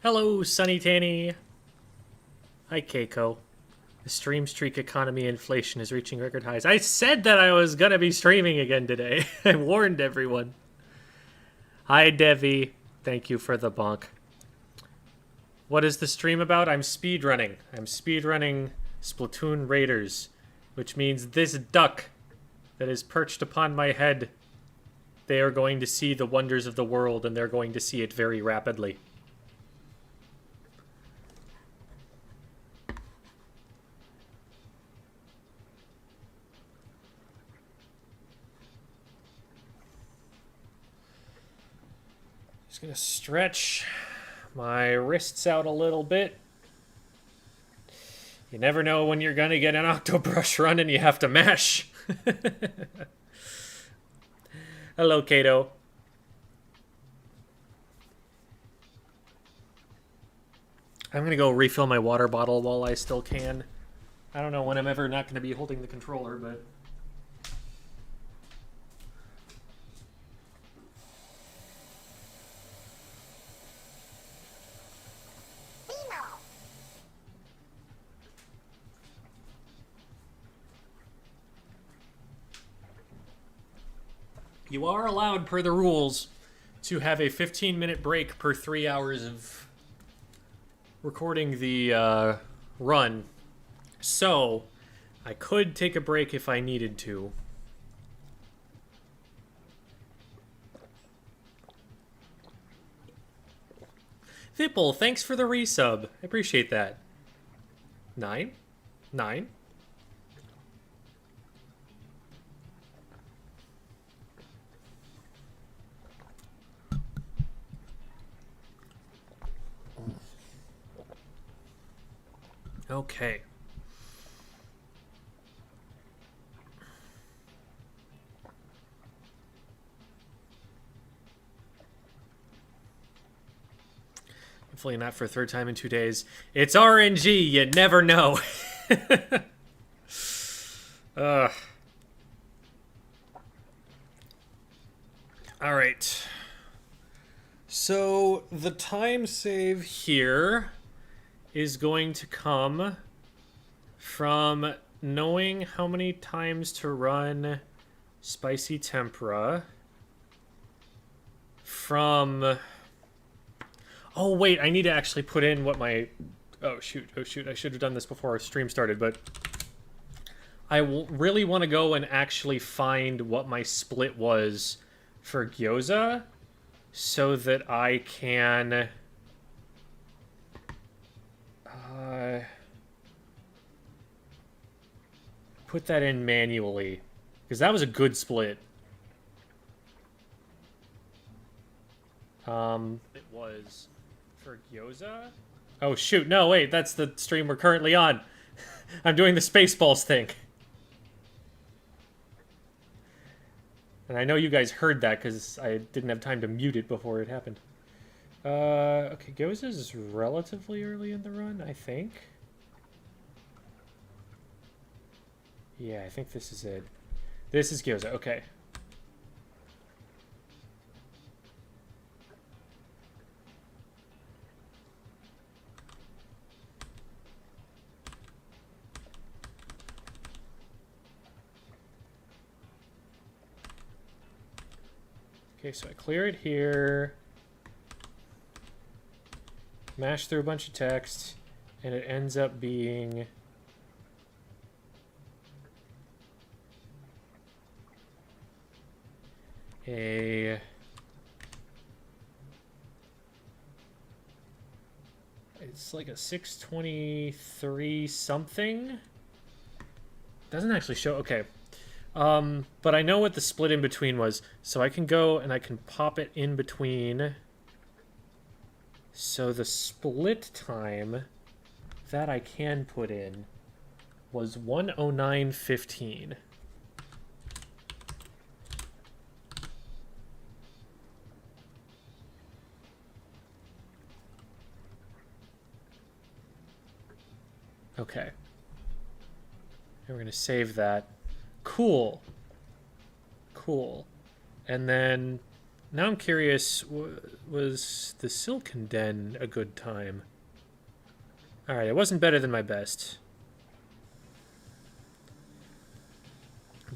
Hello, Sunny Tanny. Hi, Keiko. The stream streak economy inflation is reaching record highs. I said that I was gonna be streaming again today. I warned everyone. Hi, Devi. Thank you for the bonk. What is the stream about? I'm speedrunning. I'm speedrunning Splatoon Raiders, which means this duck that is perched upon my head, they are going to see the wonders of the world, and they're going to see it very rapidly. Just gonna stretch my wrists out a little bit. You never know when you're gonna get an Octobrush run and you have to mash. Hello, Kato. I'm gonna go refill my water bottle while I still can. I don't know when I'm ever not gonna be holding the controller, but... You are allowed, per the rules, to have a 15-minute break per 3 hours of recording the run. So, I could take a break if I needed to. Vipple, thanks for the resub. I appreciate that. 9? 9? Okay. Hopefully not for a third time in 2 days. It's RNG, you never know. Alright. So, the time save here is going to come from knowing how many times to run Spicy Tempura. From... Oh, wait, I need to actually put in what my... Oh, shoot, I should have done this before our stream started, but... I really want to go and actually find what my split was for gyoza, so that I can... put that in manually, because that was a good split. It was for gyoza. Oh shoot! No, wait, that's the stream we're currently on. I'm doing the Spaceballs thing, and I know you guys heard that because I didn't have time to mute it before it happened. Okay, gyoza is relatively early in the run, I think. Yeah, I think this is it. This is gyoza, okay. Okay, so I clear it here. Mash through a bunch of text, and it ends up being... It's like a 623 something. Doesn't actually show. Okay. But I know what the split in between was, so I can go and I can pop it in between. So the split time that I can put in was 109.15. Okay. And we're going to save that. Cool. Cool. And then Now I'm curious, was the Silken Den a good time? Alright, it wasn't better than my best.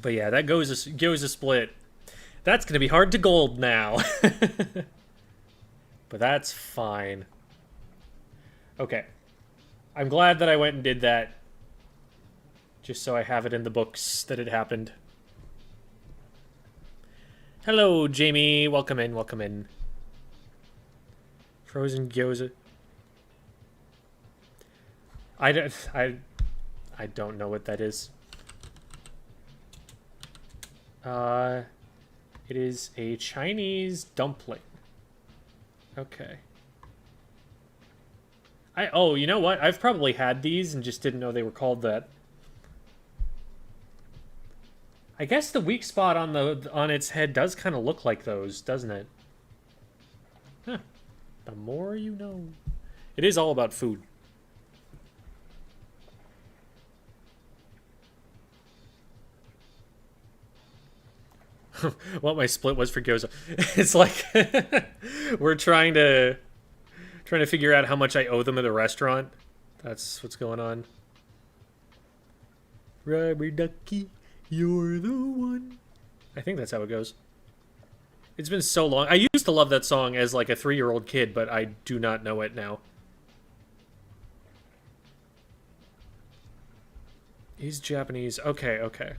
But yeah, that goes a split. That's going to be hard to gold now. But that's fine. Okay. I'm glad that I went and did that. Just so I have it in the books that it happened. Hello, Jamie. Welcome in, welcome in. Frozen gyoza. I don't know what that is. It is a Chinese dumpling. Okay. Oh, you know what? I've probably had these and just didn't know they were called that. I guess the weak spot on its head does kind of look like those, doesn't it? Huh. The more you know. It is all about food. What my split was for gyoza. It's like we're trying to figure out how much I owe them at the restaurant. That's what's going on. Rubber ducky, you're the one. I think that's how it goes. It's been so long. I used to love that song as like a 3-year-old kid, but I do not know it now. He's Japanese. Okay, okay.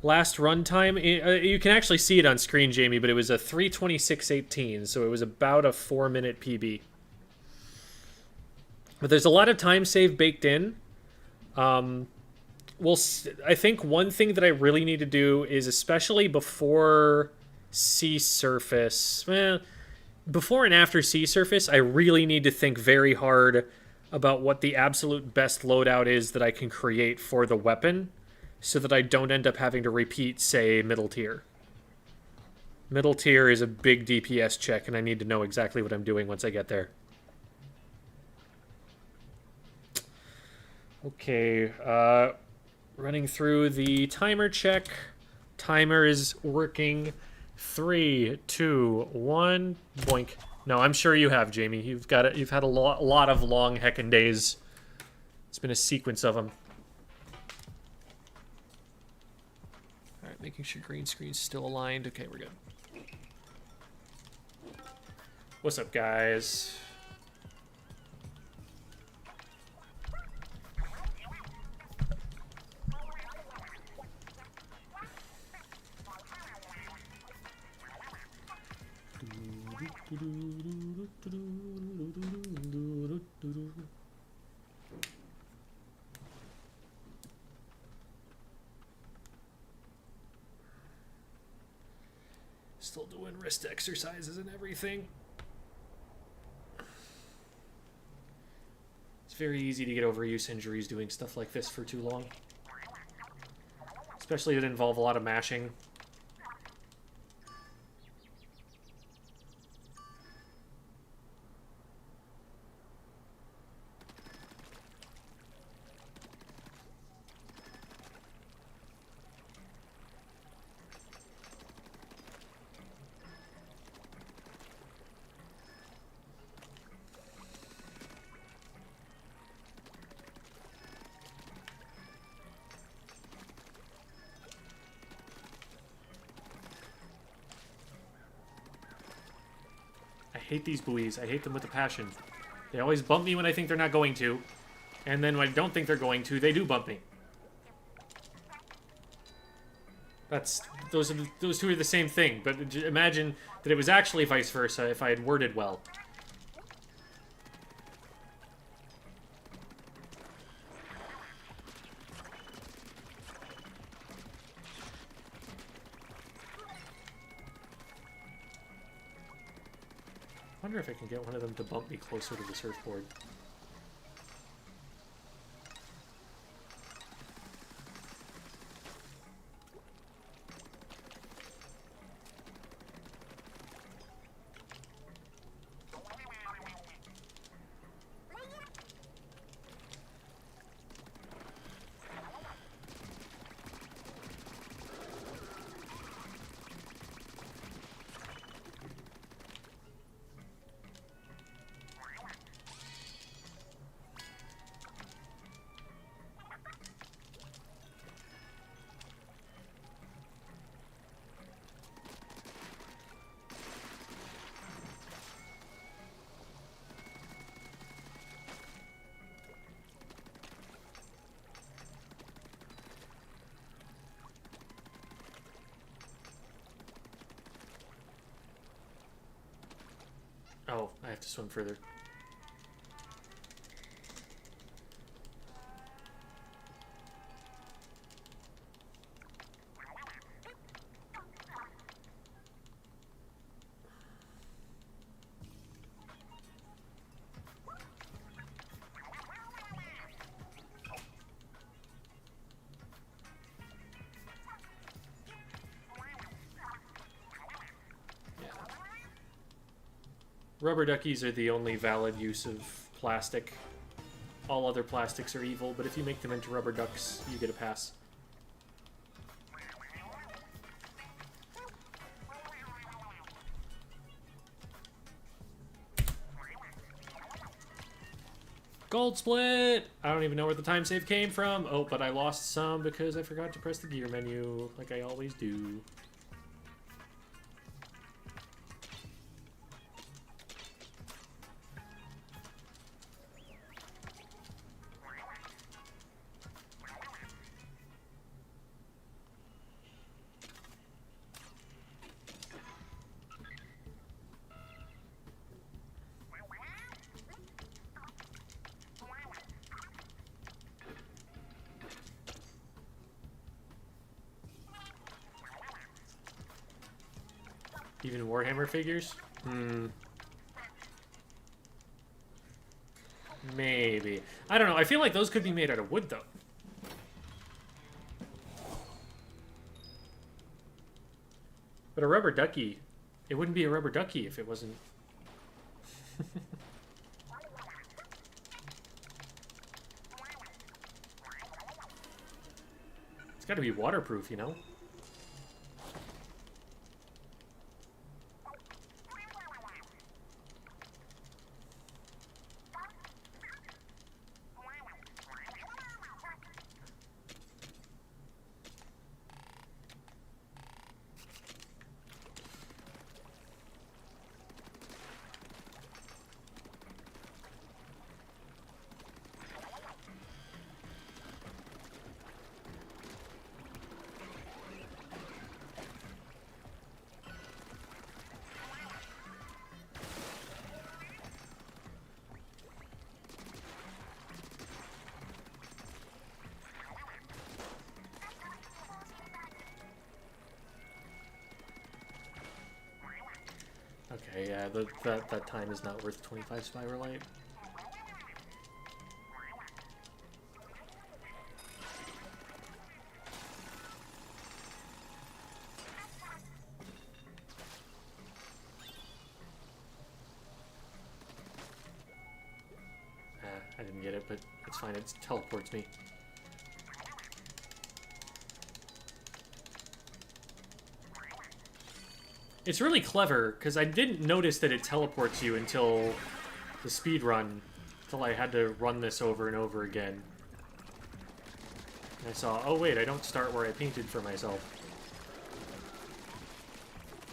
Last runtime, you can actually see it on screen, Jamie, but it was a 3:26:18, so it was about a 4-minute PB. But there's a lot of time save baked in. I think one thing that I really need to do is, especially before sea surface, before and after sea surface, I really need to think very hard about what the absolute best loadout is that I can create for the weapon, so that I don't end up having to repeat, say, middle tier. Middle tier is a big DPS check, and I need to know exactly what I'm doing once I get there. Okay, running through the timer check. Timer is working. 3, 2, 1, boink. No, I'm sure you have, Jamie. You've had a lot of long heckin' days. It's been a sequence of them. Alright, making sure green screen's still aligned. Okay, we're good. What's up, guys? Still doing wrist exercises and everything. It's very easy to get overuse injuries doing stuff like this for too long. Especially if it involve a lot of mashing. I hate these buoys. I hate them with a passion. They always bump me when I think they're not going to. And then when I don't think they're going to, they do bump me. Those two are the same thing, but imagine that it was actually vice versa if I had worded well. I wonder if I can get one of them to bump me closer to the surfboard. Oh, I have to swim further. Rubber duckies are the only valid use of plastic. All other plastics are evil, but if you make them into rubber ducks, you get a pass. Gold split! I don't even know where the time save came from. Oh, but I lost some because I forgot to press the gear menu, like I always do. Even Warhammer figures? Maybe. I don't know. I feel like those could be made out of wood, though. But a rubber ducky, it wouldn't be a rubber ducky if it wasn't... It's gotta be waterproof, you know? Okay, yeah, that time is not worth 25 Spiralite. I didn't get it, but it's fine. It teleports me. It's really clever, because I didn't notice that it teleports you until the speed run, until I had to run this over and over again. And I saw, oh wait, I don't start where I painted for myself.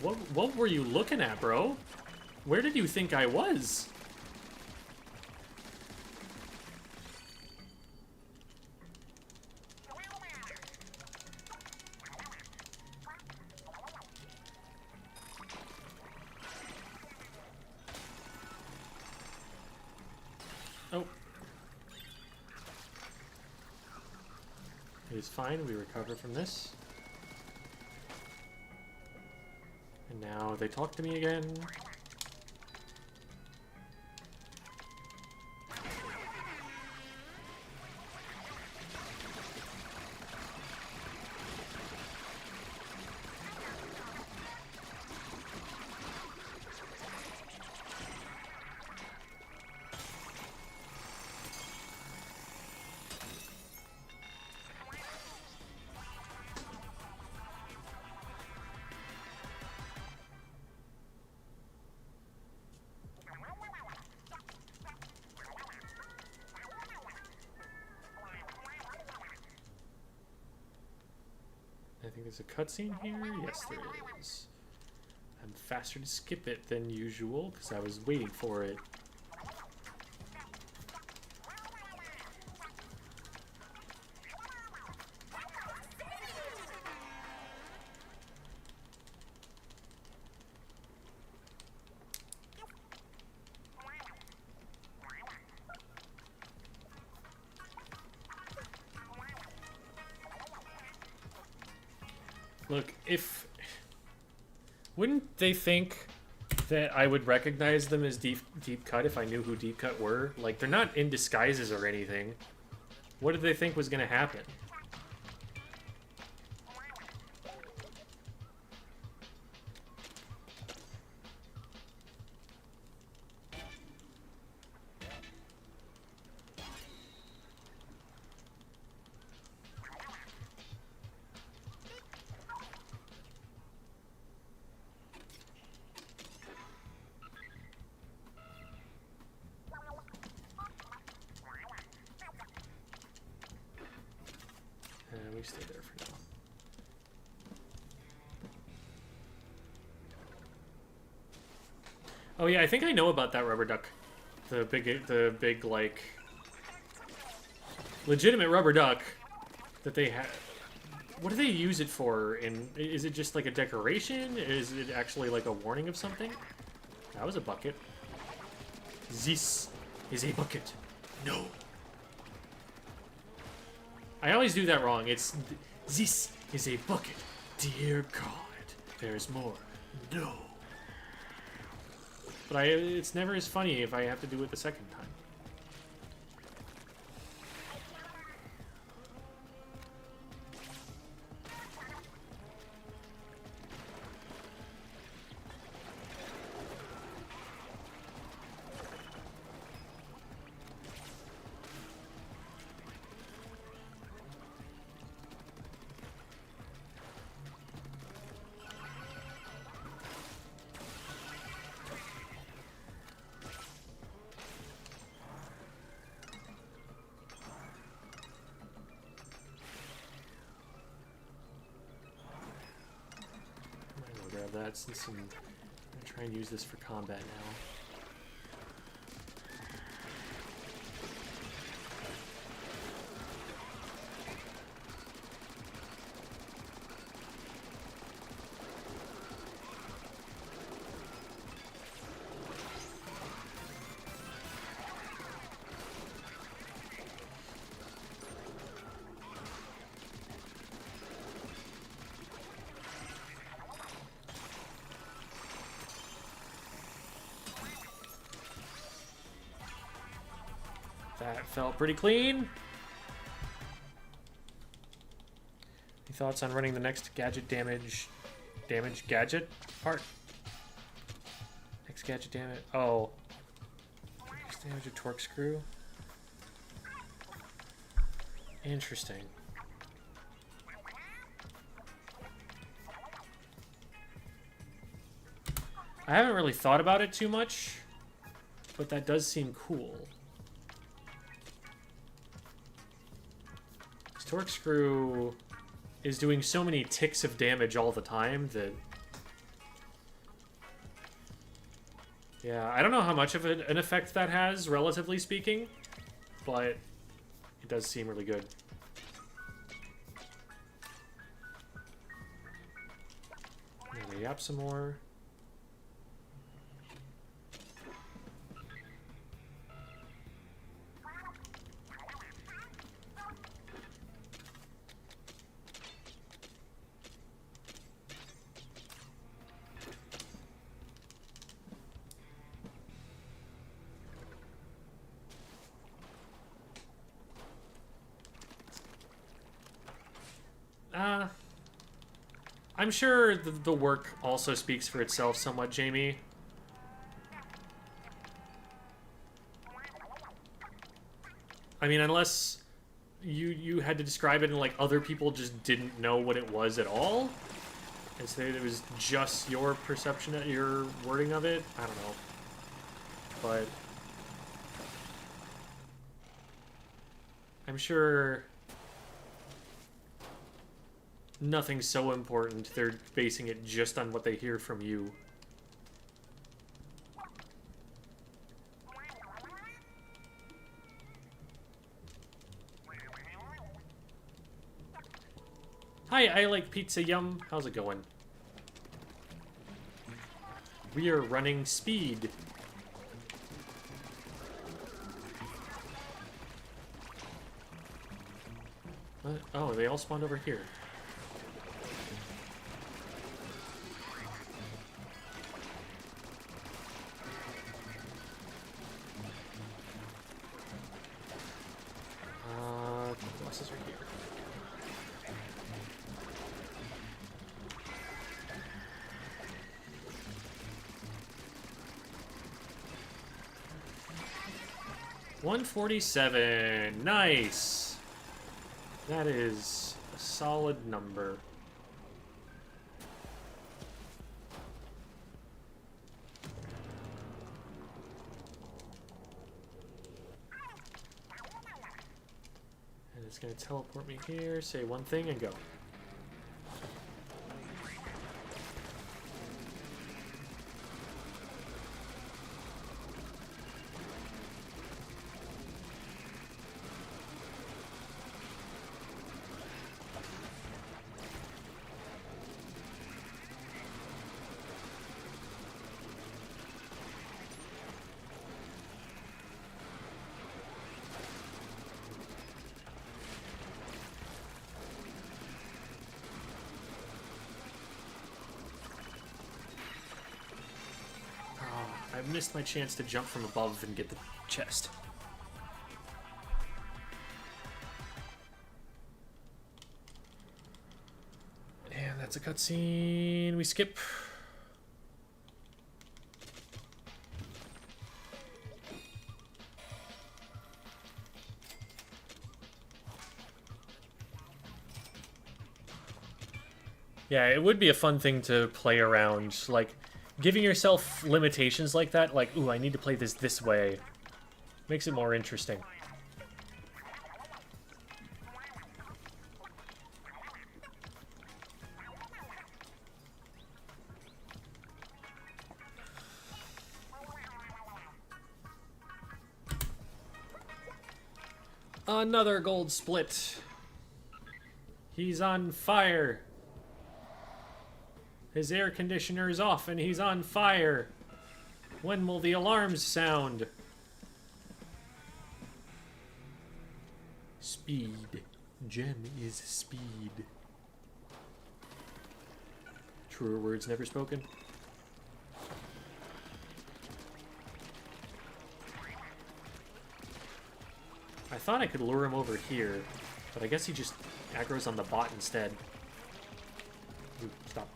What were you looking at, bro? Where did you think I was? Oh. It is fine, we recover from this. And now they talk to me again. I think there's a cutscene here. Yes, there is. I'm faster to skip it than usual because I was waiting for it. Look, if... Wouldn't they think that I would recognize them as Deep Cut if I knew who Deep Cut were? Like, they're not in disguises or anything. What did they think was gonna happen? We stay there for now. Oh yeah, I think I know about that rubber duck. The big like legitimate rubber duck that they have. What do they use it for? Is it just like a decoration? Is it actually like a warning of something? That was a bucket. This is a bucket. No. I always do that wrong. It's this is a bucket. Dear God, there's more. No. But it's never as funny if I have to do it the second time. That since I'm gonna try and use this for combat now. That felt pretty clean. Any thoughts on running the next gadget damage gadget part? Next gadget damage. Oh. Next damage a torque screw. Interesting. I haven't really thought about it too much, but that does seem cool. Torque screw is doing so many ticks of damage all the time that... Yeah, I don't know how much of an effect that has, relatively speaking, but it does seem really good. I'm gonna yap some more. I'm sure the work also speaks for itself somewhat, Jamie. I mean, unless you had to describe it and like other people just didn't know what it was at all, and so it was just your perception, your wording of it. I don't know, but I'm sure nothing's so important. They're basing it just on what they hear from you. Hi, I like pizza, yum. How's it going? We are running speed. What? Oh, they all spawned over here. 147. Nice. That is a solid number. And it's going to teleport me here, say one thing, and go. I missed my chance to jump from above and get the chest. And that's a cutscene. We skip. Yeah, it would be a fun thing to play around, like giving yourself limitations like that, like, ooh, I need to play this way, makes it more interesting. Another gold split. He's on fire. His air conditioner is off and he's on fire. When will the alarms sound? Speed. Gem is speed. Truer words never spoken. I thought I could lure him over here, but I guess he just aggro's on the bot instead. Ooh, stop.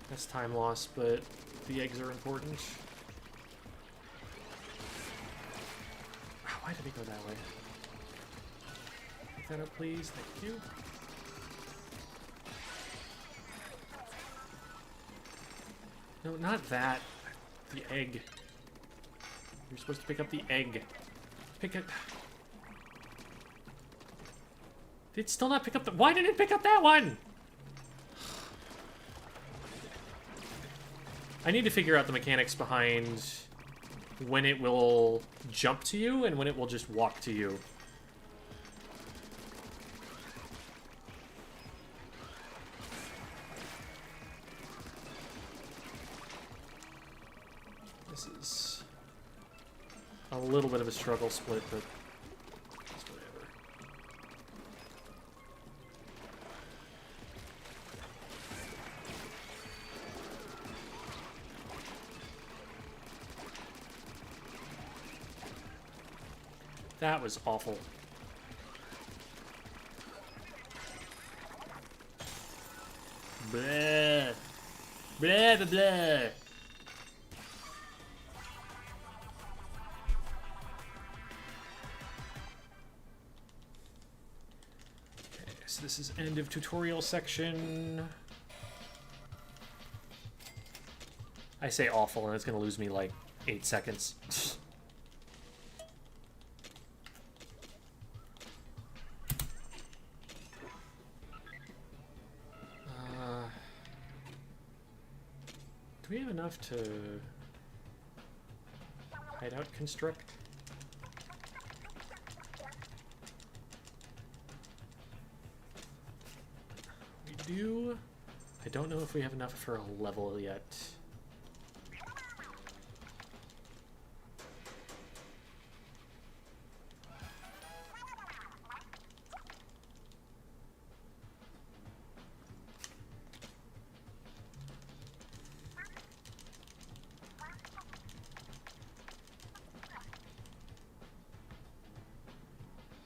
That's time loss, but the eggs are important. Why did he go that way? Pick that up, please. Thank you. No, not that. The egg. You're supposed to pick up the egg. Pick it. Did it still not pick up the... Why did it pick up that one? I need to figure out the mechanics behind when it will jump to you and when it will just walk to you. This is a little bit of a struggle split, but it's whatever. That was awful. Blah. Blah, blah, blah. Okay, so this is end of tutorial section. I say awful, and it's going to lose me like 8 seconds. Do we have enough to hideout construct? We do. I don't know if we have enough for a level yet.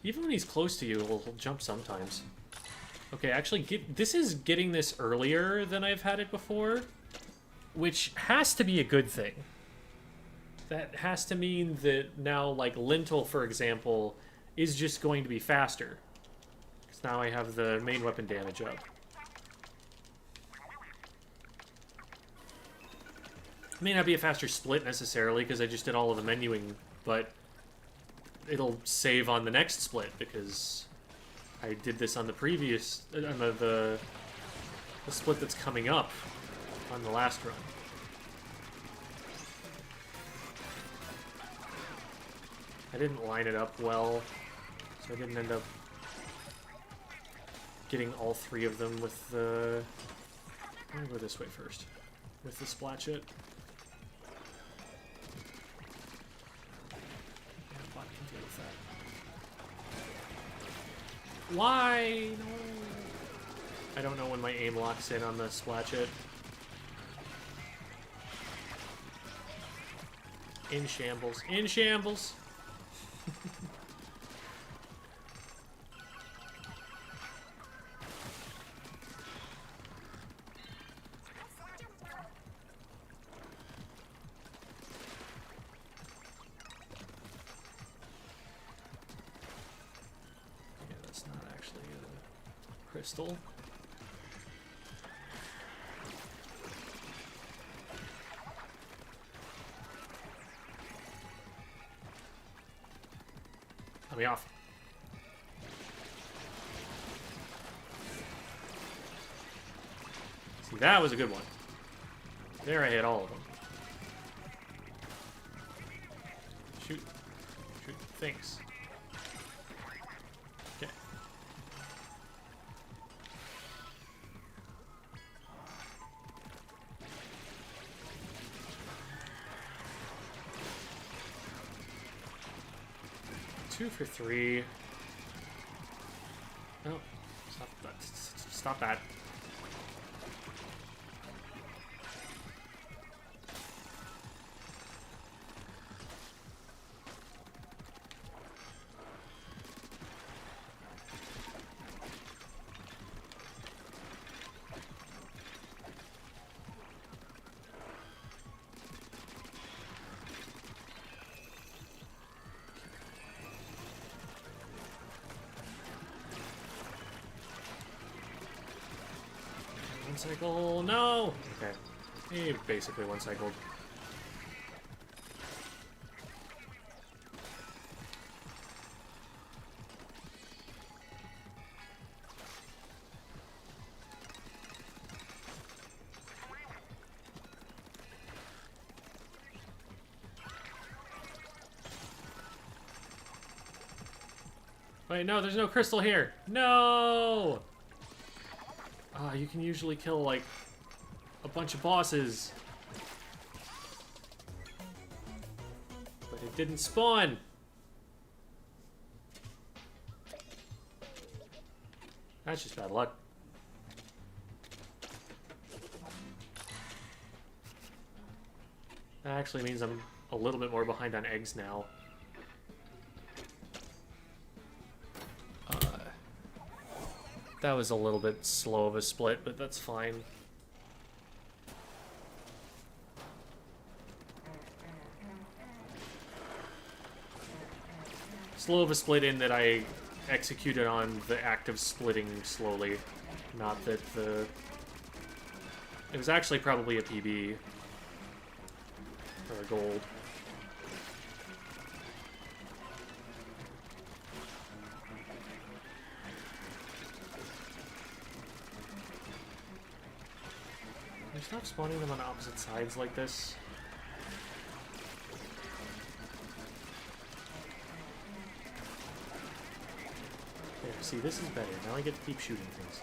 Even when he's close to you, he'll jump sometimes. Okay, actually, this is getting this earlier than I've had it before, which has to be a good thing. That has to mean that now, like, Lintel, for example, is just going to be faster. Because now I have the main weapon damage up. It may not be a faster split, necessarily, because I just did all of the menuing, but it'll save on the next split, because I did this on the previous, the split that's coming up on the last run. I didn't line it up well, so I didn't end up getting all three of them with the... I'm gonna go this way first, with the Splatchet. Why? No. I don't know when my aim locks in on the Splatchet. In shambles. In shambles! Crystal. Let me off. See, that was a good one. There I hit all of them. Shoot. Shoot things. Okay. Two for three. No, stop that. Stop that. Cycle, no! Okay. He basically one cycled. Wait, no, there's no crystal here. No! You can usually kill, like, a bunch of bosses. But it didn't spawn. That's just bad luck. That actually means I'm a little bit more behind on eggs now. That was a little bit slow of a split, but that's fine. Slow of a split in that I executed on the act of splitting slowly. Not that the... It was actually probably a PB. Or a gold. Stop spawning them on opposite sides like this. There, see, this is better. Now I get to keep shooting things.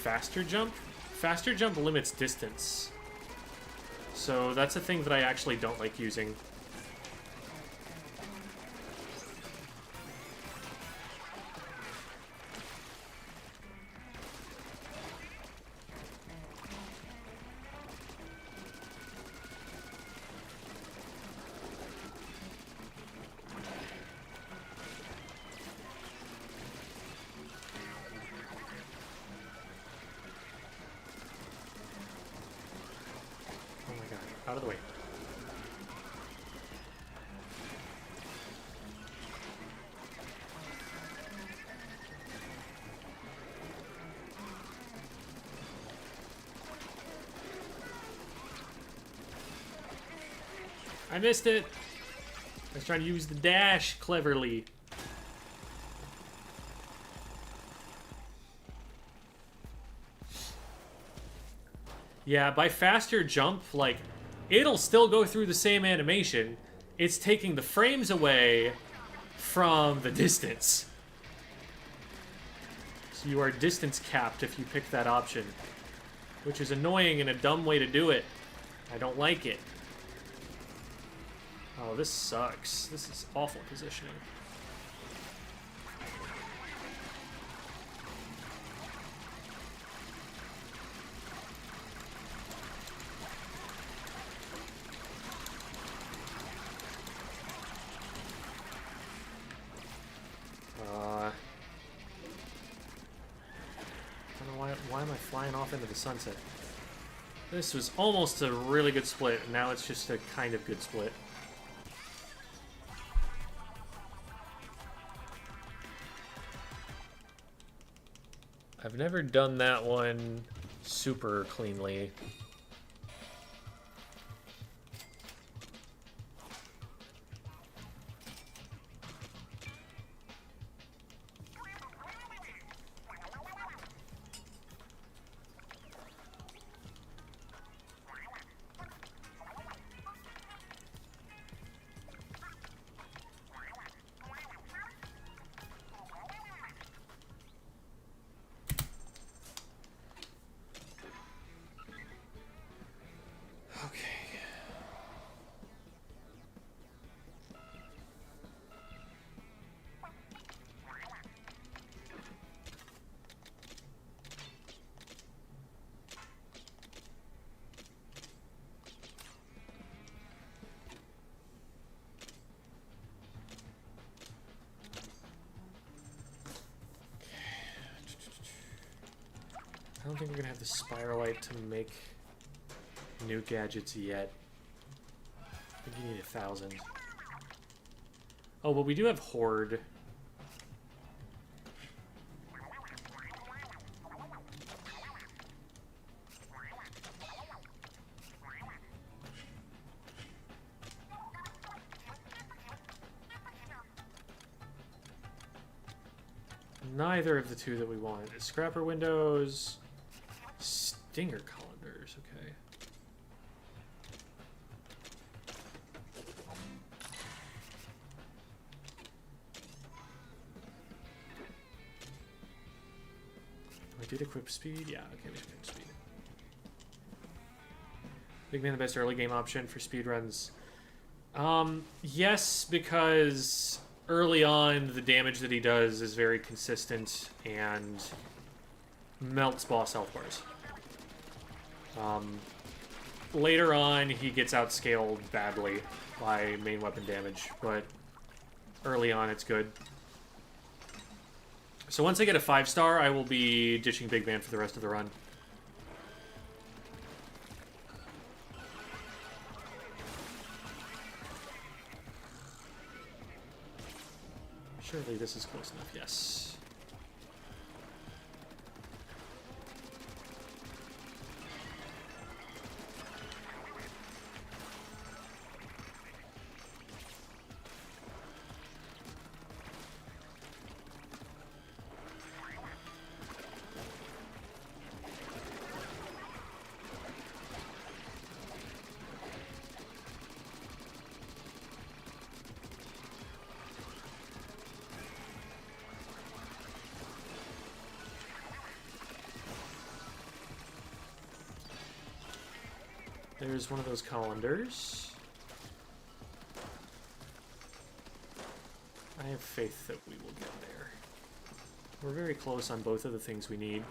faster jump. Faster jump limits distance. So that's a thing that I actually don't like using. Out of the way. I missed it. I was trying to use the dash cleverly. Yeah, by faster jump, like, it'll still go through the same animation. It's taking the frames away from the distance. So you are distance capped if you pick that option. Which is annoying and a dumb way to do it. I don't like it. Oh, this sucks. This is awful positioning. Why am I flying off into the sunset? This was almost a really good split, and now it's just a kind of good split. I've never done that one super cleanly. I don't think we're gonna have the Spiralite to make new gadgets yet. I think you need 1,000. Oh, but we do have Horde. Neither of the two that we want. Scrapper windows, stinger colanders, okay. We did equip speed? Yeah, okay, we should equip speed. Big Man the best early game option for speedruns. Yes, because early on, the damage that he does is very consistent and melts boss health bars. Later on, he gets outscaled badly by main weapon damage, but early on, it's good. So once I get a 5-star, I will be ditching Big Man for the rest of the run. Surely this is close enough, yes. There's one of those colanders. I have faith that we will get there. We're very close on both of the things we need.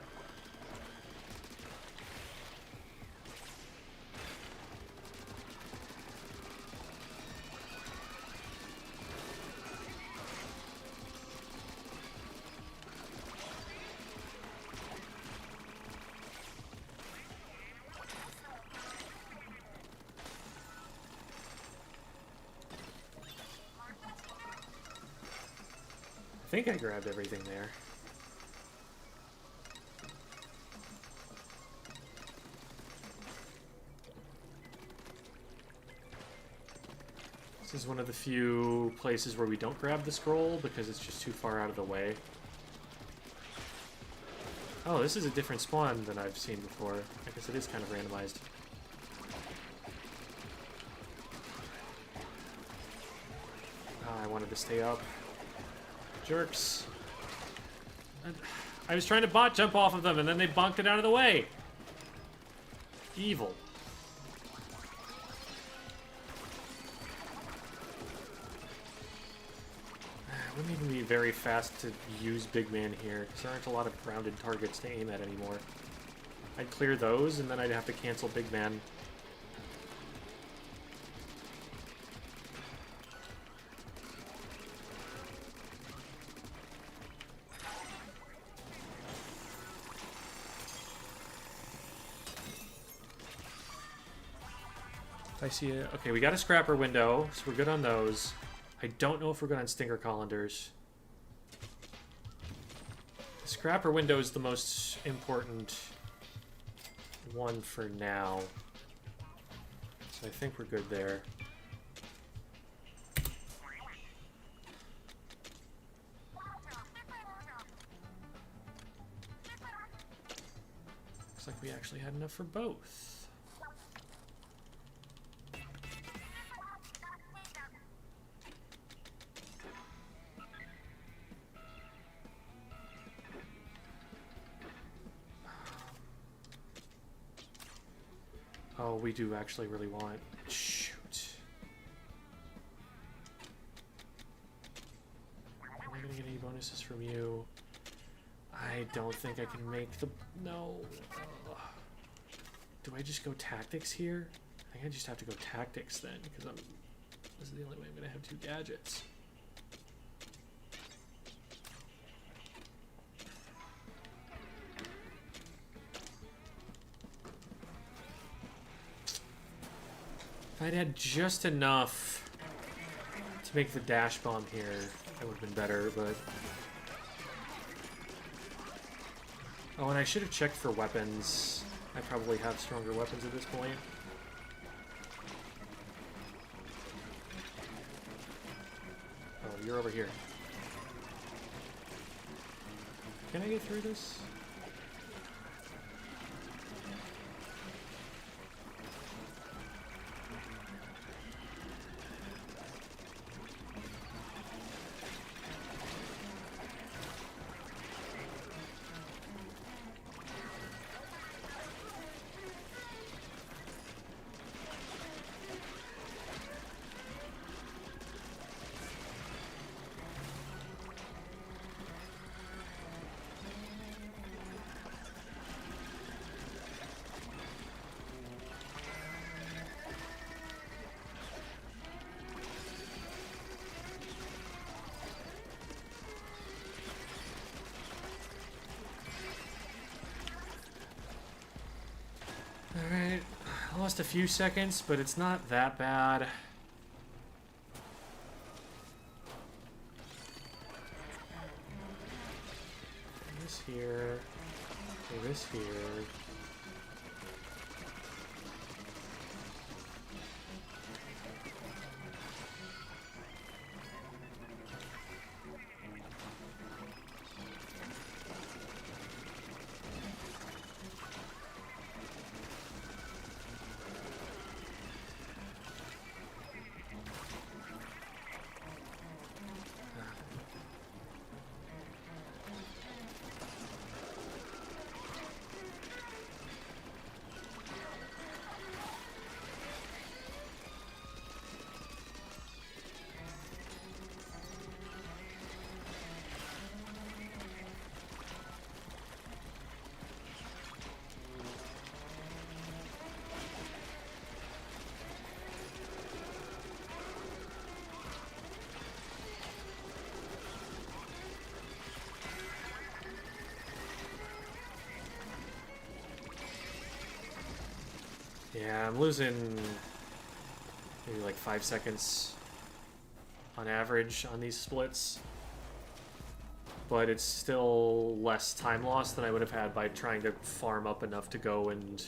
I think I grabbed everything there. This is one of the few places where we don't grab the scroll because it's just too far out of the way. Oh, this is a different spawn than I've seen before. I guess it is kind of randomized. Oh, I wanted to stay up. Jerks. I was trying to bot jump off of them and then they bonked it out of the way. Evil. Wouldn't even be very fast to use Big Man here, because there aren't a lot of grounded targets to aim at anymore. I'd clear those, and then I'd have to cancel Big Man. I see it. Okay, we got a scrapper window, so we're good on those. I don't know if we're good on stinger colanders. The scrapper window is the most important one for now. So I think we're good there. Looks like we actually had enough for both. Oh, we do actually really want... Shoot. Am I gonna get any bonuses from you? I don't think I can make the... No. Do I just go tactics here? I think I just have to go tactics then, because this is the only way I'm gonna have two gadgets. If I'd had just enough to make the dash bomb here, that would have been better, but... Oh, and I should have checked for weapons. I probably have stronger weapons at this point. Oh, you're over here. Can I get through this? Alright, I lost a few seconds, but it's not that bad. This here, okay, this here. Yeah, I'm losing maybe like 5 seconds on average on these splits. But it's still less time loss than I would have had by trying to farm up enough to go and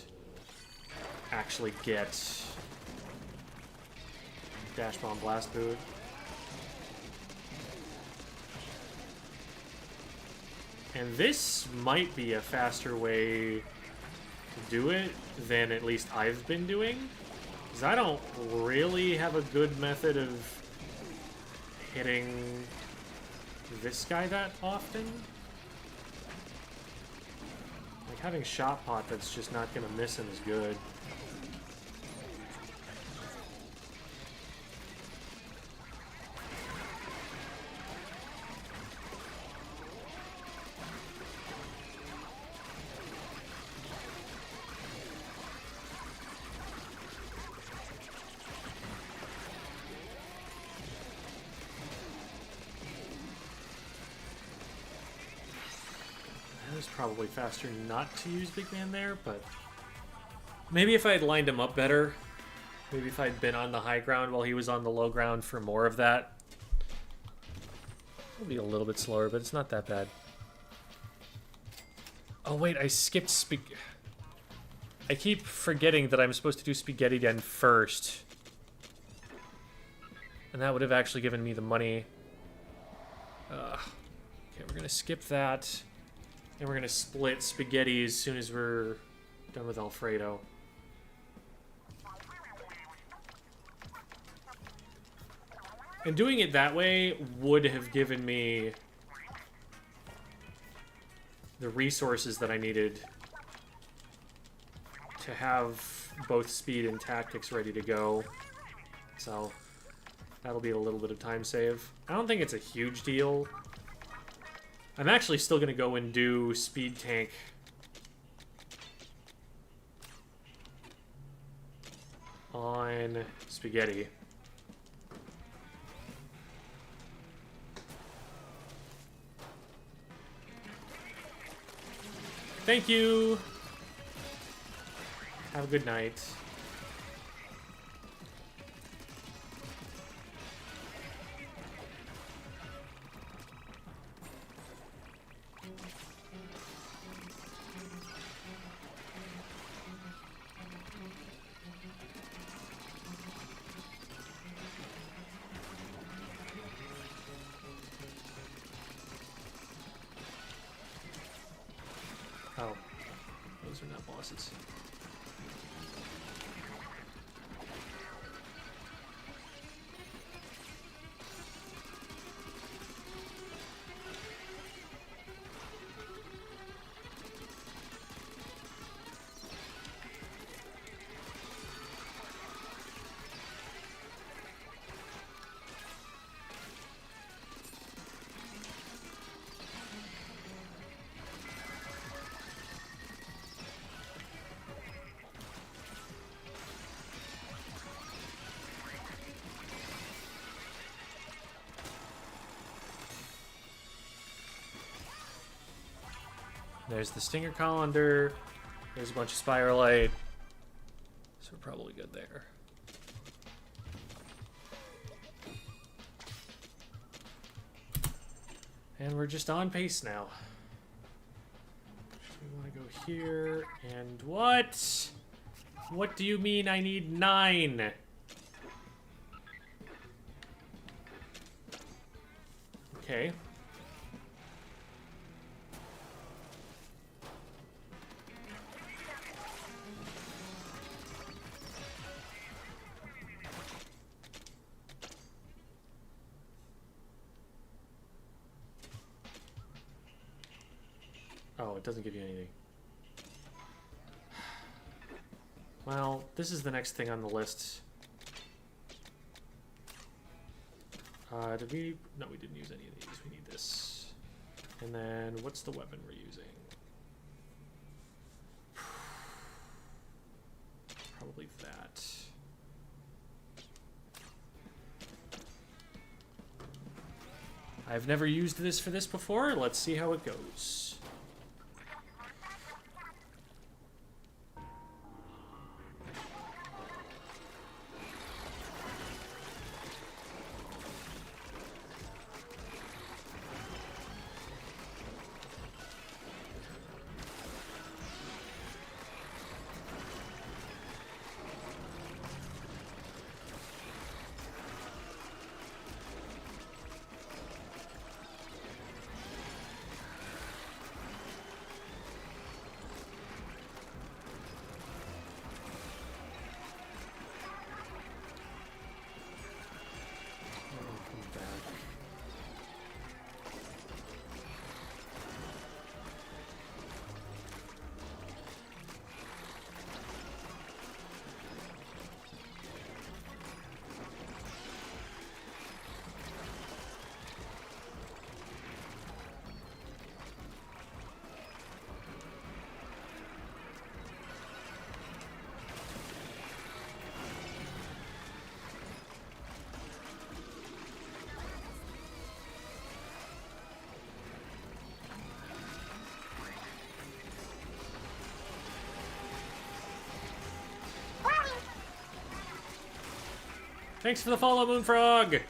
actually get Dash Bomb Blast Boot. And this might be a faster way to do it than at least I've been doing. Because I don't really have a good method of hitting this guy that often. Like, having Shot Pot that's just not gonna miss him is good. It was probably faster not to use Big Man there, but maybe if I had lined him up better, maybe if I'd been on the high ground while he was on the low ground for more of that. It'll be a little bit slower, but it's not that bad. Oh wait, I skipped I keep forgetting that I'm supposed to do Spaghetti Den first. And that would have actually given me the money. Okay, we're gonna skip that. And we're gonna split Spaghetti as soon as we're done with Alfredo. And doing it that way would have given me the resources that I needed to have both speed and tactics ready to go. So that'll be a little bit of time save. I don't think it's a huge deal. I'm actually still going to go and do Speed Tank on Spaghetti. Thank you! Have a good night. Oh, those are not bosses. There's the Stinger Colander. There's a bunch of Spiralite. So we're probably good there. And we're just on pace now. We want to go here. And what? What do you mean I need 9? Okay. Oh, it doesn't give you anything. Well, this is the next thing on the list. Did we... No, we didn't use any of these. We need this. And then, what's the weapon we're using? Probably that. I've never used this for this before. Let's see how it goes. Thanks for the follow, Moonfrog!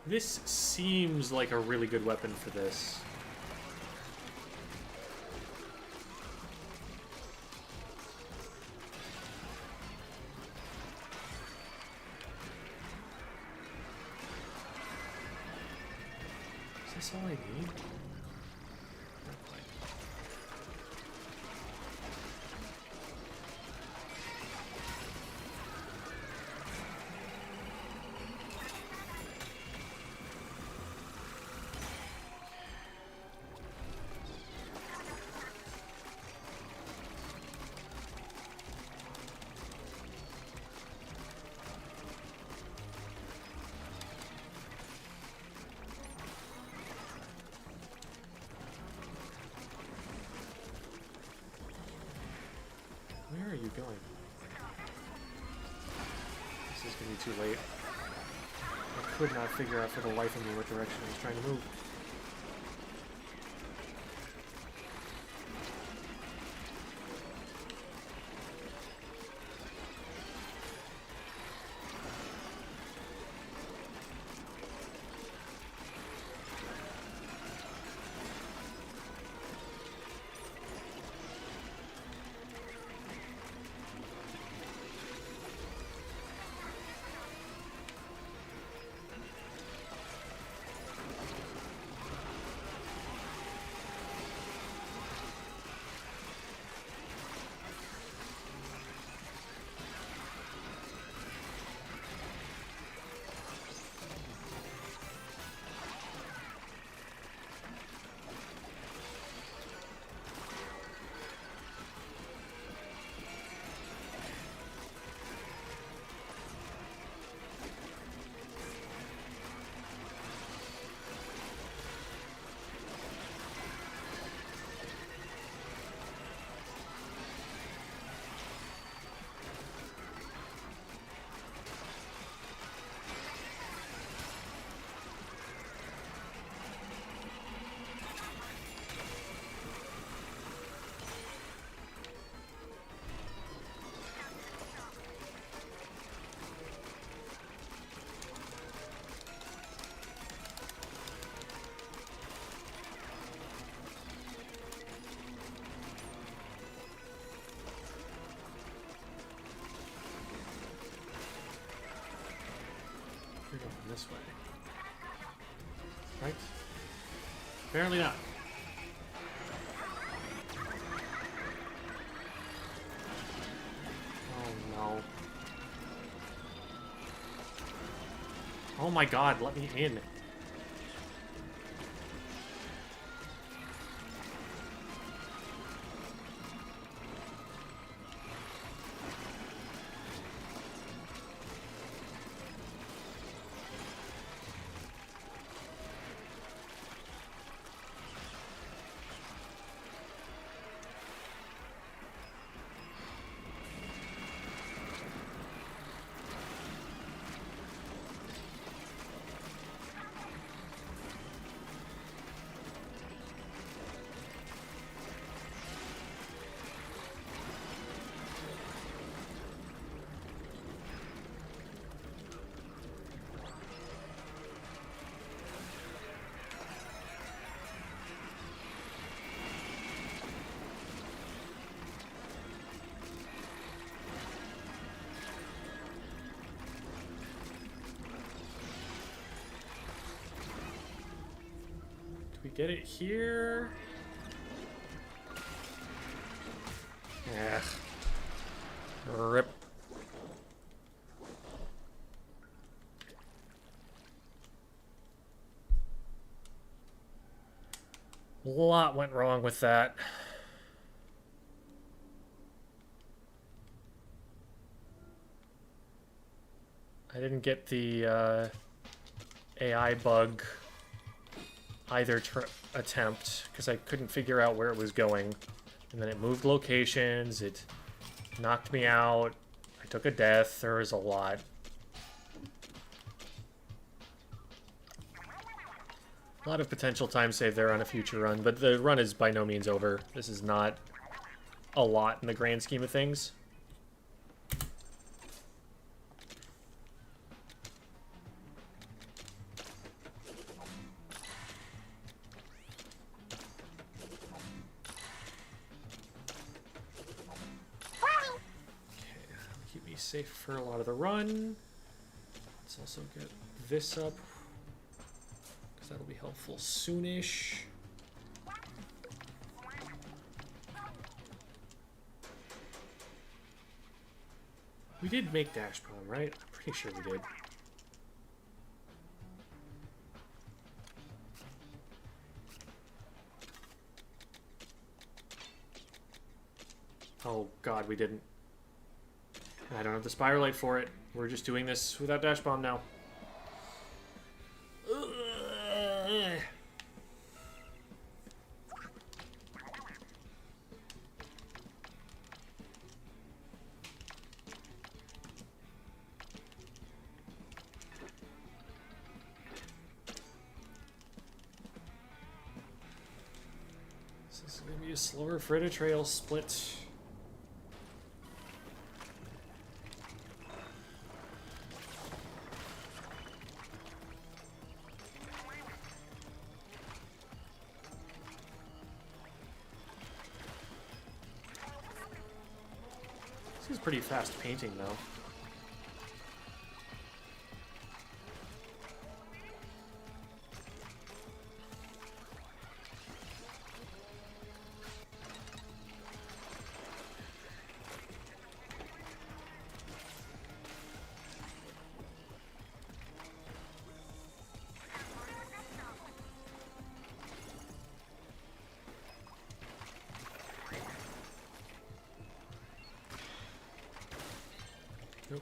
This seems like a really good weapon for this. Is this all I need? Not quite. Where are you going? This is going to be too late. I could not figure out for the life of me what direction I was trying to move. We're going this way. Right? Apparently not. Oh no. Oh my god, let me in. We get it here. Ugh. Rip. A lot went wrong with that. I didn't get the AI bug either attempt because I couldn't figure out where it was going, and then it moved locations, it knocked me out, I took a death. There was a lot. A lot of potential time save there on a future run, but the run is by no means over. This is not a lot in the grand scheme of things. Keep me safe for a lot of the run. Let's also get this up, because that'll be helpful soonish. We did make dash bomb, right? I'm pretty sure we did. Oh god, we didn't. I don't have the Spiralite for it. We're just doing this without dash bomb now. This is going to be a slower Fritter Trail split. This is pretty fast painting, though. Nope.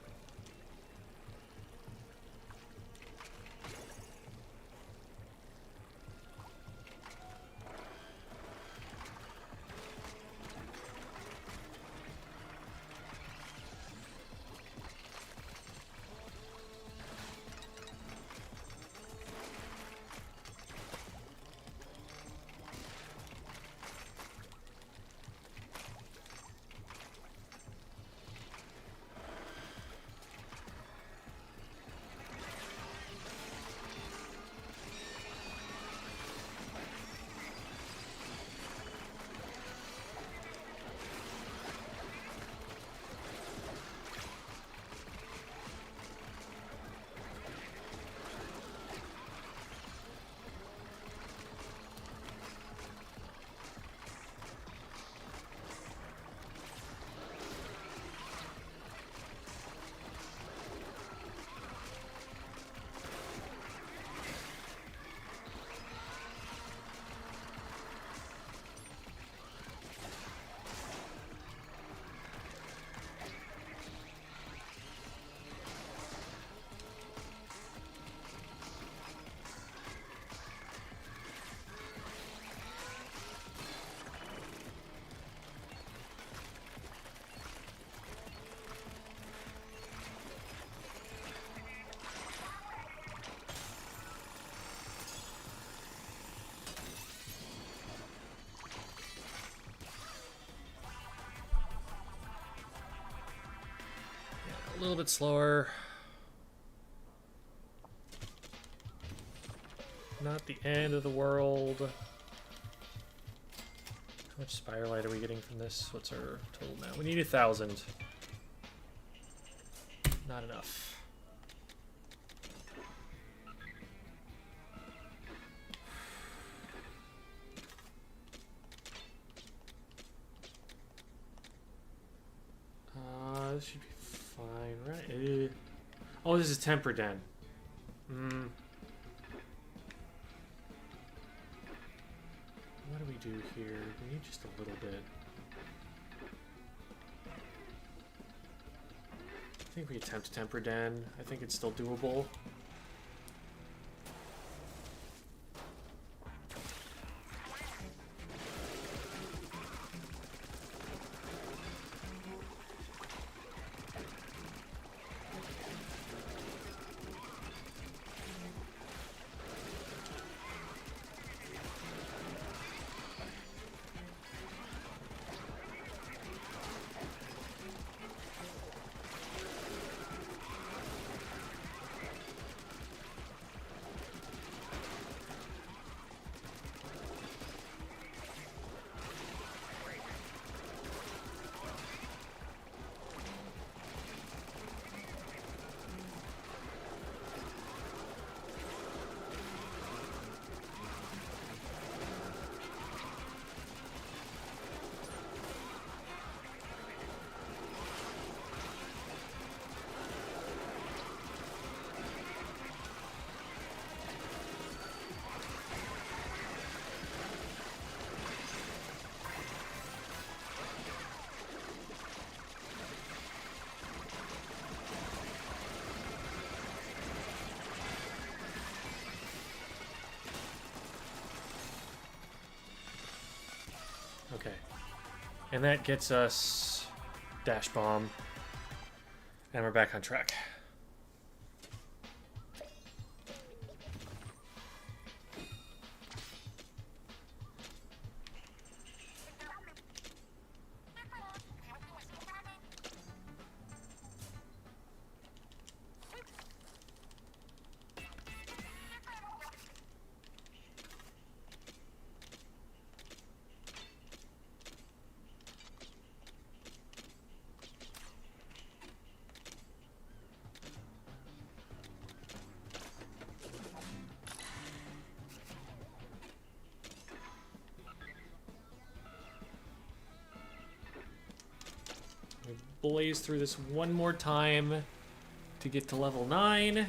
A little bit slower. Not the end of the world. How much Spiralite are we getting from this? What's our total now? We need 1,000. Not enough. This should be fine, right? Oh, this is Temper Den. What do we do here? We need just a little bit. I think we attempt Temper Den. I think it's still doable. Okay. And that gets us Dash Bomb. And we're back on track. Blaze through this one more time to get to level 9.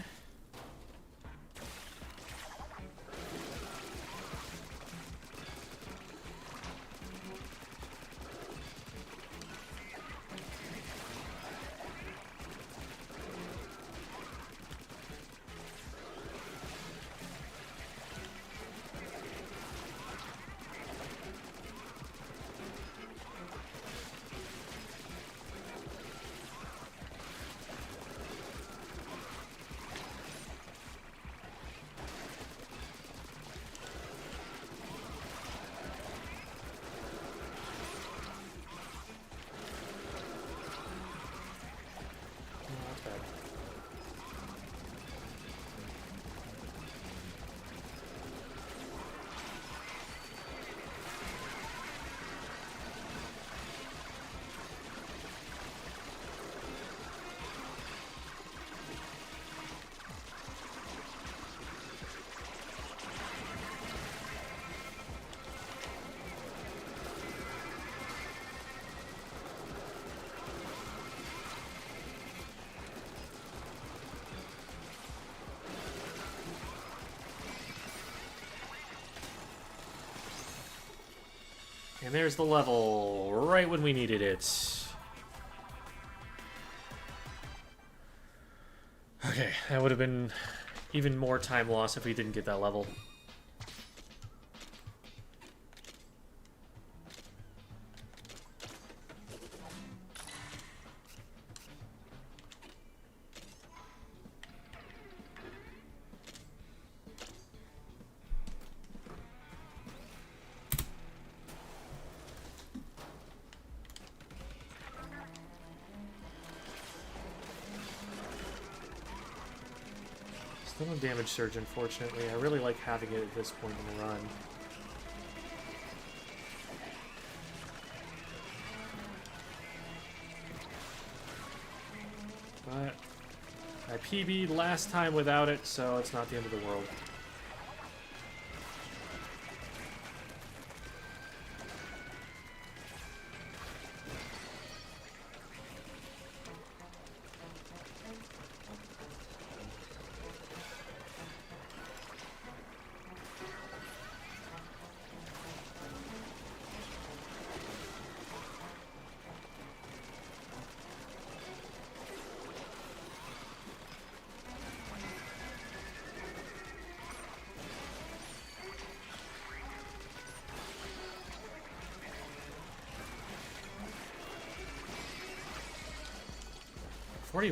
And there's the level, right when we needed it. Okay, that would have been even more time loss if we didn't get that level. Still no damage surge, unfortunately. I really like having it at this point in the run. But I PB'd last time without it, so it's not the end of the world.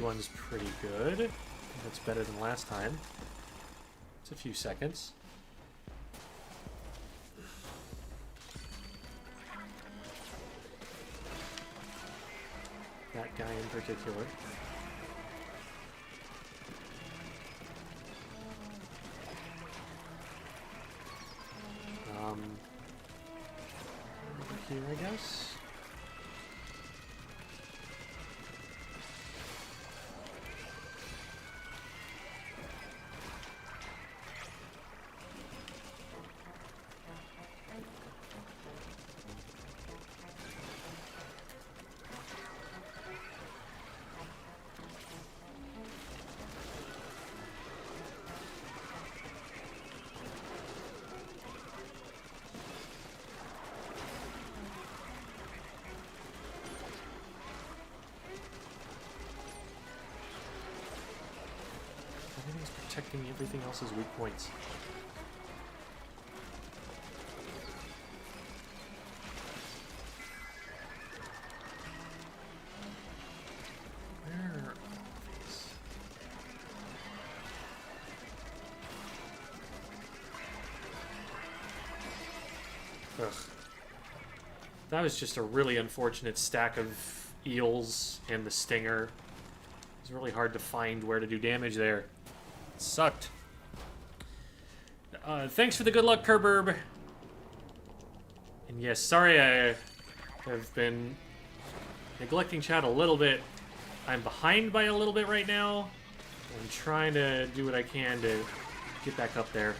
One's pretty good. That's better than last time. It's a few seconds. That guy in particular. Over here, I guess. Protecting everything else's weak points. Ugh. That was just a really unfortunate stack of eels and the stinger. It was really hard to find where to do damage there. It sucked. Thanks for the good luck, Kerberb. And yes, sorry I have been neglecting chat a little bit. I'm behind by a little bit right now. I'm trying to do what I can to get back up there.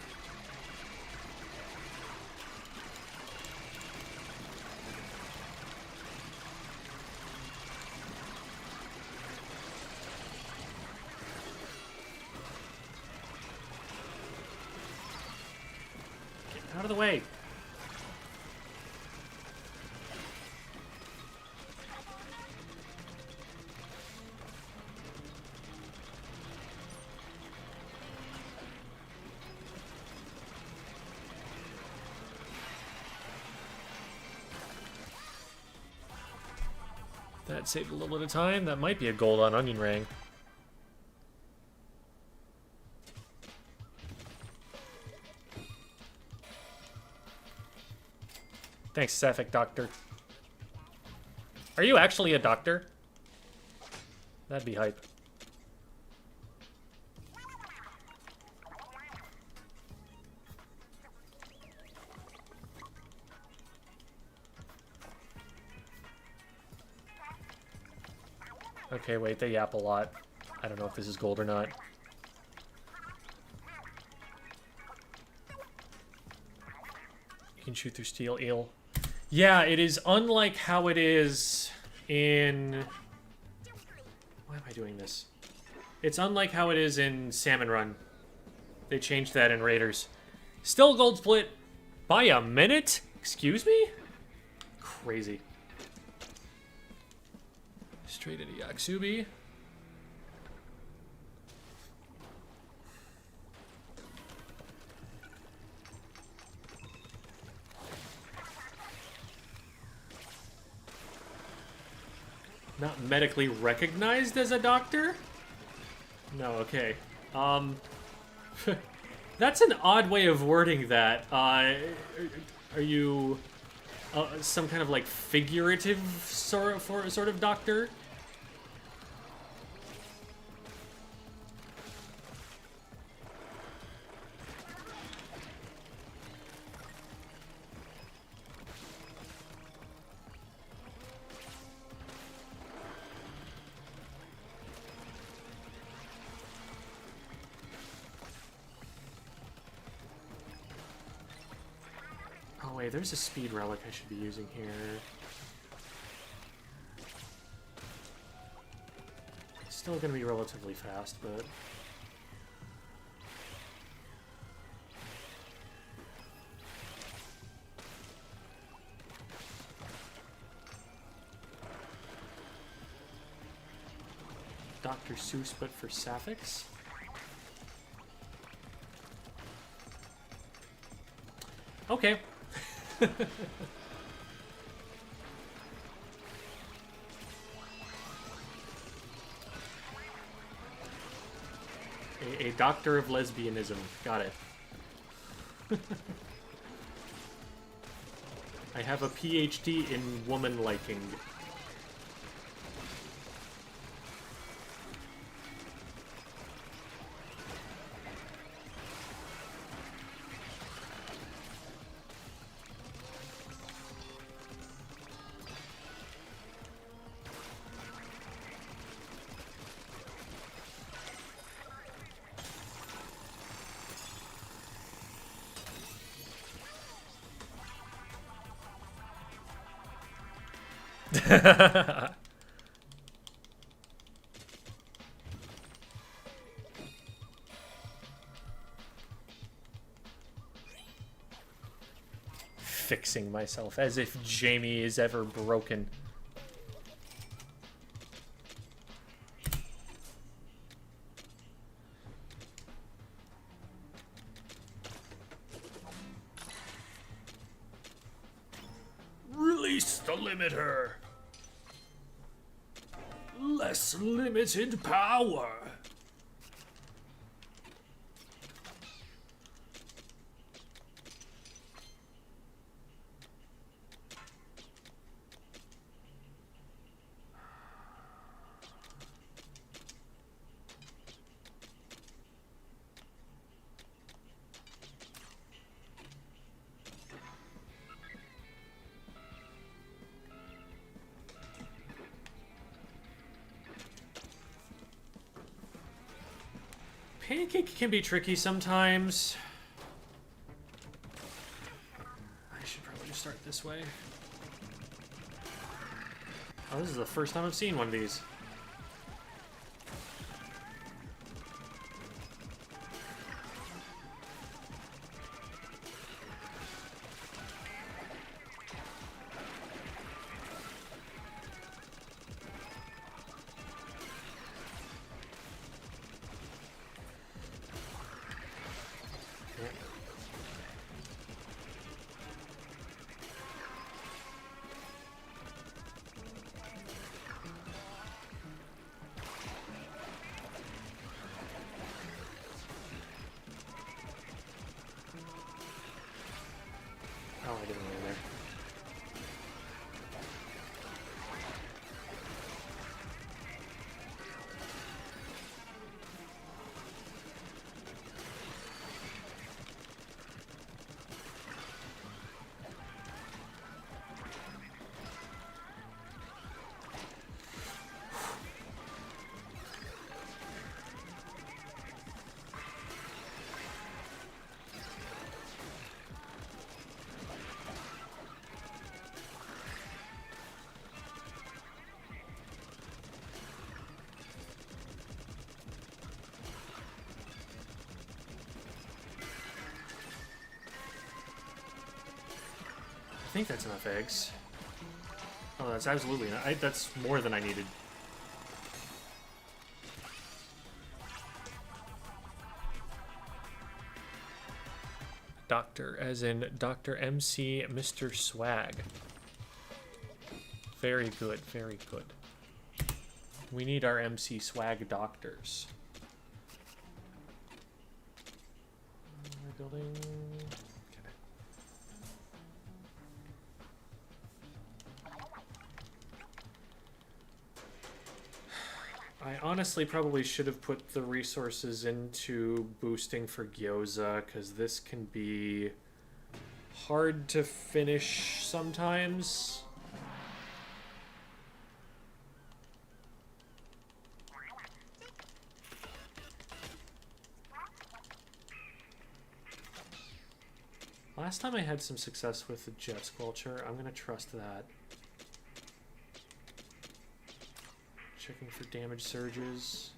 Get out of the way. That saved a little bit of time. That might be a gold on onion ring. Thanks, Sapphic Doctor. Are you actually a doctor? That'd be hype. Okay, wait, they yap a lot. I don't know if this is gold or not. You can shoot through steel eel. Yeah, it is unlike how it is in... Why am I doing this? It's unlike how it is in Salmon Run. They changed that in Raiders. Still gold split by a minute? Excuse me? Crazy. Straight into Yaksubi. Not medically recognized as a doctor? No, okay. That's an odd way of wording that. Are you some kind of like figurative sort of doctor? There's a speed relic I should be using here. Still gonna be relatively fast, but... Dr. Seuss, but for Sapphics? Okay. a doctor of lesbianism. Got it. I have a PhD in woman liking. Fixing myself as if Jamie is ever broken. Release the limiter. Less limited power. Pancake can be tricky sometimes. I should probably just start this way. Oh, this is the first time I've seen one of these. Oh, I didn't land there. I think that's enough eggs. Oh, that's absolutely not. That's more than I needed. Doctor, as in Dr. MC Mr. Swag. Very good, very good. We need our MC Swag doctors. We're building... I honestly probably should have put the resources into boosting for gyoza, because this can be hard to finish sometimes. Last time I had some success with the jet squelcher. I'm going to trust that. Checking for damage surges.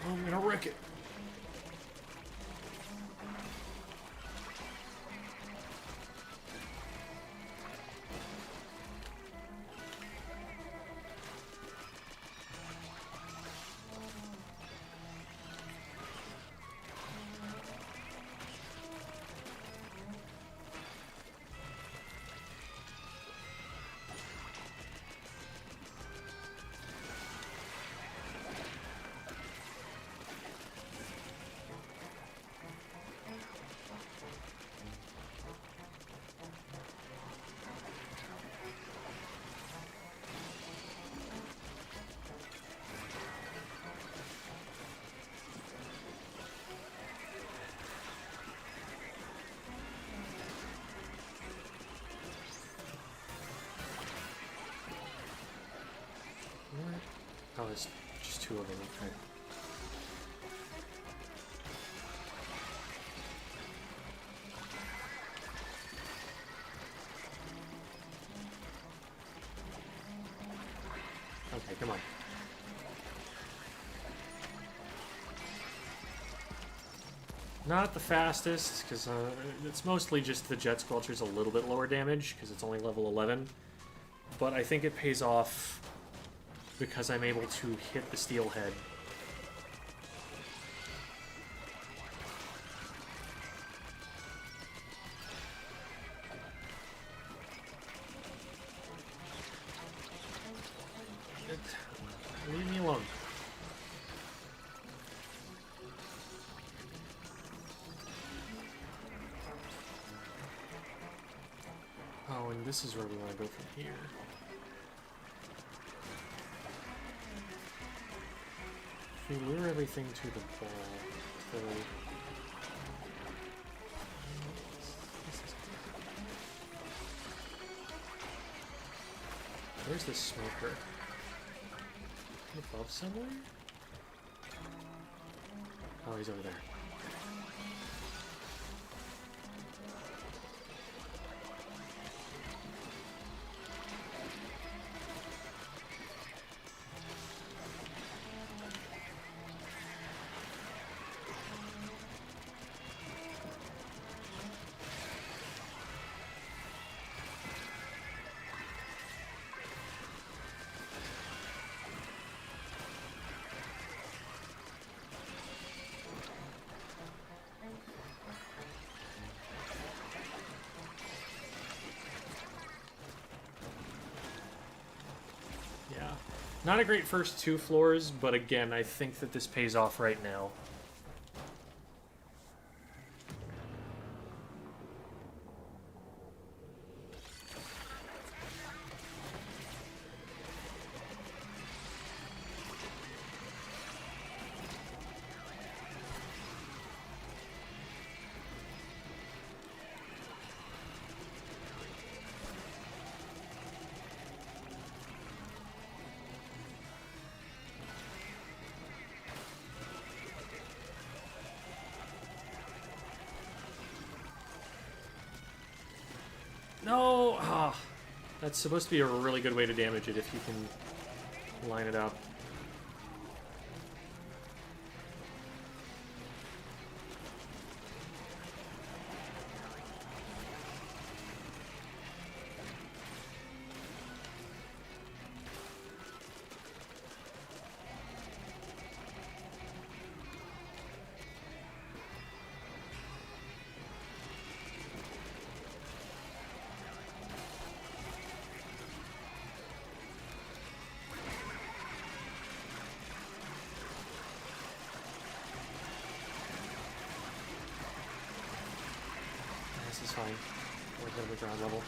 Oh, I'm gonna wreck it. Oh, there's just two of them. Okay. Okay, come on. Not the fastest, because it's mostly just the jet squelcher's a little bit lower damage, because it's only level 11. But I think it pays off because I'm able to hit the steelhead. Leave me alone. Oh, and this is where we want to go from here. We lure everything to the ball. So Where's this smoker? Above somewhere? Oh, he's over there. Yeah. Not a great first 2 floors, but again, I think that this pays off right now. No! Ah, that's supposed to be a really good way to damage it if you can line it up. This is fine. We're good with ground level.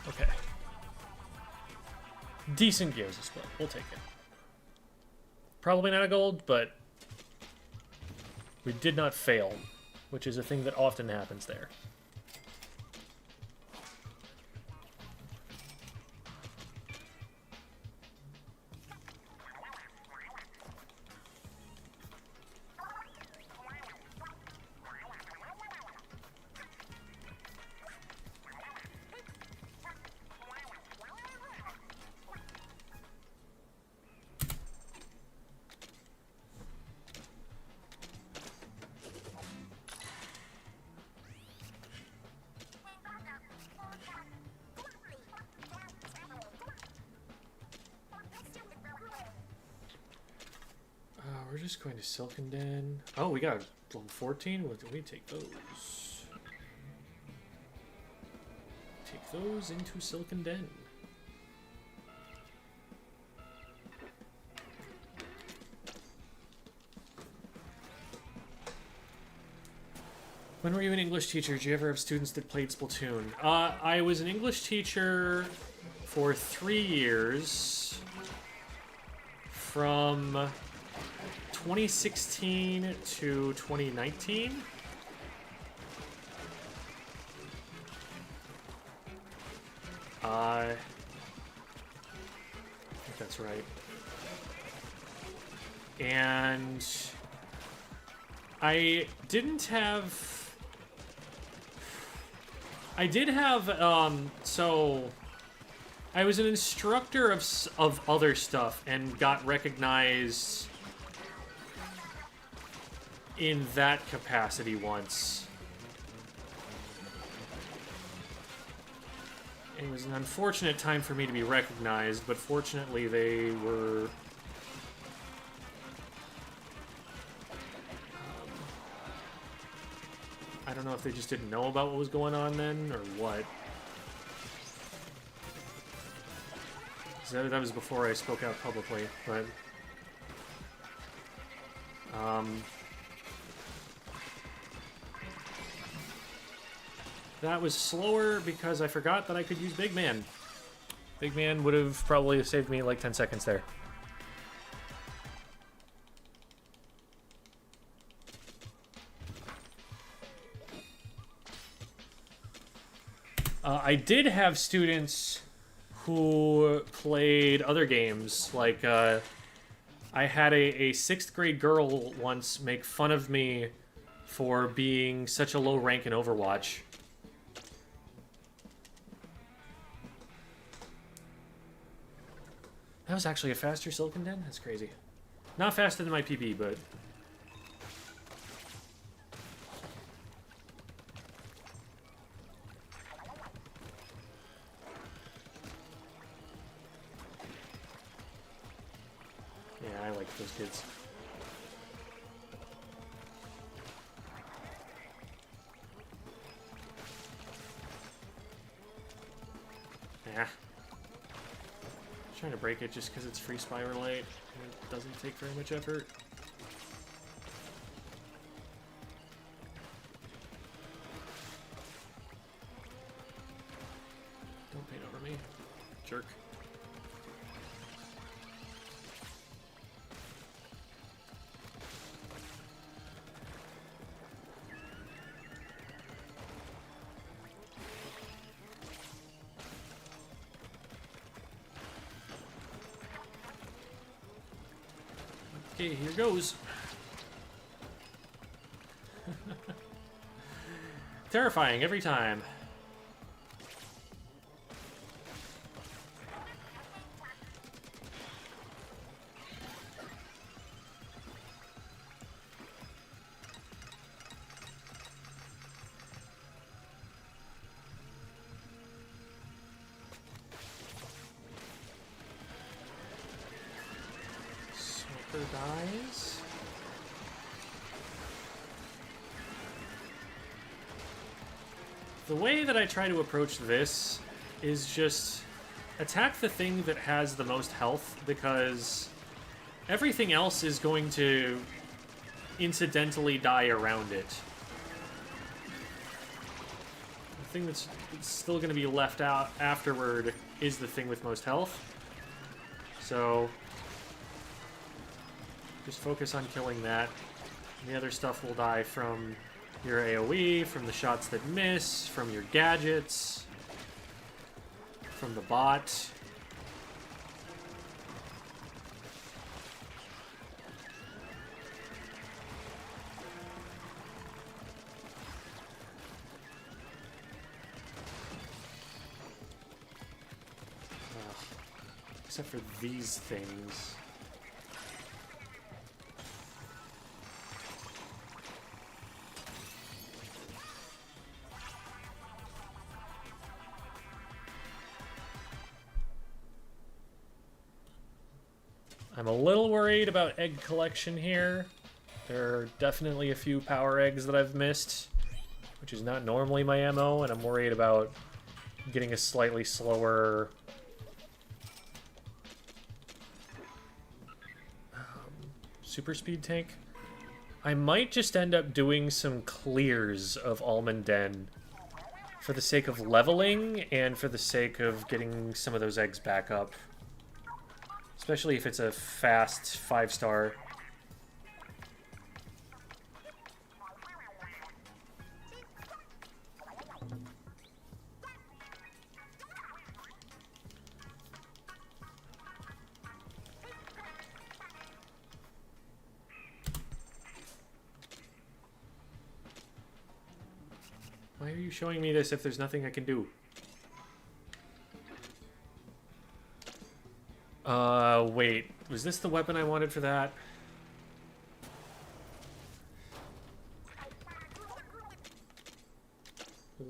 Okay. Decent Gyoza split. We'll take it. Probably not a gold, but we did not fail, which is a thing that often happens there. We're just going to Silken Den. Oh, we got level 14. What do we take those? Take those into Silken Den. When were you an English teacher? Did you ever have students that played Splatoon? I was an English teacher for 3 years. From 2016 to 2019. I think that's right. And I didn't have... I did have, so... I was an instructor of other stuff and got recognized in that capacity once. It was an unfortunate time for me to be recognized, but fortunately they were... I don't know if they just didn't know about what was going on then, or what. So that was before I spoke out publicly, but... that was slower because I forgot that I could use Big Man. Big Man would have probably saved me like 10 seconds there. I did have students who played other games. Like, I had a 6th grade girl once make fun of me for being such a low rank in Overwatch. That was actually a faster Silicon Den? That's crazy. Not faster than my PB, but... yeah, I like those kids. Yeah. Trying to break it just because it's free Spiralite and it doesn't take very much effort. Don't paint over me, jerk. Okay, here goes. Terrifying every time. Dies. The way that I try to approach this is just attack the thing that has the most health, because everything else is going to incidentally die around it. The thing that's still going to be left out afterward is the thing with most health. So just focus on killing that. And the other stuff will die from your AoE, from the shots that miss, from your gadgets, from the bot. Except for these things. I'm a little worried about egg collection here. There are definitely a few power eggs that I've missed, which is not normally my MO, and I'm worried about getting a slightly slower super speed tank. I might just end up doing some clears of Almond Den for the sake of leveling and for the sake of getting some of those eggs back up. Especially if it's a fast 5-star. Why are you showing me this if there's nothing I can do? Wait. Was this the weapon I wanted for that?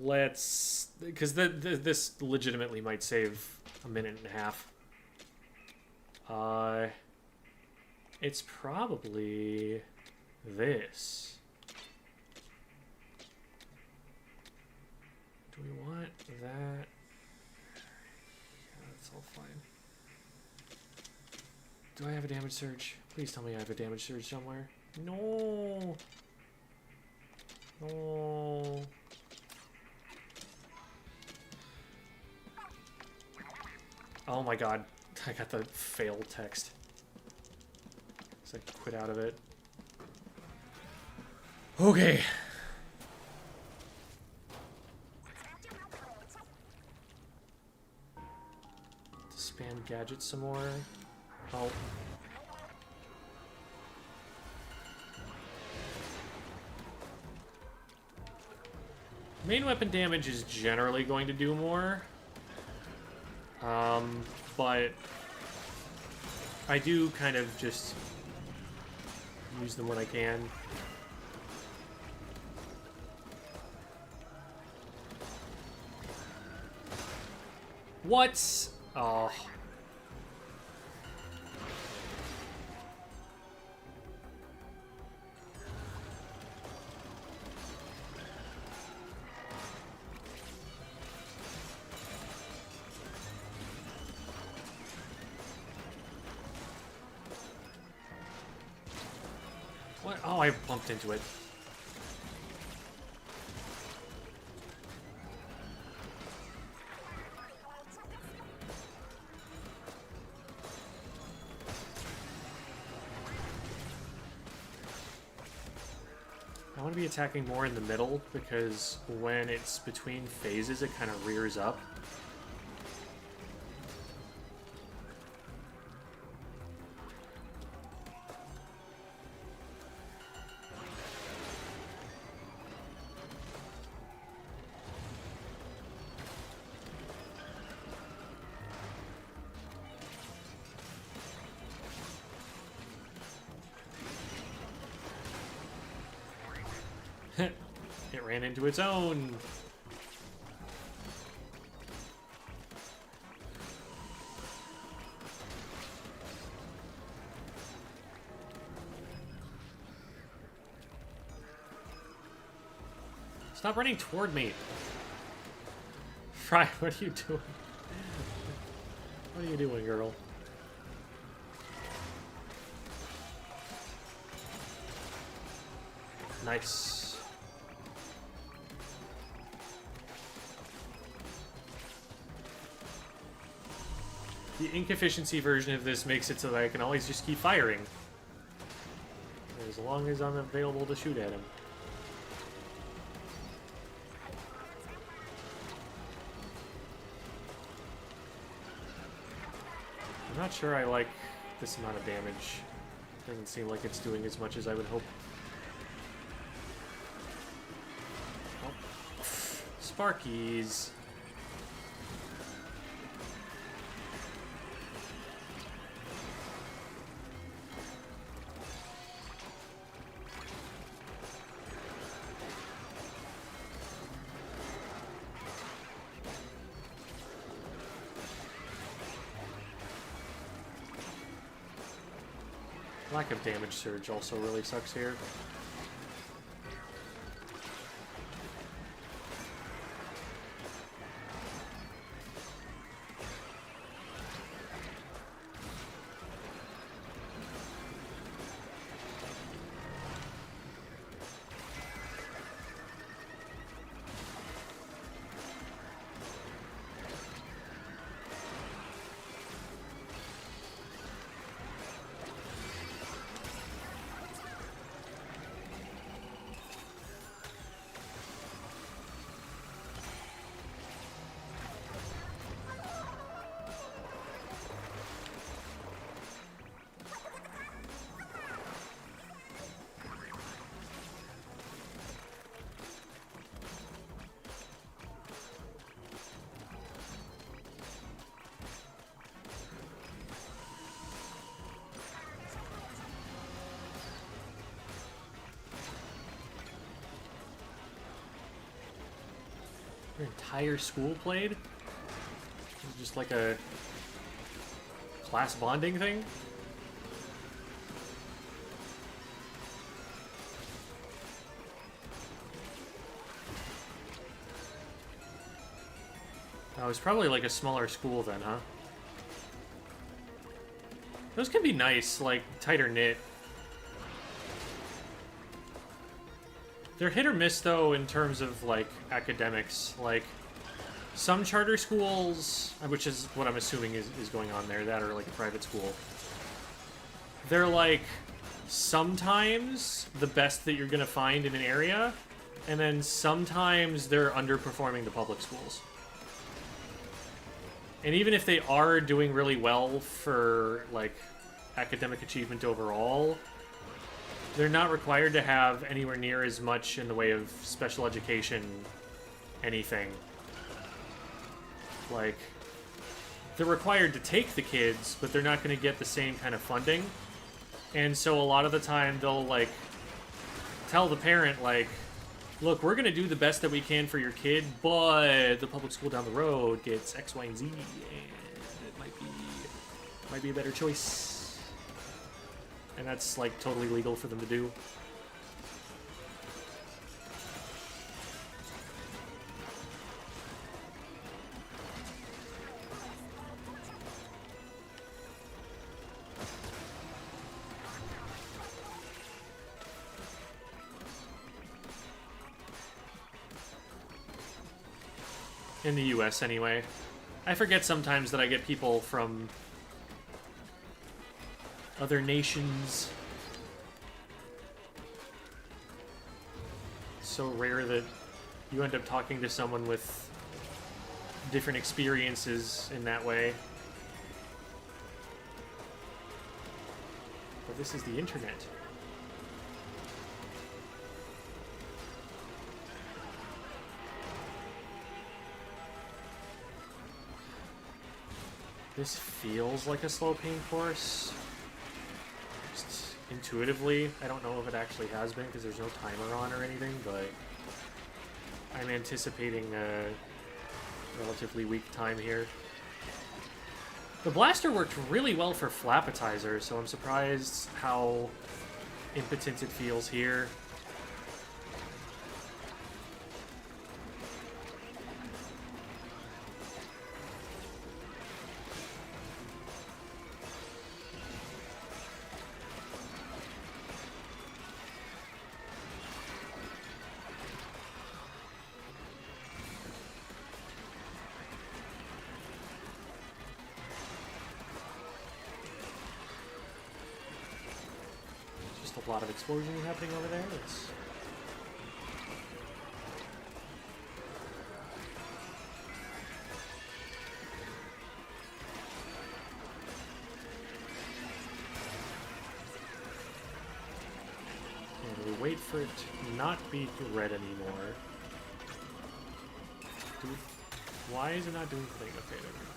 Let's... because this legitimately might save a minute and a half. It's probably this. Do we want that? Yeah, that's all fine. Do I have a damage surge? Please tell me I have a damage surge somewhere. No! No! Oh my god. I got the fail text. So I quit out of it. Okay. Expand gadgets some more. Oh. Main weapon damage is generally going to do more. But I do kind of just use them when I can. What? Oh. What? Oh, I bumped into it. I want to be attacking more in the middle because when it's between phases, it kind of rears up. It ran into its own. Stop running toward me. Fry, what are you doing? What are you doing, girl? Nice. The ink efficiency version of this makes it so that I can always just keep firing. As long as I'm available to shoot at him. I'm not sure I like this amount of damage. Doesn't seem like it's doing as much as I would hope. Oh. Sparkies. Lack of damage surge also really sucks here. Your entire school played? Is it just like a class bonding thing? Oh, it's probably like a smaller school then, huh? Those can be nice, like tighter knit. They're hit or miss, though, in terms of, like, academics. Like, some charter schools, which is what I'm assuming is going on there, that are, like, a private school, they're, like, sometimes the best that you're going to find in an area, and then sometimes they're underperforming the public schools. And even if they are doing really well for, like, academic achievement overall, they're not required to have anywhere near as much in the way of special education anything. Like, they're required to take the kids, but they're not going to get the same kind of funding. And so a lot of the time they'll, like, tell the parent, like, look, we're going to do the best that we can for your kid, but the public school down the road gets X, Y, and Z, and it might be a better choice. And that's, like, totally legal for them to do. In the US, anyway. I forget sometimes that I get people from other nations. It's so rare that you end up talking to someone with different experiences in that way. But this is the internet. This feels like a slow pain course. Just intuitively. I don't know if it actually has been because there's no timer on or anything, but I'm anticipating a relatively weak time here. The blaster worked really well for Flapatizer, so I'm surprised how impotent it feels here. A lot of explosion happening over there. It's... and we wait for it to not be red anymore. Why is it not doing the thing? Okay, there we go.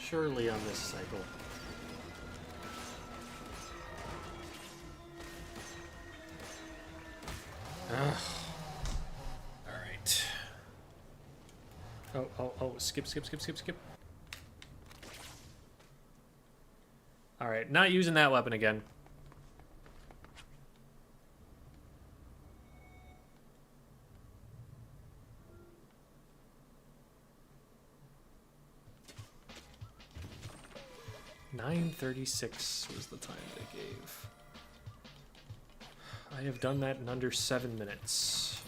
Surely on this cycle. Ugh. Alright. Oh, skip. Alright, not using that weapon again. .36 was the time they gave. I have done that in under 7 minutes.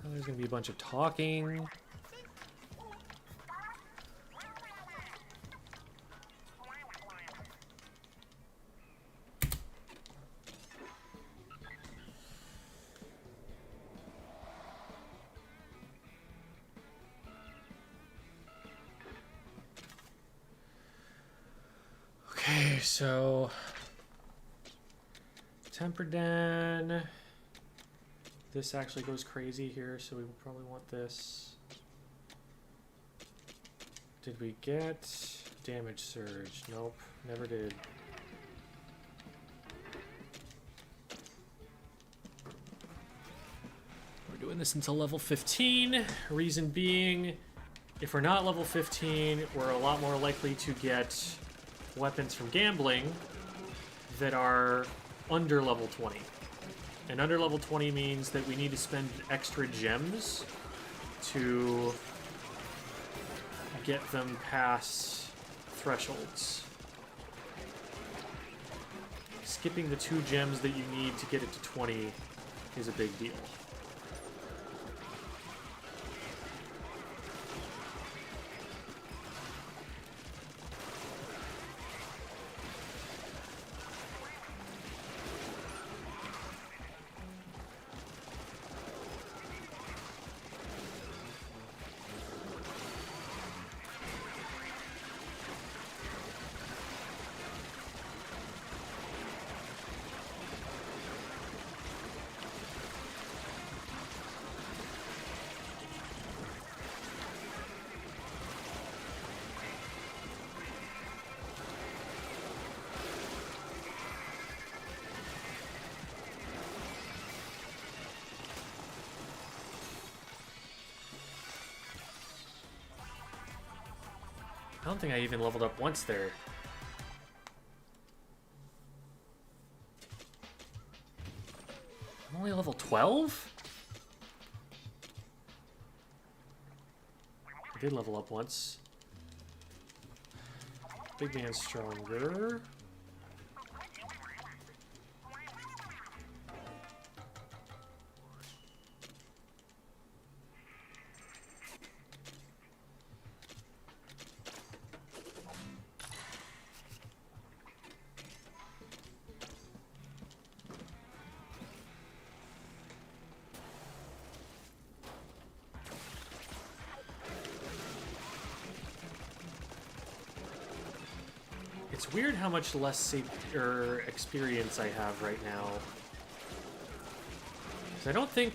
Oh, there's gonna be a bunch of talking. Okay, so Temperden. This actually goes crazy here, so we probably want this. Did we get damage surge? Nope, never did. We're doing this until level 15. Reason being, if we're not level 15, we're a lot more likely to get weapons from gambling that are under level 20. And under level 20 means that we need to spend extra gems to get them past thresholds. Skipping the 2 gems that you need to get it to 20 is a big deal. I don't think I even leveled up once there. I'm only level 12? I did level up once. Big man's stronger. It's weird how much less experience I have right now. 'Cause I don't think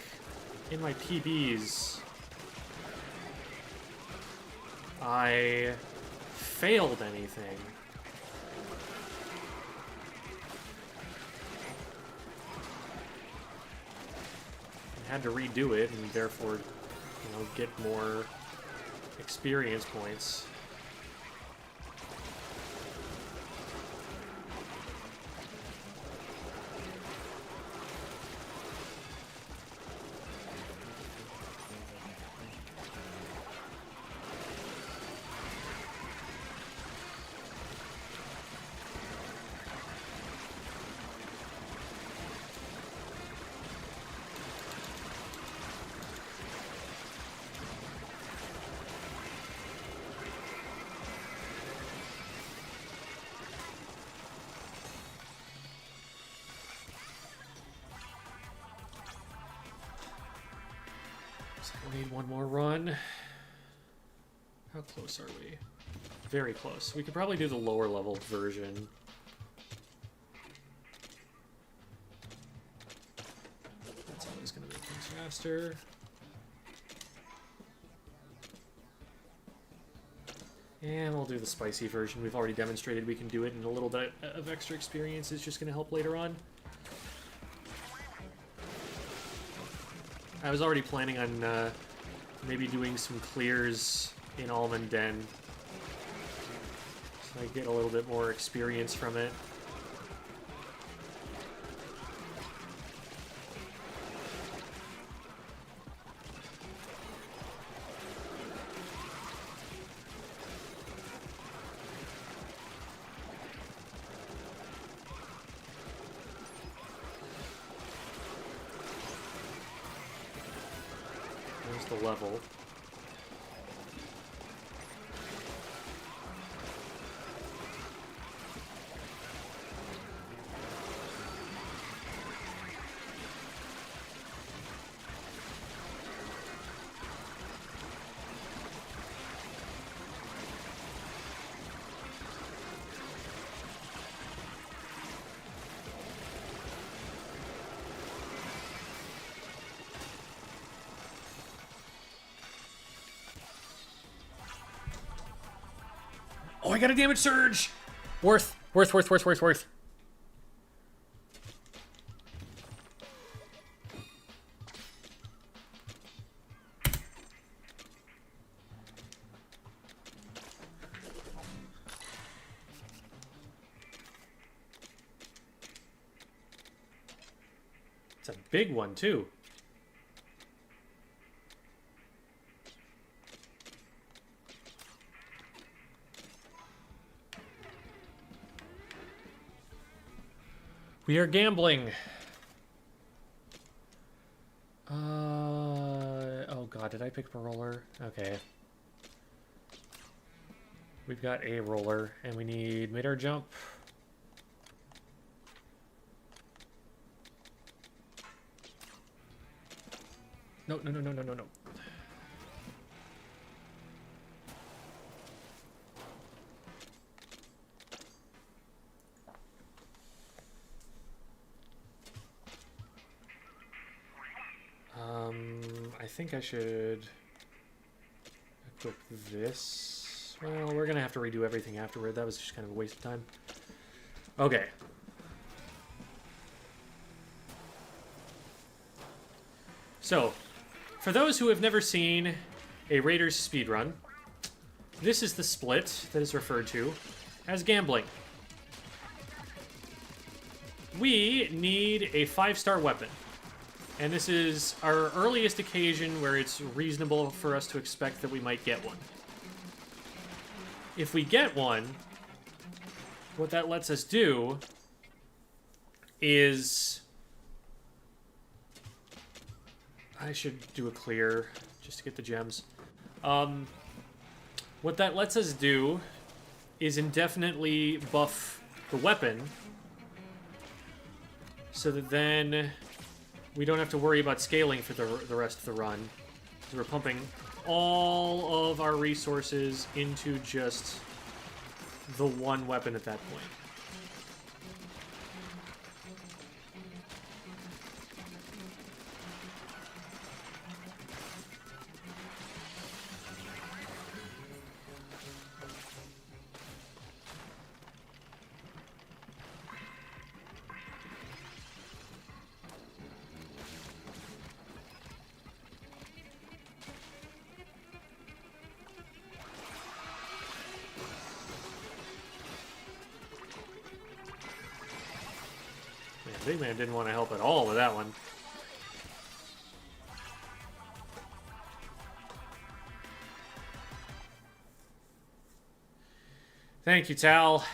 in my PBs I failed anything. I had to redo it and therefore, get more experience points. We need one more run. How close are we? Very close. We could probably do the lower level version. That's always going to make things faster. And we'll do the spicy version. We've already demonstrated we can do it, and a little bit of extra experience is just going to help later on. I was already planning on maybe doing some clears in Almond Den, so I get a little bit more experience from it. There's the level. Oh, I got a damage surge! Worth. It's a big one, too. We are gambling. Oh god, did I pick up a roller? Okay. We've got a roller, and we need mid-air jump. No. I think I should equip this. Well, we're gonna have to redo everything afterward. That was just kind of a waste of time. Okay. So, for those who have never seen a Raiders speedrun, this is the split that is referred to as gambling. We need a 5-star weapon. And this is our earliest occasion where it's reasonable for us to expect that we might get one. If we get one, what that lets us do is... I should do a clear just to get the gems. What that lets us do is indefinitely buff the weapon so that then we don't have to worry about scaling for the rest of the run. So we're pumping all of our resources into just the one weapon at that point. Big Man didn't want to help at all with that one. Thank you, Tal.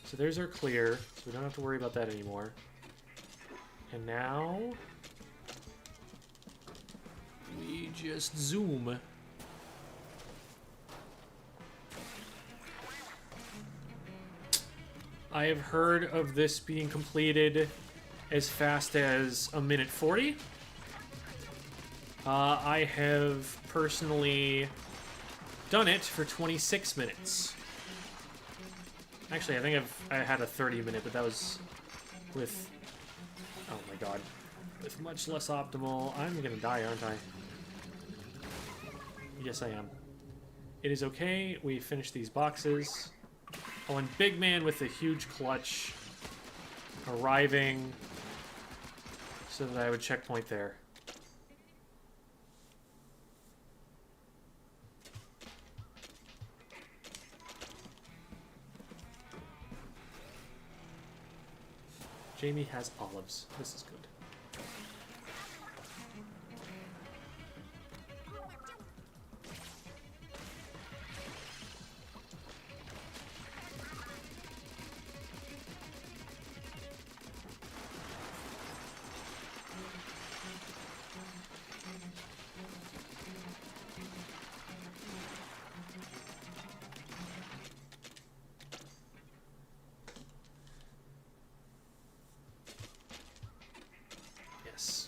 So there's our clear, so we don't have to worry about that anymore. And now we just zoom. I have heard of this being completed as fast as 1:40. I have personally done it for 26 minutes. Actually, I think I had a 30-minute, but that was with... Oh my god. With much less optimal. I'm gonna die, aren't I? Yes, I am. It is okay. We finished these boxes. Oh, and Big Man with the huge clutch arriving so that I would checkpoint there. Jamie has olives. This is good.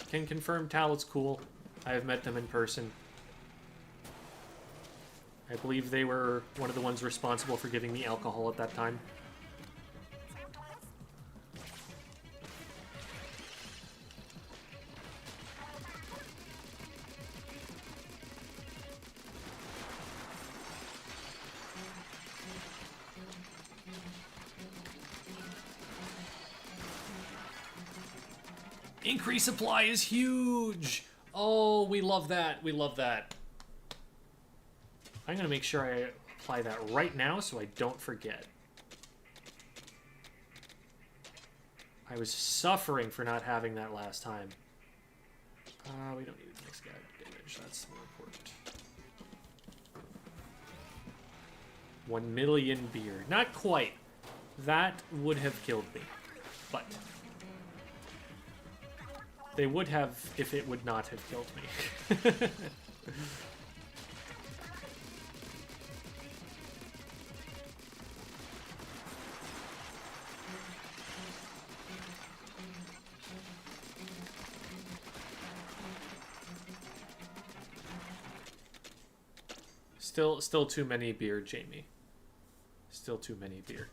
Can confirm Tal's cool. I have met them in person. I believe they were one of the ones responsible for giving me alcohol at that time. Increase supply is huge! Oh, we love that. We love that. I'm going to make sure I apply that right now so I don't forget. I was suffering for not having that last time. We don't need next guy damage. That's more important. 1 million beer. Not quite. That would have killed me. But they would have if it would not have killed me. Still too many beer, Jamie. Still too many beer.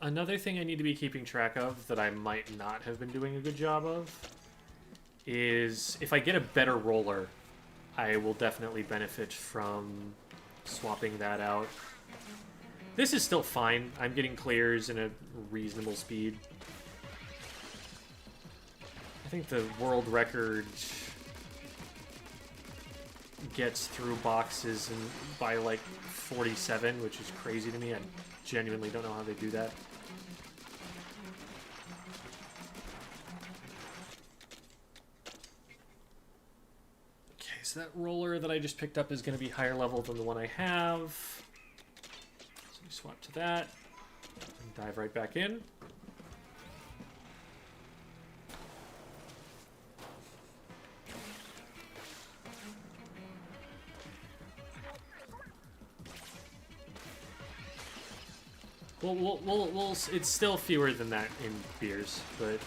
Another thing I need to be keeping track of that I might not have been doing a good job of is if I get a better roller, I will definitely benefit from swapping that out. This is still fine. I'm getting clears in a reasonable speed. I think the world record gets through boxes by like 47, which is crazy to me. I genuinely don't know how they do that. Okay, so that roller that I just picked up is going to be higher level than the one I have. So we swap to that and dive right back in. We'll it's still fewer than that in beers, but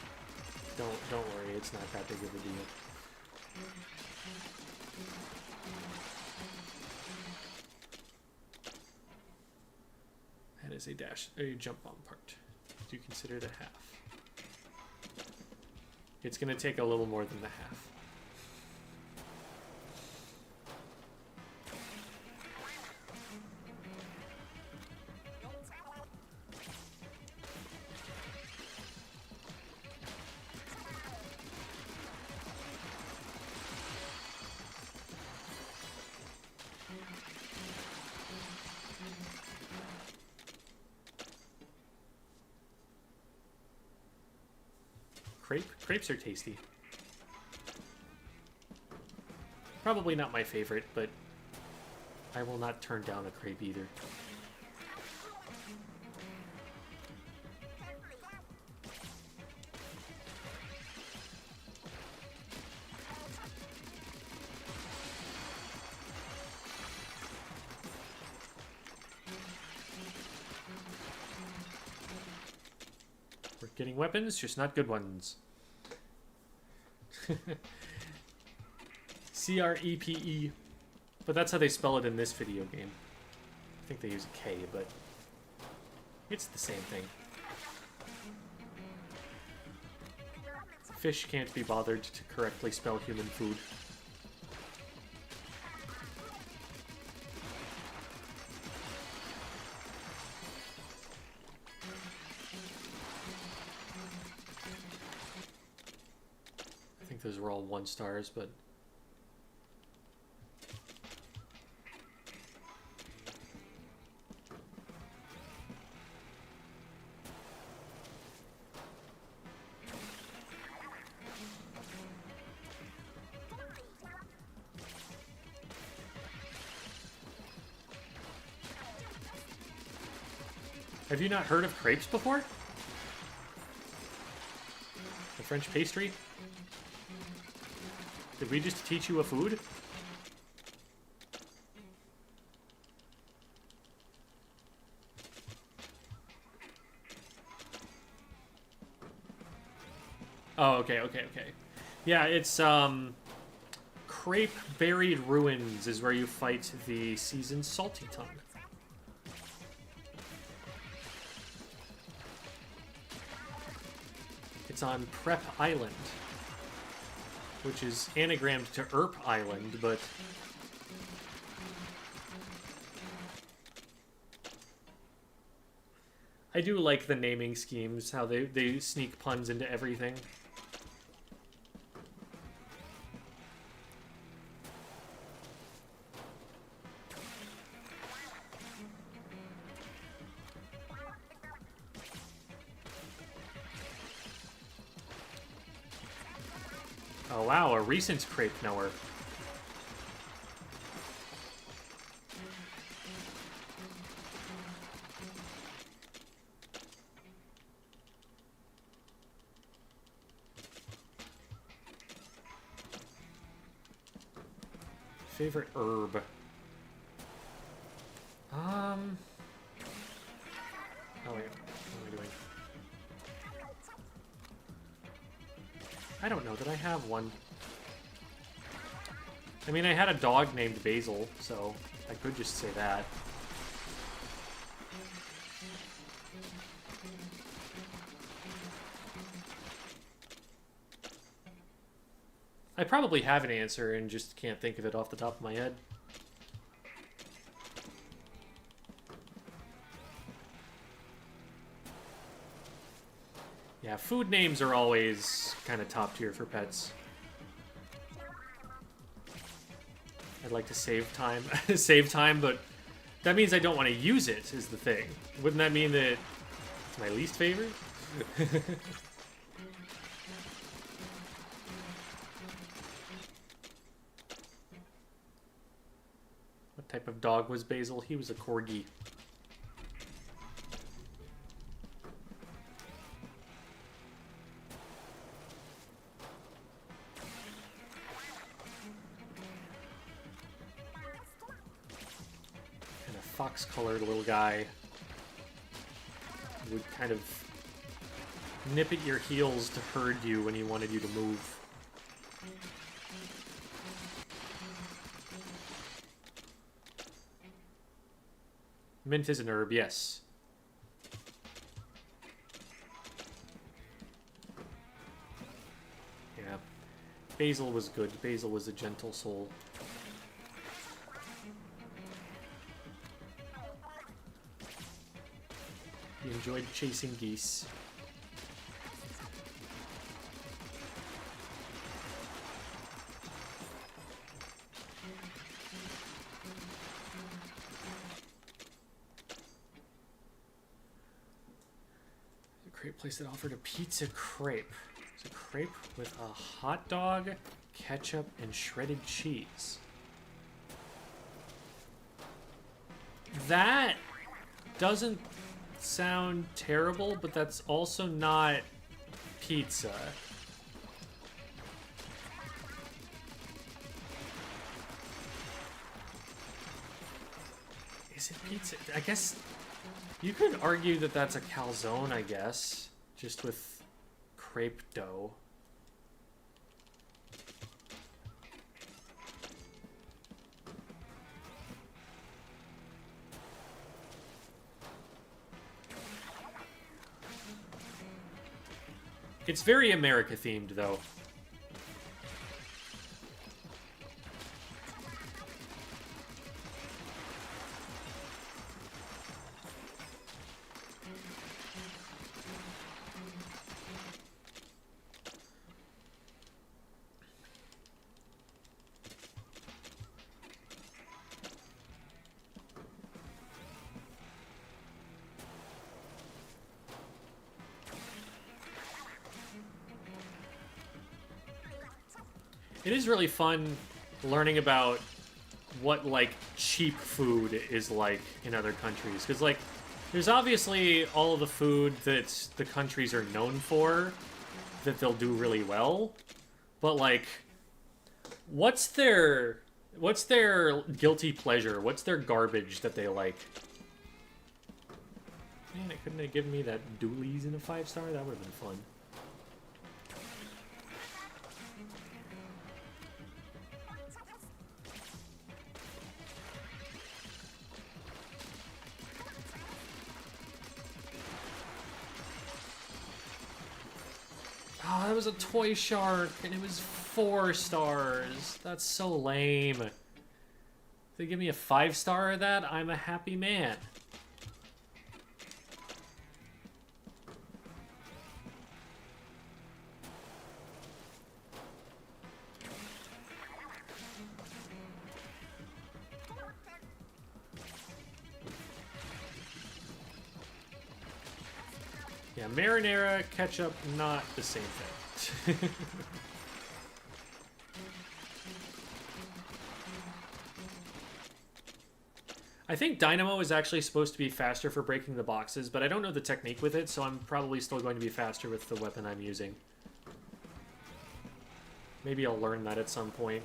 don't worry, it's not that big of a deal. That is a jump on part. Do you consider it a half? It's gonna take a little more than the half. Crepes are tasty. Probably not my favorite, but I will not turn down a crepe either. We're getting weapons, just not good ones. C-R-E-P-E. But that's how they spell it in this video game. I think they use a K, but it's the same thing. Fish can't be bothered to correctly spell human food. I think those were all 1 stars, but Have you not heard of crepes before? The French pastry? Did we just teach you a food? Oh, okay. Yeah, it's, Crepe Buried Ruins is where you fight the seasoned Salty Tongue. It's on Prep Island, which is anagrammed to Erp Island, but... I do like the naming schemes, how they sneak puns into everything. Oh wow, a recent crepe knower. Favorite herb. Oh wait, what am I doing? I don't know that I have one. I mean, I had a dog named Basil, so I could just say that. I probably have an answer and just can't think of it off the top of my head. Yeah, food names are always kind of top tier for pets. I'd like to save time, but that means I don't want to use it, is the thing. Wouldn't that mean that it's my least favorite? What type of dog was Basil? He was a corgi. And a fox-colored little guy would kind of nip at your heels to herd you when he wanted you to move. Mint is an herb, yes. Yeah. Basil was good. Basil was a gentle soul. He enjoyed chasing geese. Crepe place that offered a pizza crepe. It's a crepe with a hot dog, ketchup, and shredded cheese. That doesn't sound terrible, but that's also not pizza. Is it pizza? I guess you could argue that that's a calzone, I guess, just with crepe dough. It's very America-themed, though. It is really fun learning about what, like, cheap food is like in other countries. Because, like, There's obviously all the food that the countries are known for that they'll do really well, but like, what's their guilty pleasure? What's their garbage that they like? Man, it couldn't have given me that dualies in a 5-star. That would have been fun. Oh, that was a toy shark, and it was 4 stars. That's so lame. If they give me a 5-star of that, I'm a happy man. Yeah, marinara, ketchup, not the same thing. I think Dynamo is actually supposed to be faster for breaking the boxes, but I don't know the technique with it, so I'm probably still going to be faster with the weapon I'm using. Maybe I'll learn that at some point.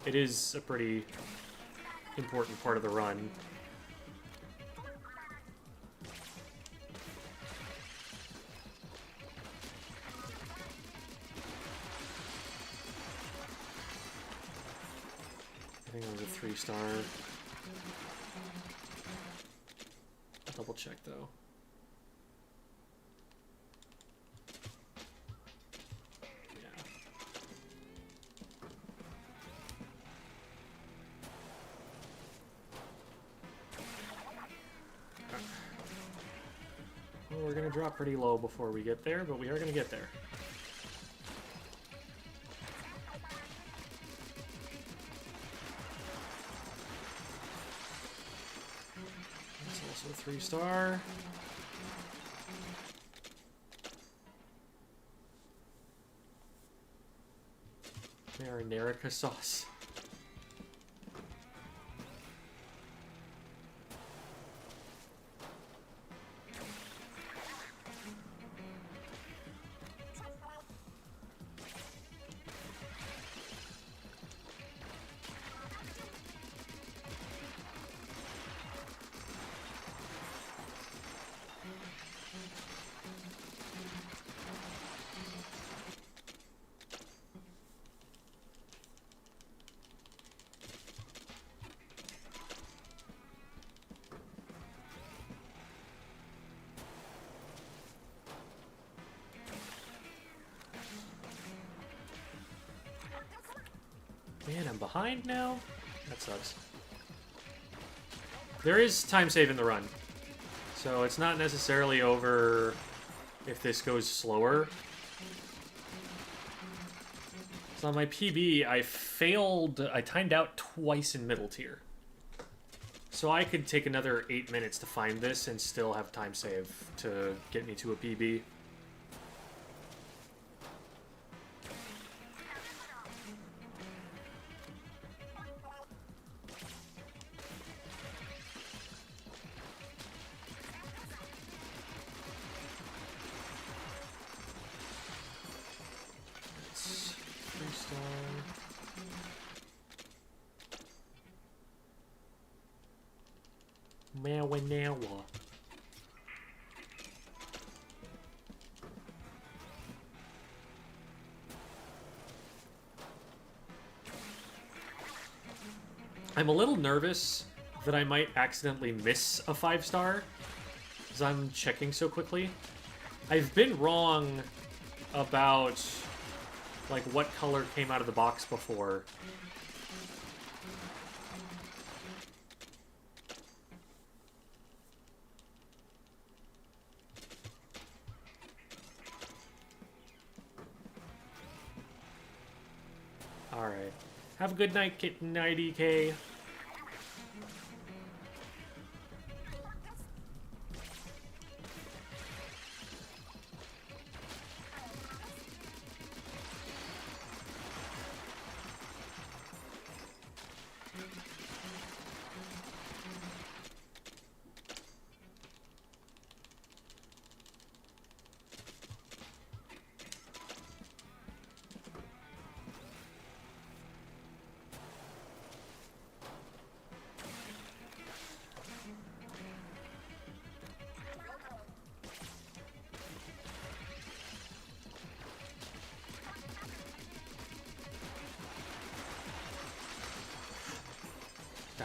It is a pretty important part of the run. I think it was a 3-star. Double check though. Yeah. Well, we're gonna drop pretty low before we get there, but we are gonna get there. Also 3-star. Marinara sauce. Man, I'm behind now? That sucks. There is time save in the run, so it's not necessarily over if this goes slower. So on my PB, I timed out twice in middle tier. So I could take another 8 minutes to find this and still have time save to get me to a PB. Mawanawa. I'm a little nervous that I might accidentally miss a 5-star because I'm checking so quickly. I've been wrong about like what color came out of the box before. Alright. Have a good night, Kitten IDK.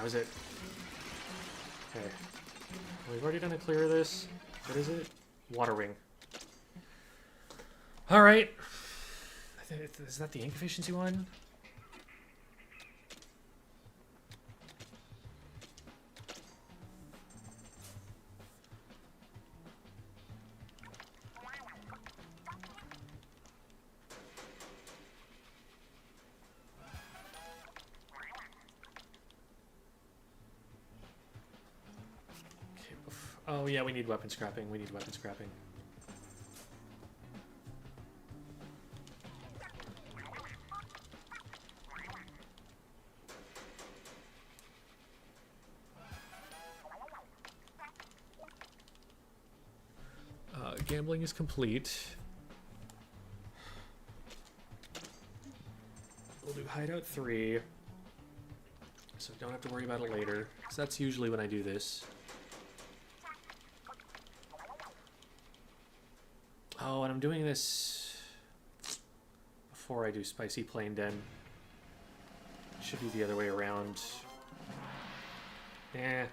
That was it. Okay. We've already done a clear of this. What is it? Water wing. Alright. Is that the ink efficiency one? Oh yeah, we need weapon scrapping. We need weapon scrapping. Gambling is complete. We'll do hideout 3. So don't have to worry about it later. Because that's usually when I do this. Oh, and I'm doing this before I do Spicy Plain Den. Should be the other way around. Eh.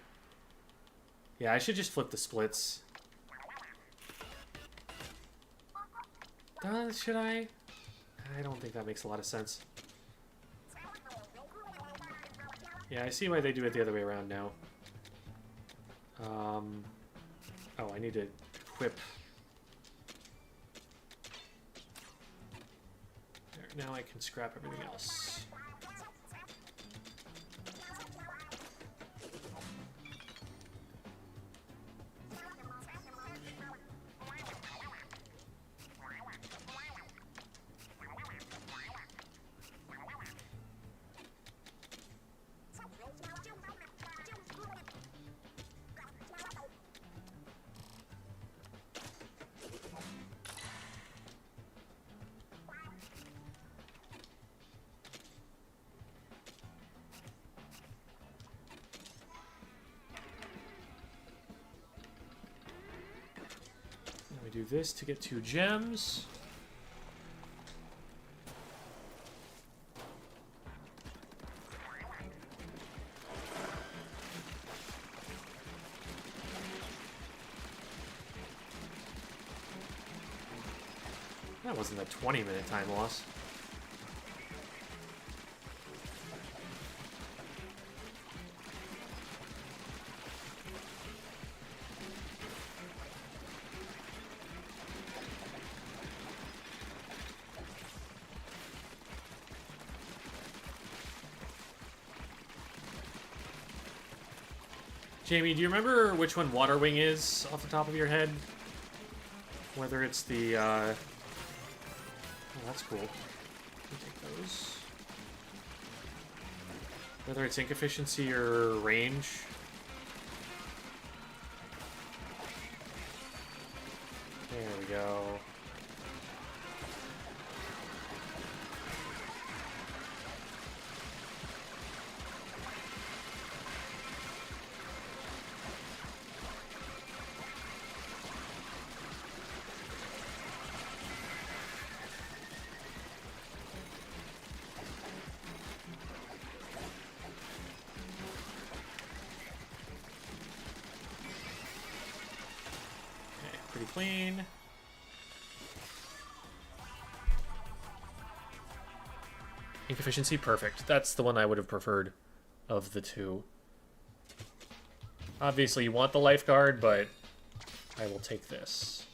Yeah, I should just flip the splits. Should I? I don't think that makes a lot of sense. Yeah, I see why they do it the other way around now. Oh, I need to equip. There, now I can scrap everything else. Do this to get 2 gems. That wasn't a 20-minute time loss. Jamie, do you remember which one Water Wing is off the top of your head? Whether it's the, Oh, that's cool. Let me take those. Whether it's ink efficiency or range. There we go. Pretty clean. Ink efficiency, perfect. That's the one I would have preferred of the two. Obviously, you want the lifeguard, but I will take this.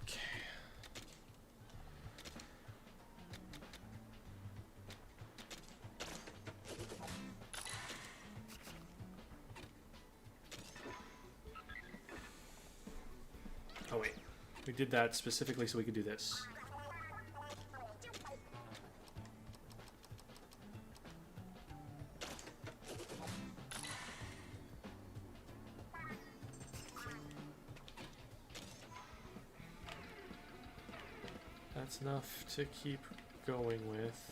Okay. Oh wait, we did that specifically so we could do this. That's enough to keep going with.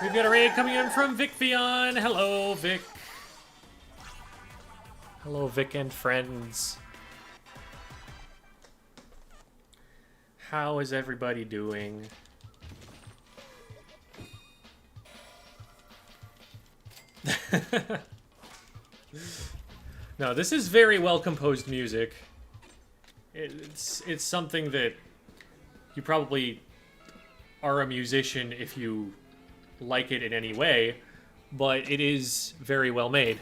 We've got a raid coming in from Vic Vion. Hello, Vic. Hello, Vic and friends. How is everybody doing? No, this is very well composed music. It's something that you probably are a musician if you like it in any way, but it is very well made.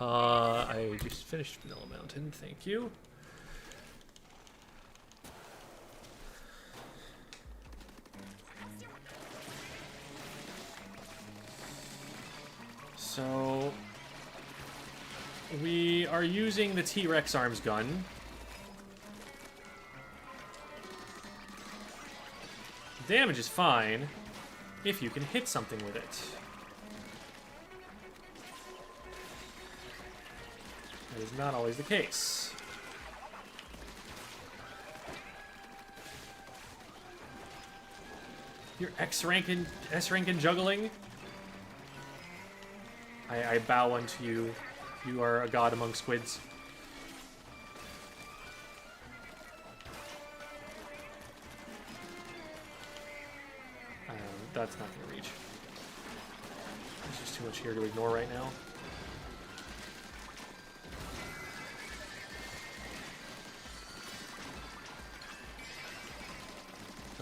I just finished Vanilla Mountain, thank you. So we are using the T-Rex arms gun. Damage is fine if you can hit something with it. That is not always the case. You're S-rank in juggling? I bow unto you. You are a god among squids. That's not going to reach. There's just too much here to ignore right now.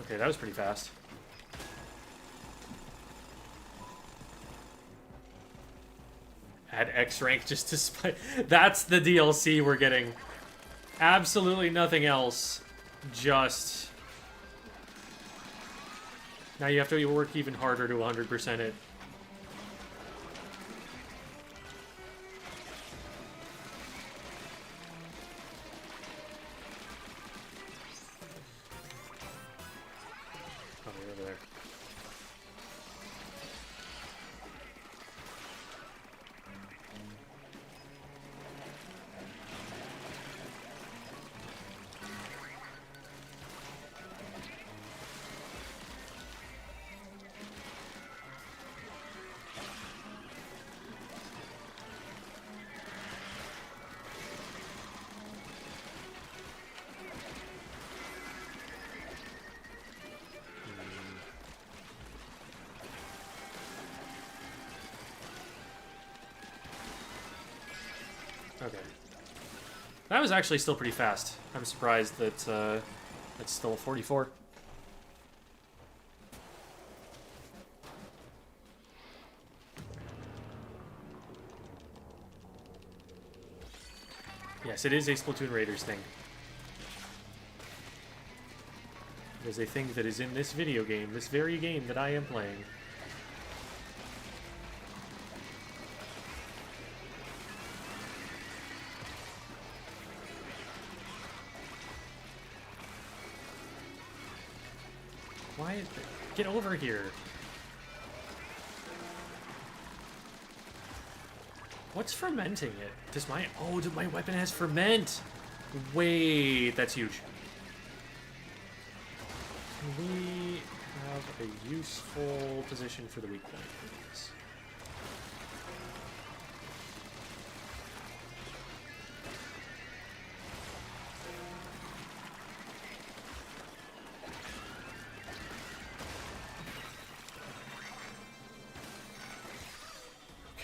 Okay, that was pretty fast. Add X rank just to spite. That's the DLC we're getting. Absolutely nothing else. Just. Now you have to work even harder to 100% it. Oh, you're over there. Okay. That was actually still pretty fast. I'm surprised that it's still a 44. Yes, it is a Splatoon Raiders thing. It is a thing that is in this video game, this very game that I am playing. Why is it? Get over here. What's fermenting it? Does my... Oh, my weapon has ferment! Wait, that's huge. Can we have a useful position for the weak point, please?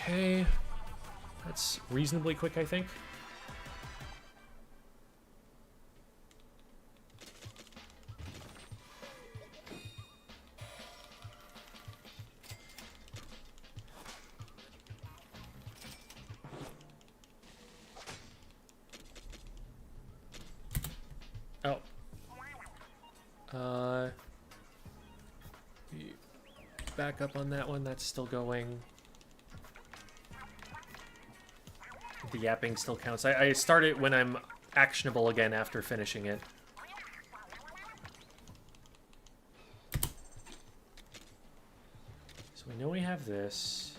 Okay. That's reasonably quick, I think. Oh. Back up on that one, that's still going. The yapping still counts. I start it when I'm actionable again after finishing it. So we know we have this.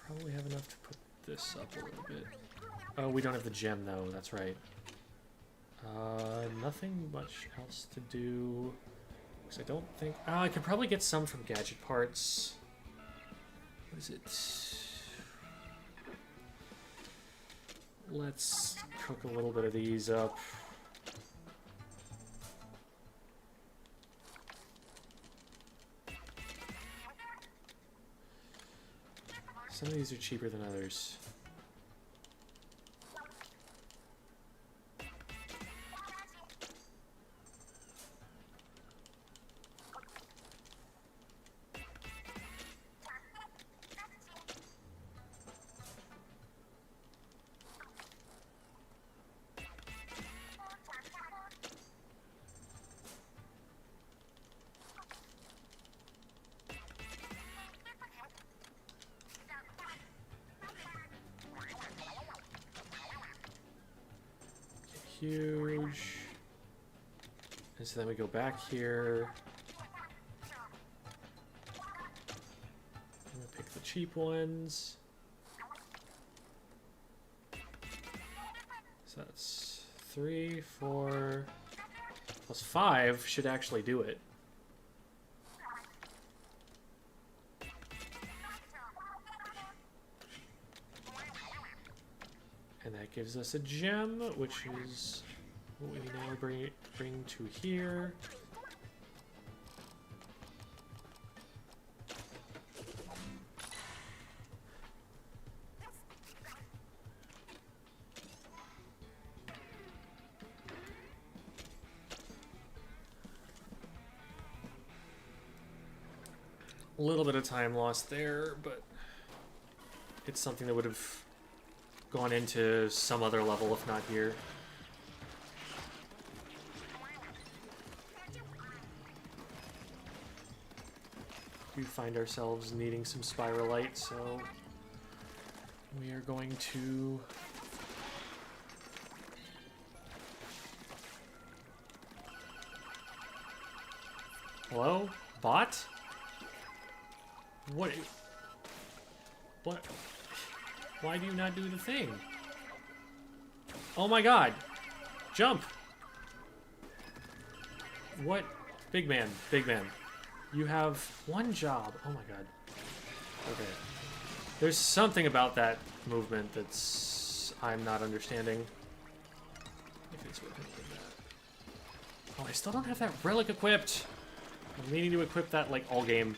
Probably have enough to put this up a little bit. Oh, we don't have the gem though, that's right. Nothing much else to do. Because I don't think... I could probably get some from gadget parts. What is it? Let's cook a little bit of these up. Some of these are cheaper than others. Huge. And so then we go back here. I'm gonna pick the cheap ones. So that's 3, 4, plus 5 should actually do it. And that gives us a gem, which is what we now bring to here. A little bit of time lost there, but it's something that would have gone into some other level, if not here. We find ourselves needing some spiralite, so we are going to... Hello? Bot? What? What? Why do you not do the thing? Oh my god! Jump! What? Big man, big man. You have one job. Oh my god. Okay. There's something about that movement that's... I'm not understanding. If it's worth any of that. Oh, I still don't have that relic equipped! I'm meaning to equip that, like, all game.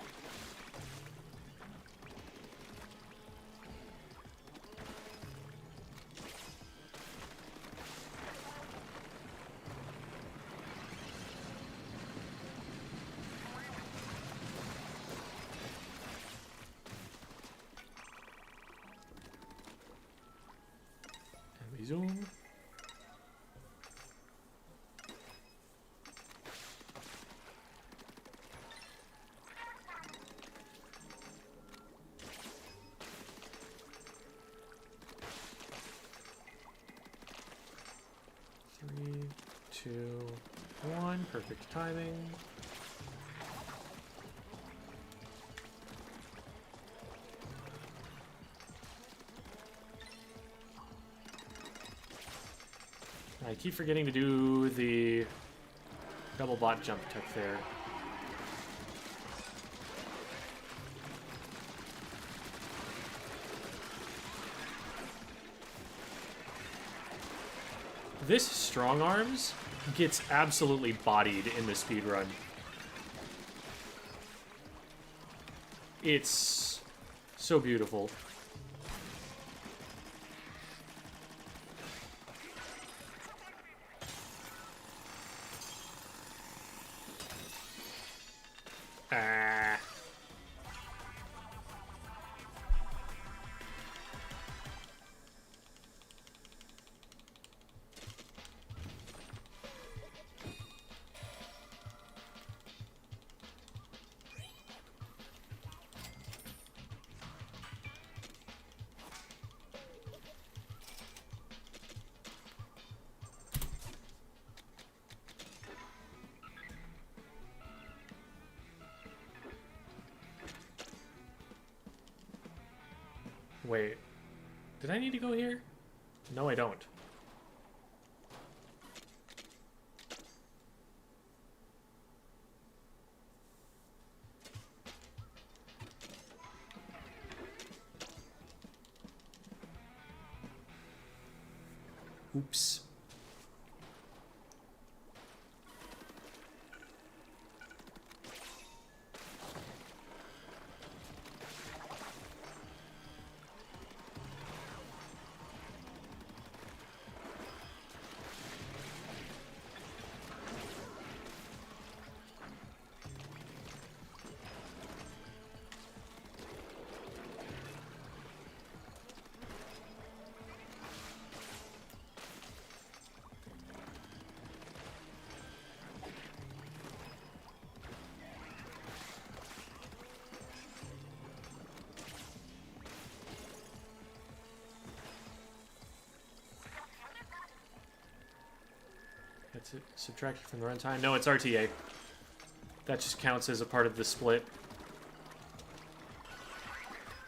Zoom. Three, two, one. Perfect timing. I keep forgetting to do the double bot jump tech there. This strong arms gets absolutely bodied in the speedrun. It's so beautiful. Ah. Wait, did I need to go here? No, I don't. Oops. That's it. Subtracted from the runtime. No, it's RTA. That just counts as a part of the split.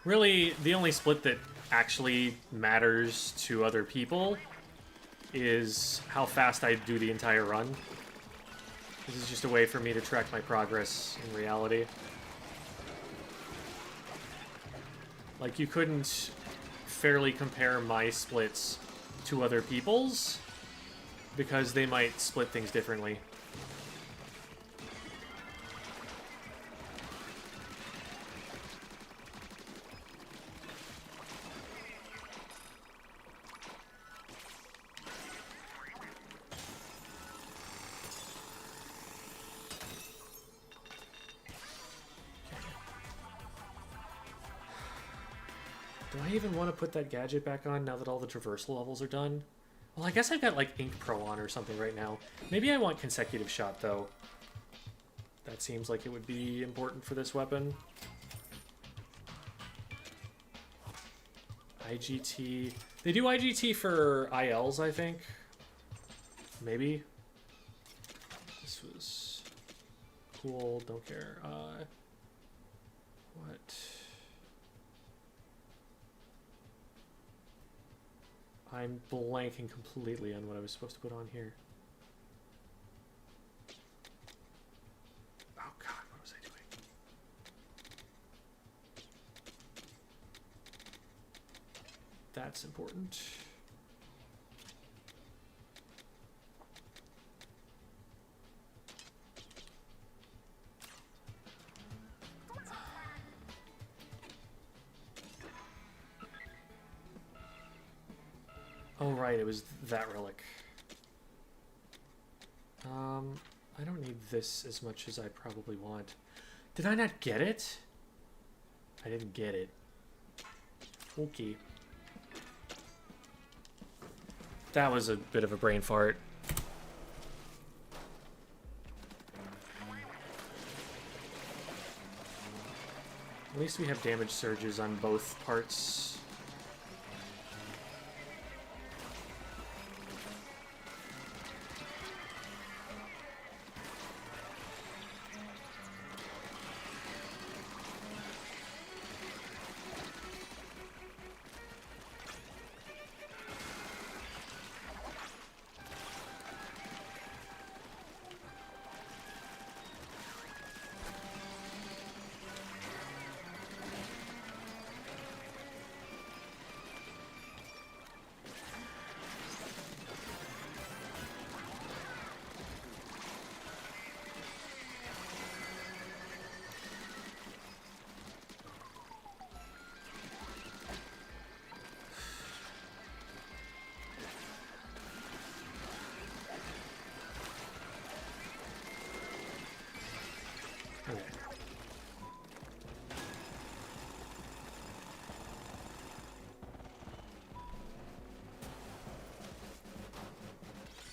Really, the only split that actually matters to other people is how fast I do the entire run. This is just a way for me to track my progress in reality. Like, you couldn't fairly compare my splits to other people's, because they might split things differently. Do I even want to put that gadget back on now that all the traversal levels are done? Well, I guess I've got, like, Ink Pro on or something right now. Maybe I want consecutive shot, though. That seems like it would be important for this weapon. IGT... They do IGT for ILs, I think. Maybe. This was... cool, don't care. What... I'm blanking completely on what I was supposed to put on here. Oh god, what was I doing? That's important. Oh, right, it was that relic. I don't need this as much as I probably want. Did I not get it? I didn't get it. Okay. That was a bit of a brain fart. At least we have damage surges on both parts.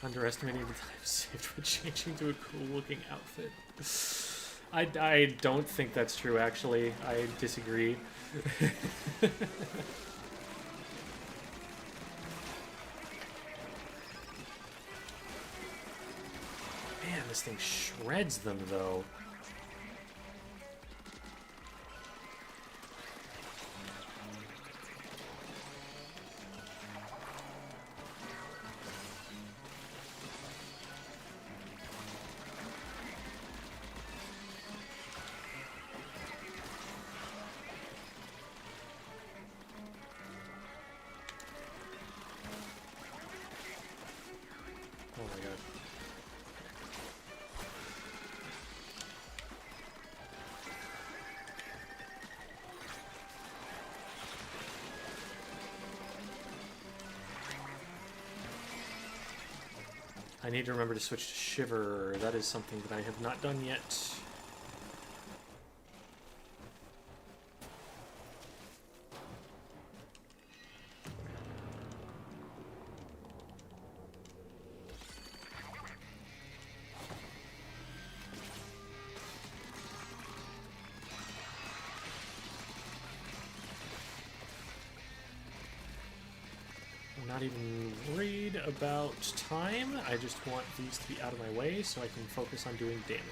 Underestimating the time saved when changing to a cool-looking outfit. I don't think that's true, actually. I disagree. Man, this thing shreds them, though. I need to remember to switch to Shiver. That is something that I have not done yet. I'm not even worried about time. I just want these to be out of my way so I can focus on doing damage.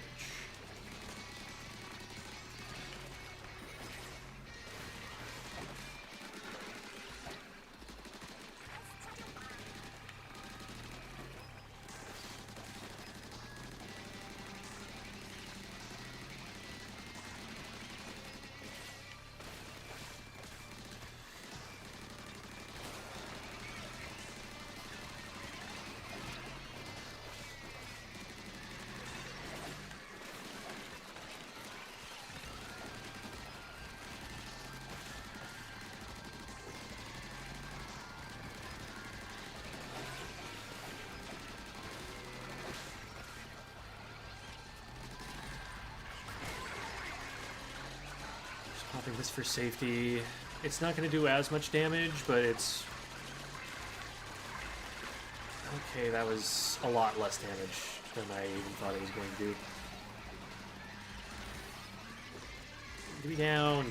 Popping this for safety. It's not going to do as much damage, but it's... Okay, that was a lot less damage than I even thought it was going to do. Get me down!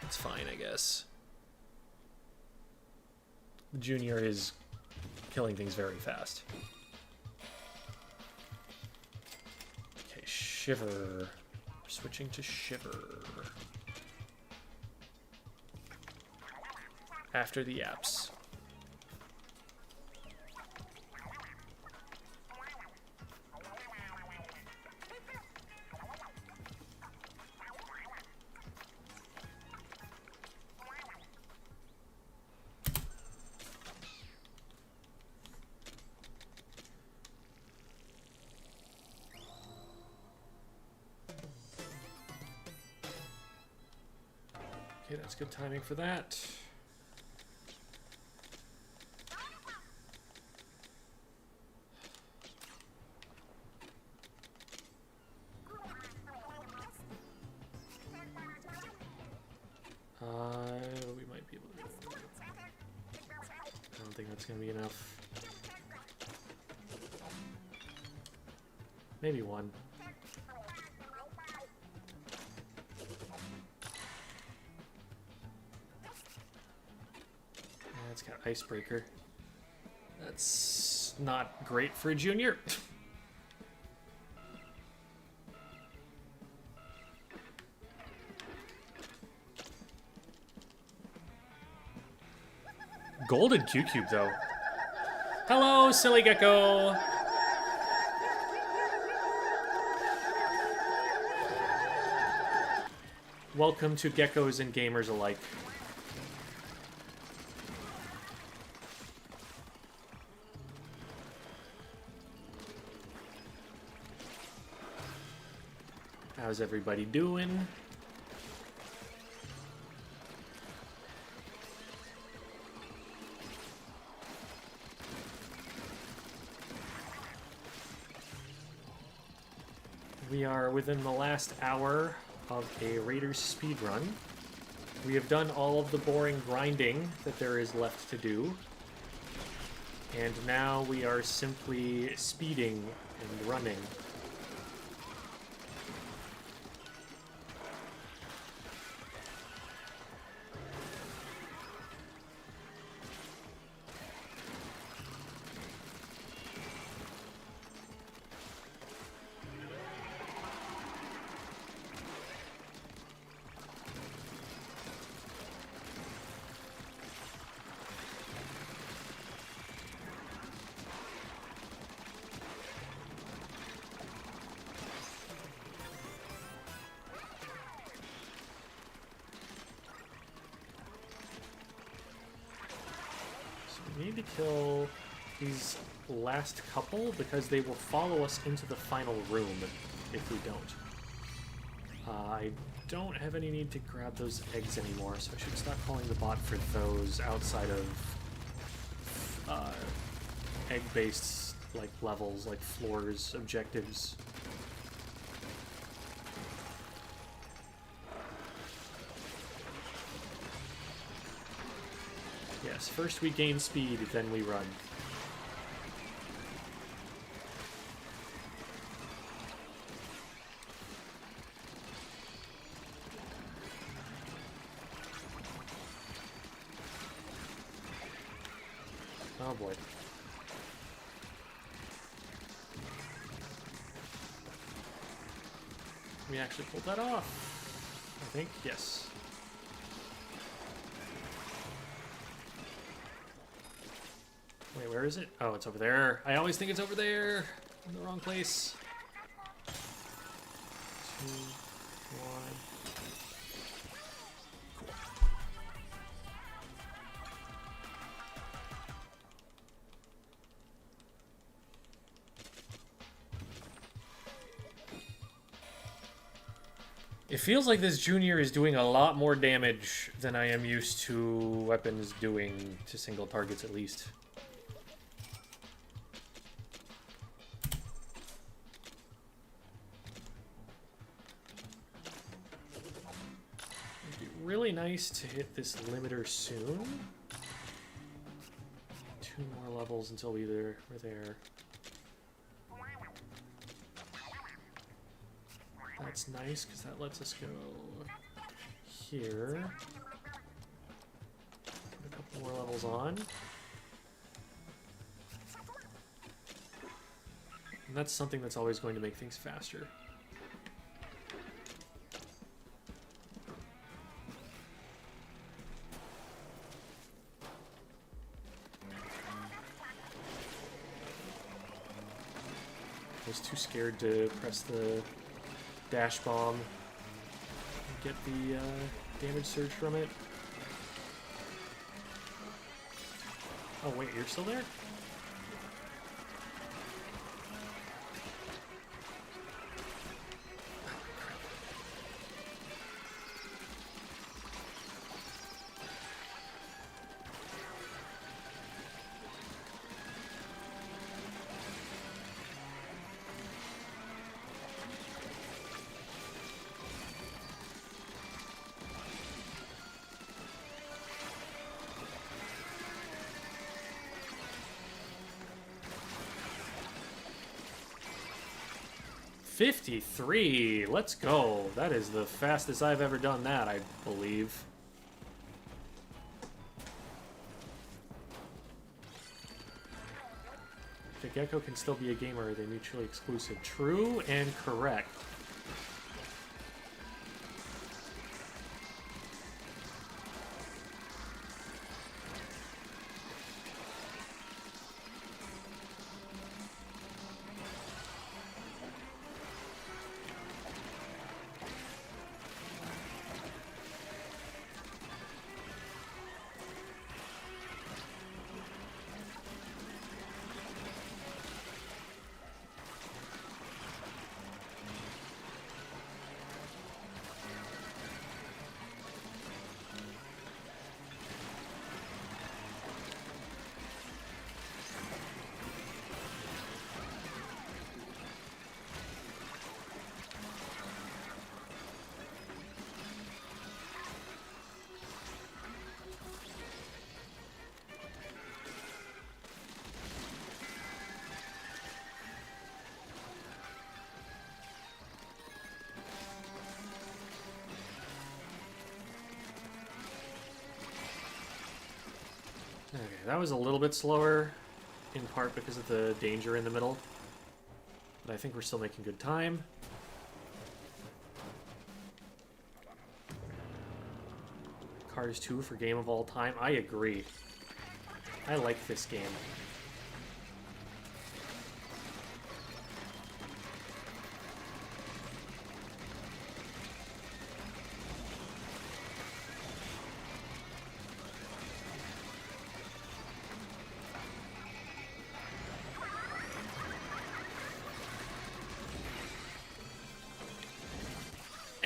It's fine, I guess. The Junior is killing things very fast. Shiver. Switching to Shiver. After the apps. Okay, that's good timing for that. We might be able to... I don't think that's going to be enough. Maybe one. It's got Icebreaker. That's not great for a Junior. Golden Q-Cube, though. Hello, silly gecko! Welcome to geckos and gamers alike. How's everybody doing? We are within the last hour of a Raiders speedrun. We have done all of the boring grinding that there is left to do. And now we are simply speeding and running. We need to kill these last couple because they will follow us into the final room if we don't. I don't have any need to grab those eggs anymore, so I should stop calling the bot for those outside of egg-based like levels, like floors, objectives. Yes, first we gain speed, then we run. Oh boy. We actually pulled that off. I think, yes. Wait, where is it? Oh, it's over there. I always think it's over there. In the wrong place. 2, 1. It feels like this junior is doing a lot more damage than I am used to weapons doing to single targets, at least. It'd be really nice to hit this limiter soon. 2 more levels until we're there. That's nice, because that lets us go here. Put a couple more levels on. And that's something that's always going to make things faster. I was too scared to press the dash bomb and get the damage surge from it. Oh wait, you're still there? $53. Let's go. That is the fastest I've ever done that, I believe. The Gecko can still be a gamer. They're mutually exclusive. True and correct. Okay, that was a little bit slower, in part because of the danger in the middle. But I think we're still making good time. Cars 2 for game of all time. I agree. I like this game.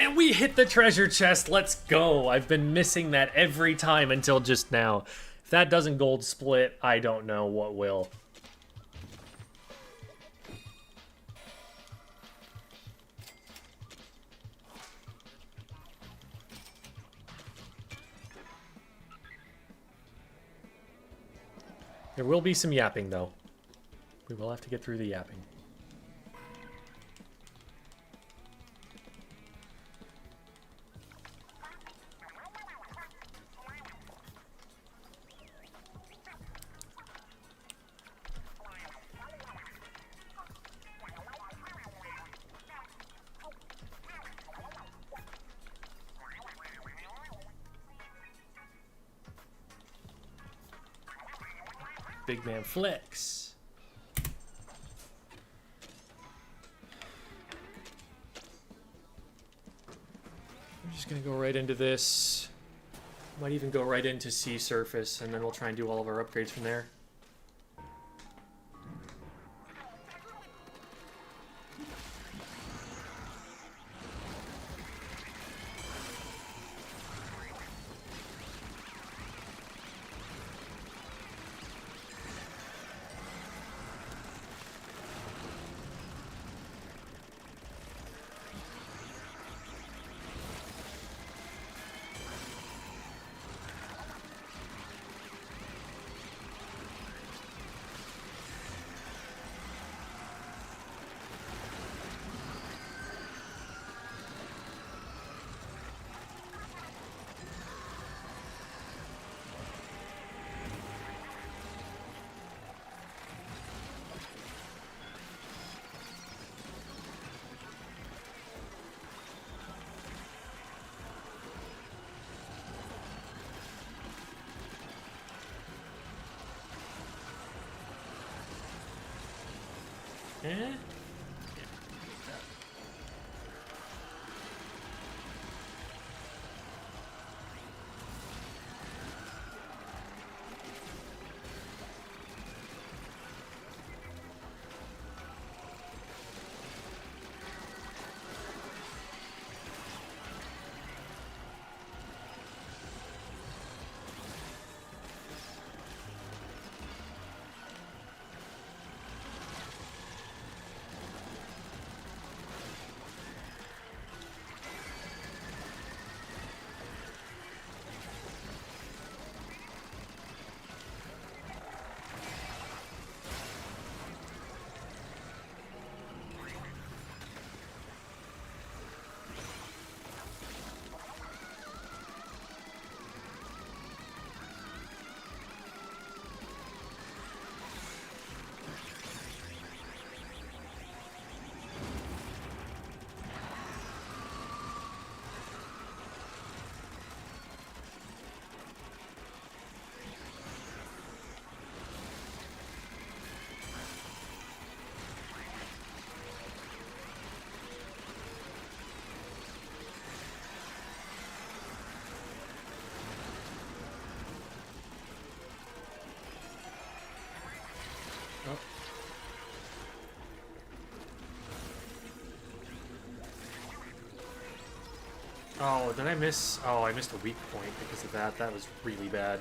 And we hit the treasure chest. Let's go. I've been missing that every time until just now. If that doesn't gold split, I don't know what will. There will be some yapping, though. We will have to get through the yapping. Big man flex. I'm just gonna go right into this. Might even go right into sea surface, and then we'll try and do all of our upgrades from there. Eh? Oh, did I miss? Oh, I missed a weak point because of that. That was really bad.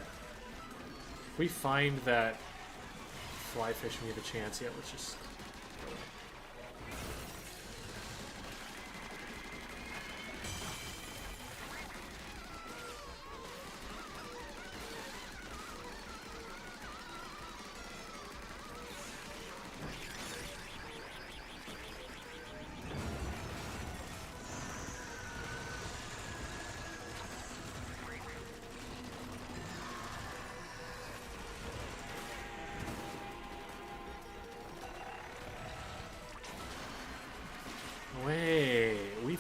If we find that fly fish and we have a chance, yeah, let's just...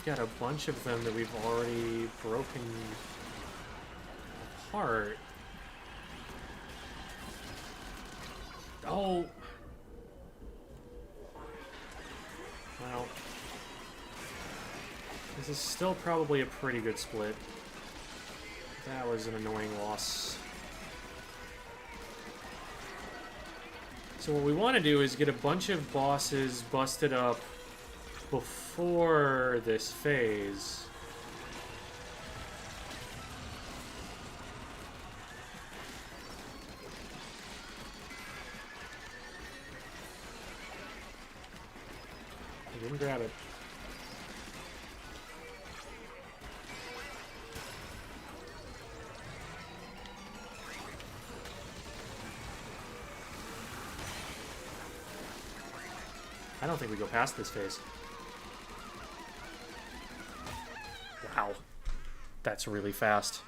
Got a bunch of them that we've already broken apart. Oh! Well, this is still probably a pretty good split. That was an annoying loss. So what we want to do is get a bunch of bosses busted up before this phase. grab it. I don't think we go past this phase. Wow. That's really fast.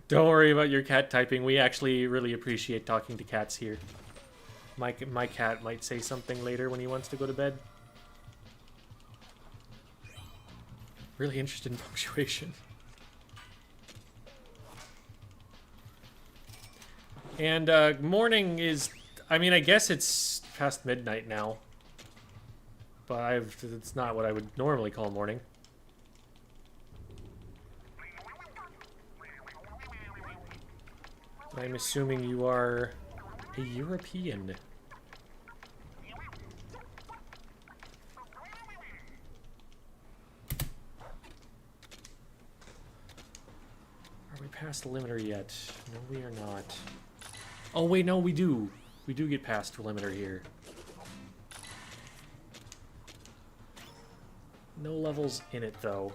Don't worry about your cat typing. We actually really appreciate talking to cats here. My cat might say something later when he wants to go to bed. Really interested in punctuation. And morning is... I mean, I guess it's past midnight now. But it's not what I would normally call morning. I'm assuming you are a European. Are we past the limiter yet? No, we are not. Oh, wait, no, we do. We do get past the limiter here. No levels in it, though.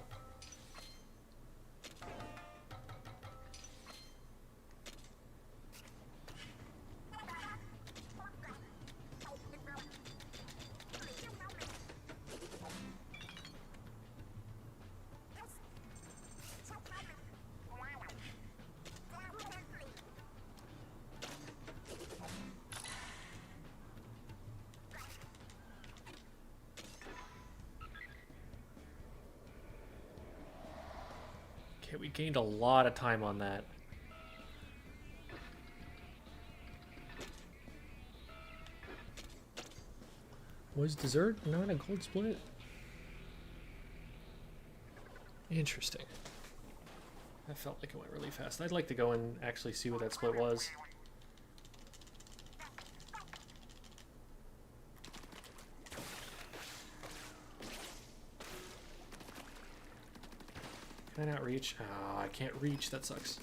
Okay, we gained a lot of time on that. Was dessert not a gold split? Interesting. That felt like it went really fast. I'd like to go and actually see what that split was. Can I not reach? Oh, I can't reach. That sucks.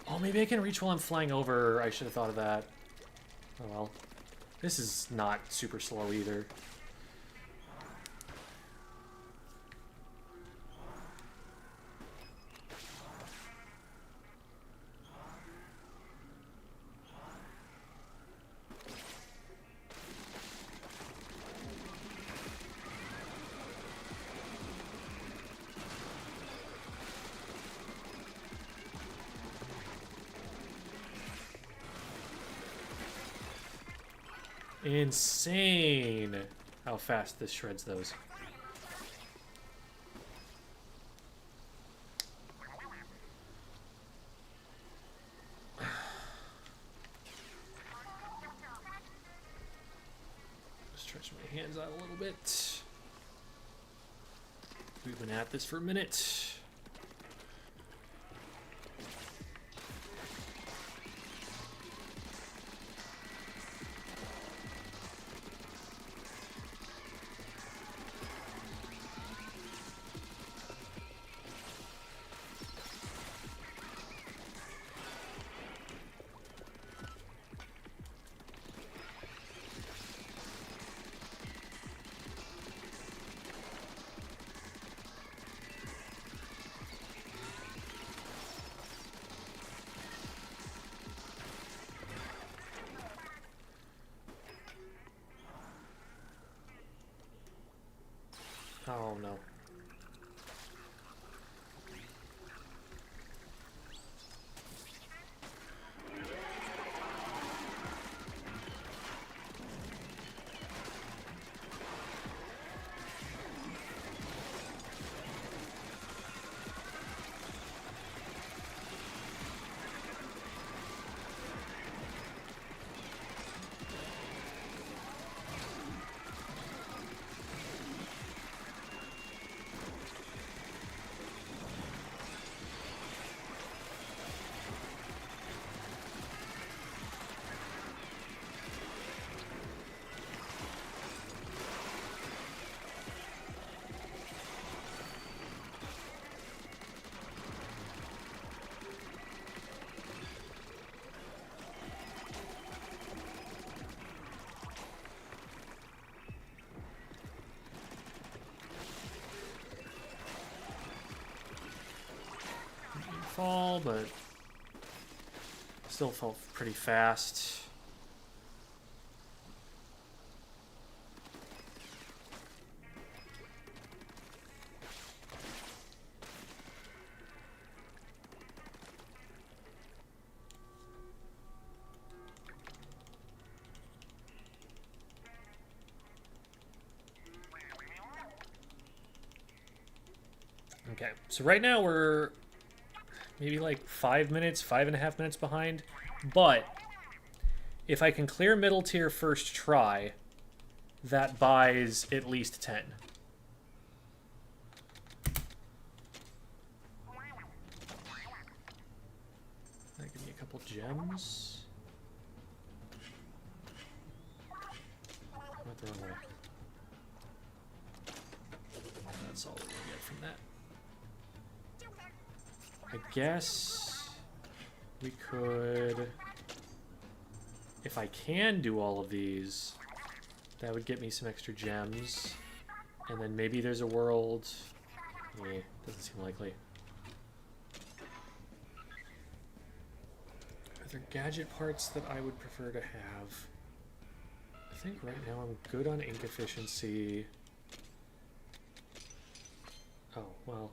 Oh, maybe I can reach while I'm flying over. I should have thought of that. Oh well. This is not super slow either. Insane how fast this shreds those. Stretch my hands out a little bit. We've been at this for a minute. Oh no. tall, but still felt pretty fast. Okay, so right now we're maybe like 5 minutes, 5.5 minutes behind. But if I can clear middle tier first try, that buys at least 10. That give me a couple gems. Went the wrong way. That's all we're gonna get from that. I guess we could, if I can do all of these, that would get me some extra gems. And then maybe there's a world. Doesn't seem likely. Are there gadget parts that I would prefer to have? I think right now I'm good on ink efficiency. Oh, well.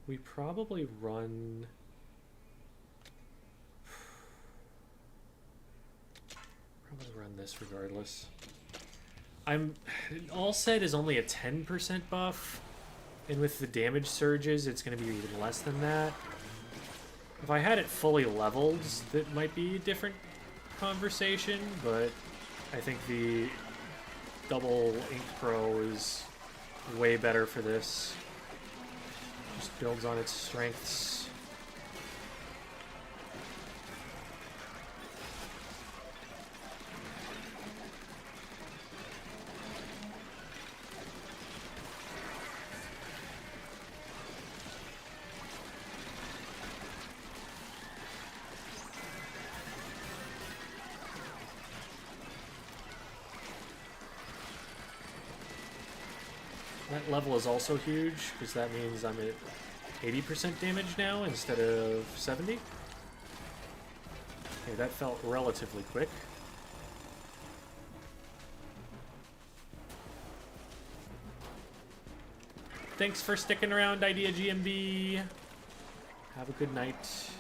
We probably run... this regardless. All said is only a 10% buff, and with the damage surges, it's going to be even less than that. If I had it fully leveled, that might be a different conversation, but I think the double Ink Pro is way better for this. Just builds on its strengths. That level is also huge, because that means I'm at 80% damage now instead of 70. Okay, that felt relatively quick. Thanks for sticking around, Idea GMB. Have a good night.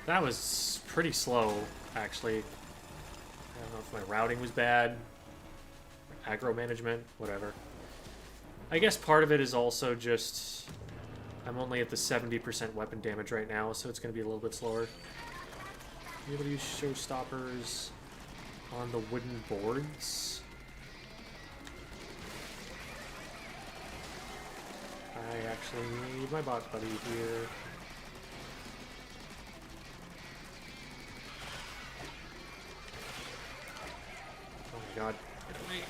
That was pretty slow, actually. I don't know if my routing was bad, aggro management, whatever. I guess part of it is also just I'm only at the 70% weapon damage right now, so it's going to be a little bit slower. Be able to use showstoppers on the wooden boards. I actually need my bot buddy here. Oh my god, get away.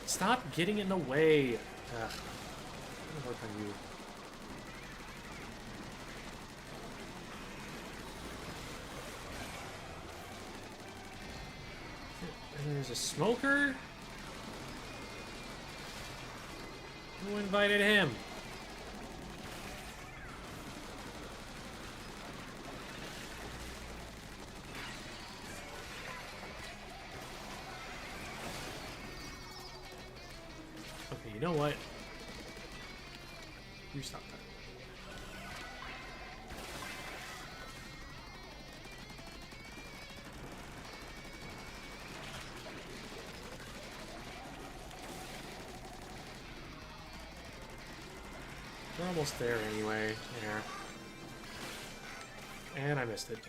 Stop getting in the way. Ugh. I'm gonna work on you. And there's a smoker? Who invited him? Okay, you know what? You stop that. We're almost there anyway. There. And I missed it.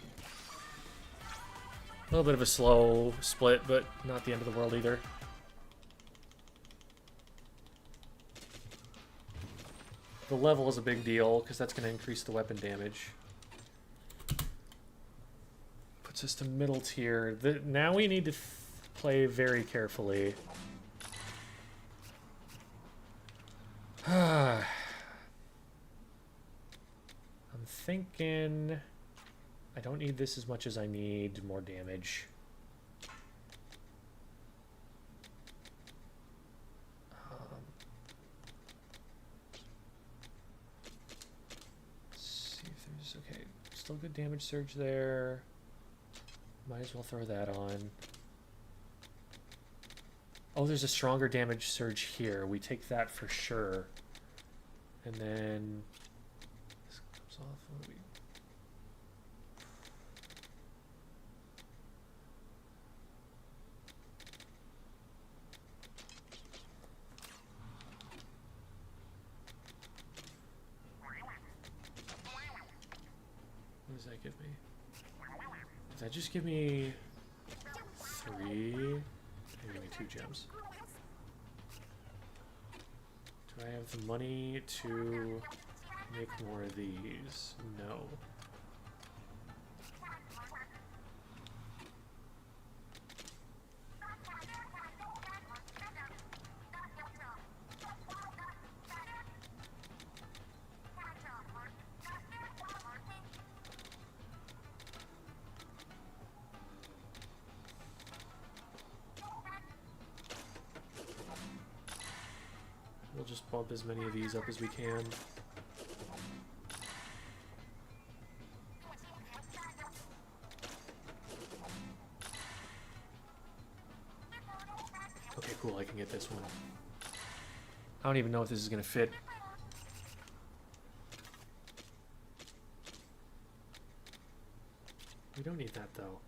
A little bit of a slow split, but not the end of the world either. The level is a big deal, because that's going to increase the weapon damage. Puts us to middle tier. Now we need to play very carefully. I'm thinking... I don't need this as much as I need more damage. Let's see if there's... Okay, still good damage surge there. Might as well throw that on. Oh, there's a stronger damage surge here. We take that for sure. And then... This comes off. What do we... What does that give me? Does that just give me 3? Maybe give me 2 gems. Do I have the money to make more of these? No. We'll just bump as many of these up as we can. Okay, cool, I can get this one. I don't even know if this is gonna fit. We don't need that though.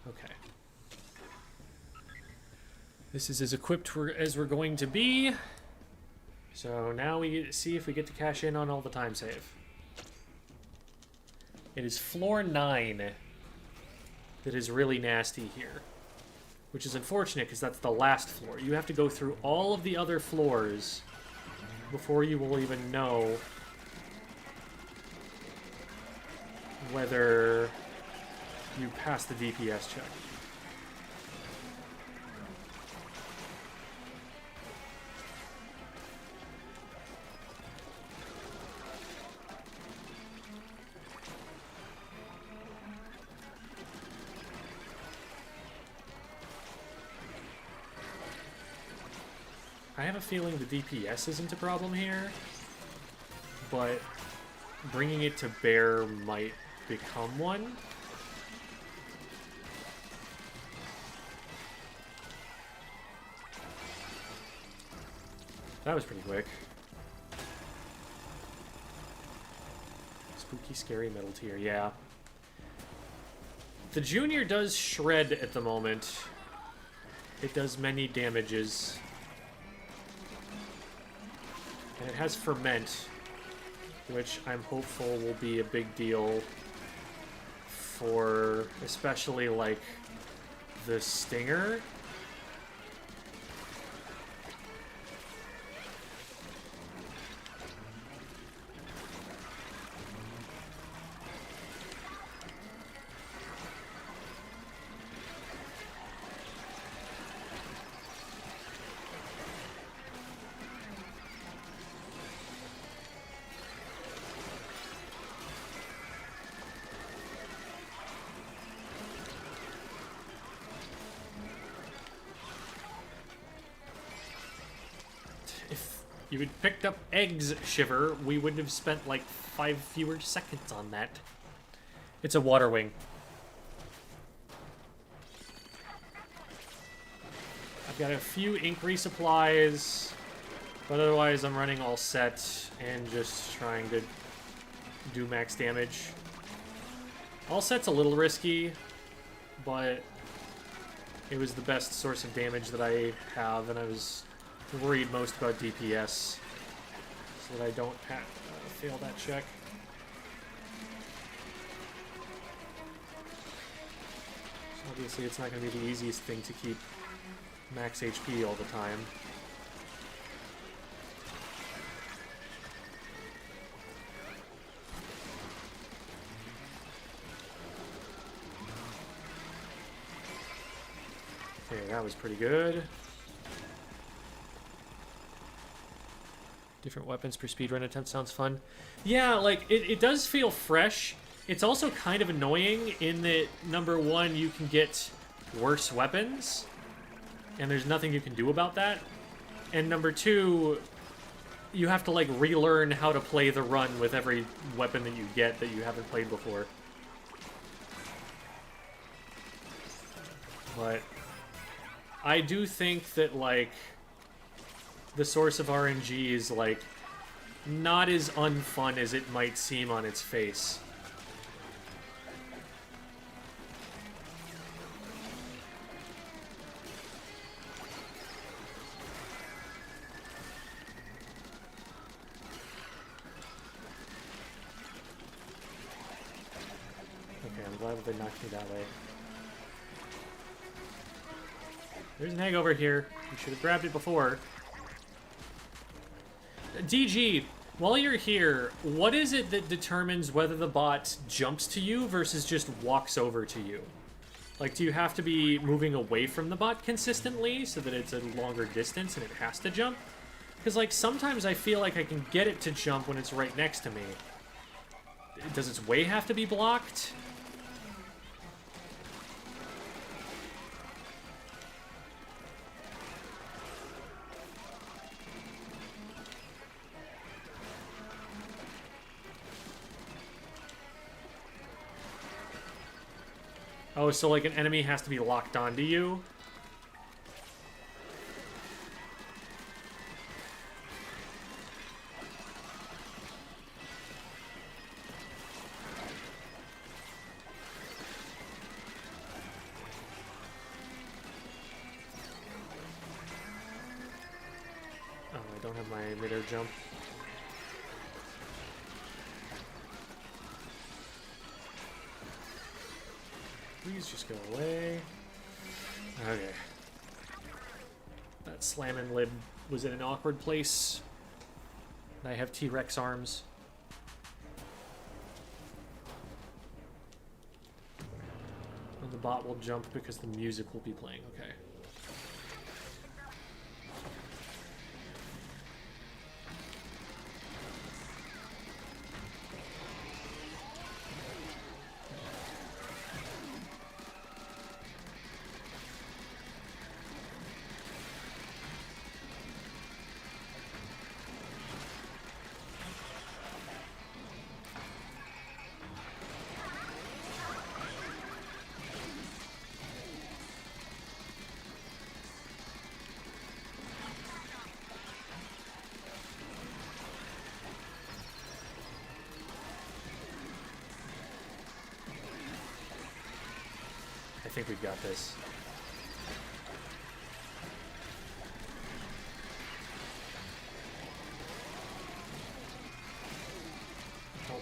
Okay. This is as equipped as we're going to be. So now we see if we get to cash in on all the time save. It is floor 9 that is really nasty here. Which is unfortunate because that's the last floor. You have to go through all of the other floors before you will even know whether you pass the DPS check. I have a feeling the DPS isn't a problem here, but bringing it to bear might become one. That was pretty quick. Spooky, scary metal tier, yeah. The Junior does shred at the moment. It does many damages. And it has Ferment, which I'm hopeful will be a big deal for especially, like, the Stinger. you had picked up eggs, Shiver, we would have spent like 5 fewer seconds on that. It's a water wing. I've got a few ink resupplies, but otherwise I'm running all set and just trying to do max damage. All set's a little risky, but it was the best source of damage that I have, and I was worried most about DPS, so that I don't fail that check. So obviously it's not going to be the easiest thing to keep max HP all the time. Okay, that was pretty good. Different weapons per speedrun attempt sounds fun. Yeah, like, it does feel fresh. It's also kind of annoying in that, number one, you can get worse weapons, and there's nothing you can do about that. And number two, you have to, like, relearn how to play the run with every weapon that you get that you haven't played before. But I do think that, like, the source of RNG is, like, not as unfun as it might seem on its face. Okay, I'm glad that they knocked me that way. There's an egg over here. You should have grabbed it before. DG, while you're here, what is it that determines whether the bot jumps to you versus just walks over to you? Like, do you have to be moving away from the bot consistently so that it's a longer distance and it has to jump? Because, like, sometimes I feel like I can get it to jump when it's right next to me. Does its way have to be blocked? Oh, so like an enemy has to be locked onto you? Oh, I don't have my midair jump. Please just go away. Okay. That slamming lib was in an awkward place. I have T-Rex arms. And the bot will jump because the music will be playing. Okay. I think we've got this. Oh.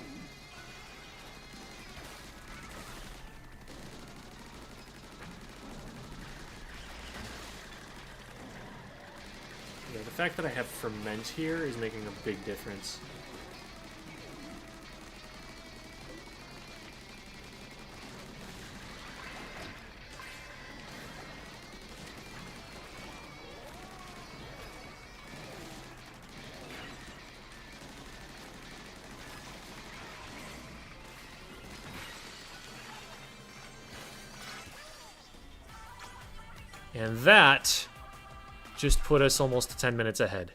Yeah, the fact that I have ferment here is making a big difference. And that just put us almost 10 minutes ahead.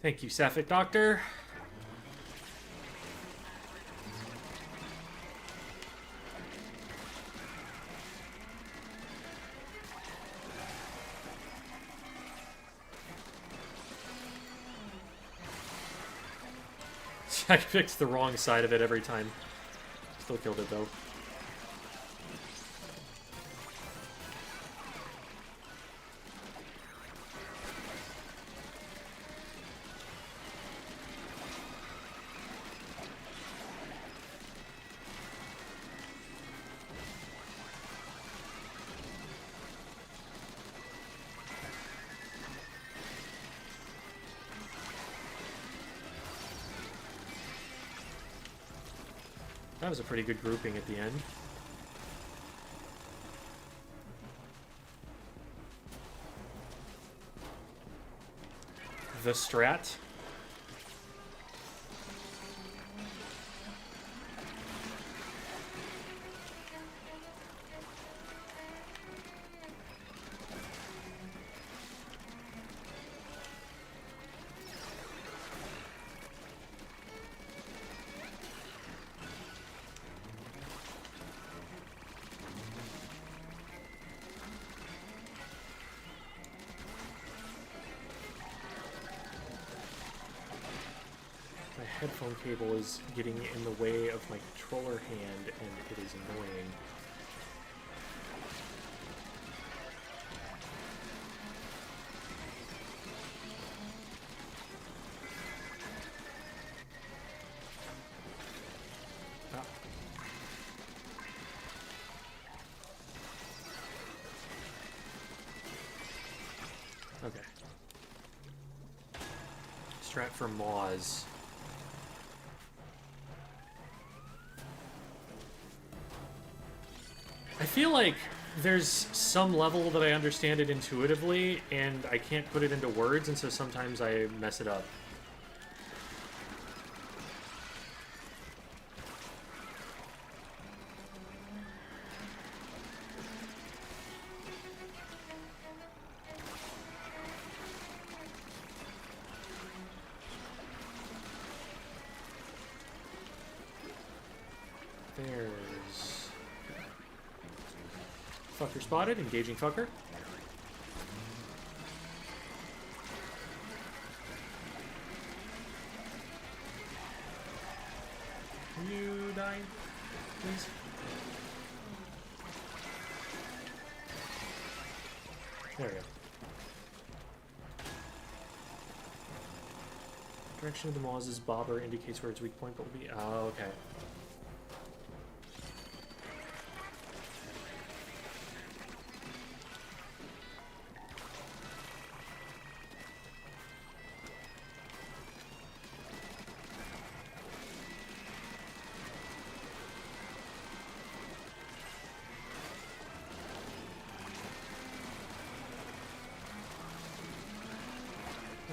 Thank you, Sapphic Doctor. I picked the wrong side of it every time. Still killed it, though. That was a pretty good grouping at the end. The strat. Headphone cable is getting in the way of my controller hand, and it is annoying. Ah. Okay. Strat for Moz. I feel like there's some level that I understand it intuitively, and I can't put it into words, and so sometimes I mess it up. There's... Fucker spotted, engaging fucker. Can you die, please? There we go. Direction of the Moz's bobber indicates where its weak point will be. Oh, okay.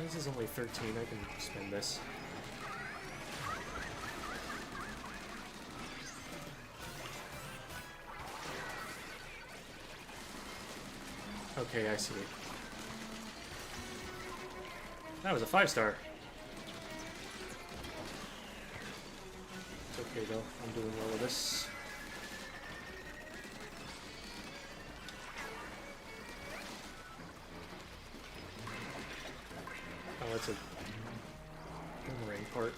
This is only 13, I can spend this. Okay, I see. That was a 5-star. It's okay though, I'm doing well with this. Oh, that's a boomerang part.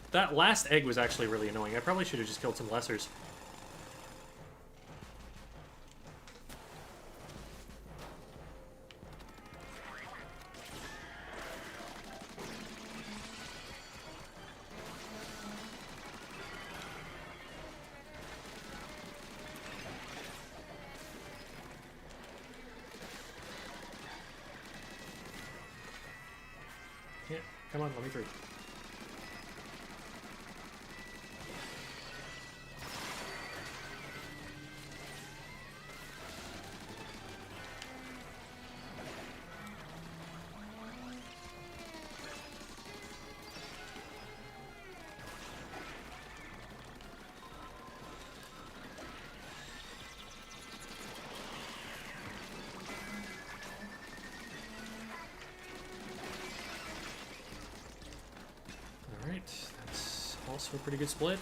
That last egg was actually really annoying. I probably should have just killed some lessers. Yeah, come on, let me through. Also a pretty good split.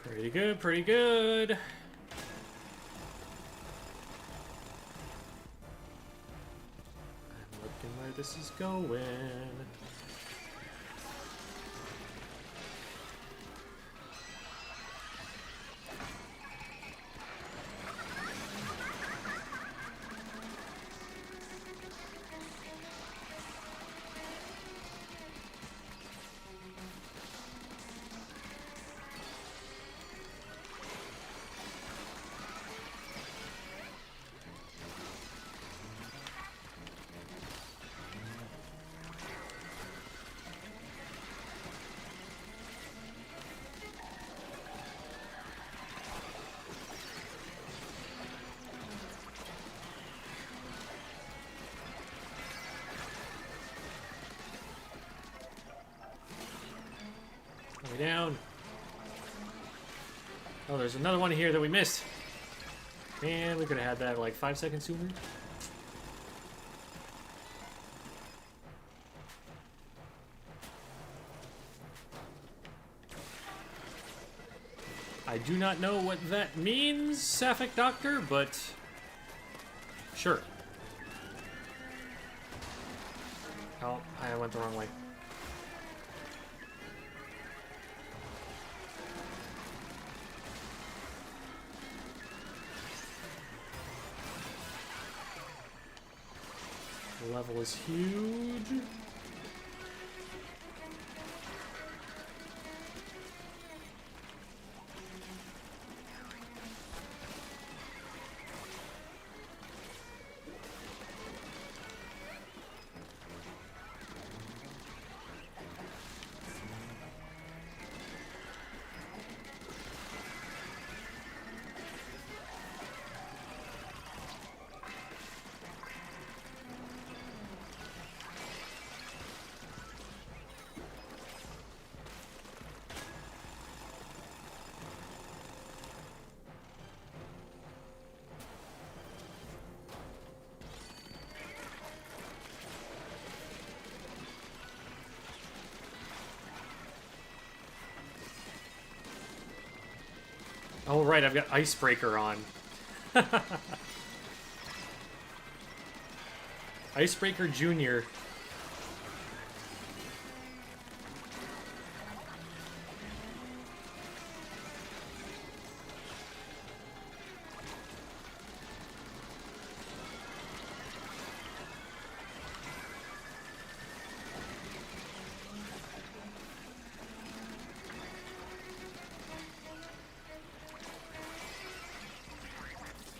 Pretty good, pretty good. I'm looking where this is going. Way down. Oh, there's another one here that we missed. Man, we could have had that like 5 seconds sooner. I do not know what that means, Sapphic Doctor, but sure. Oh, I went the wrong way. The level is huge. Oh, right, I've got Icebreaker on. Icebreaker Jr.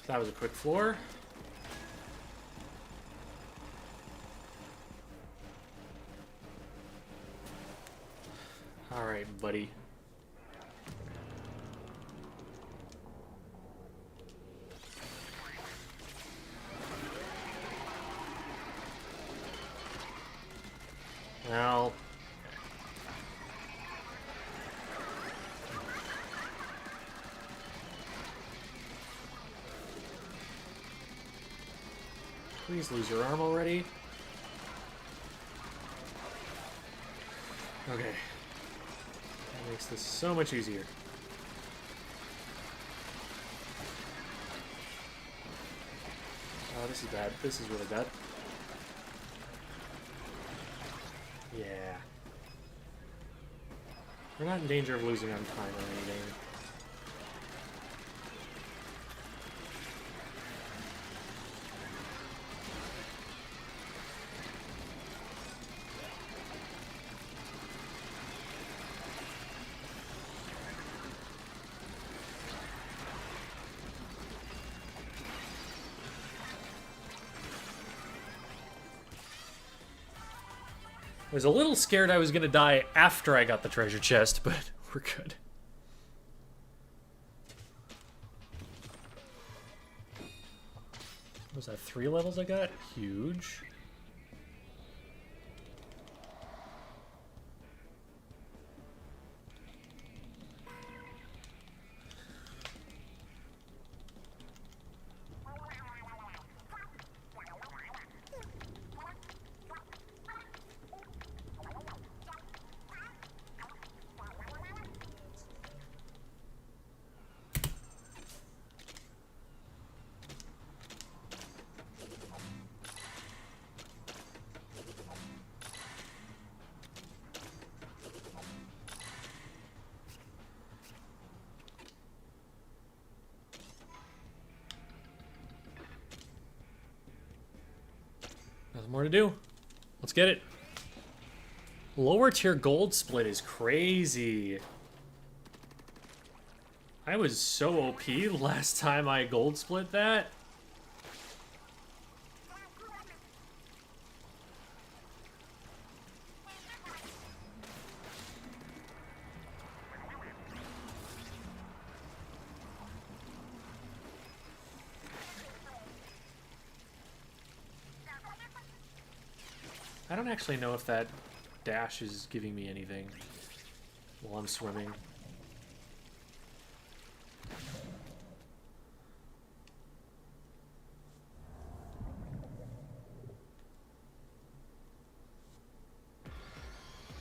That was a quick floor. All right, buddy. Well, please lose your arm already. Okay. That makes this so much easier. Oh, this is bad. This is really bad. Yeah. We're not in danger of losing on time or anything. was a little scared I was gonna die after I got the treasure chest, but we're good. Was that 3 levels I got? Huge. Nothing more to do. Let's get it. Lower tier gold split is crazy. I was so OP last time I gold split that. I don't actually know if that dash is giving me anything while I'm swimming.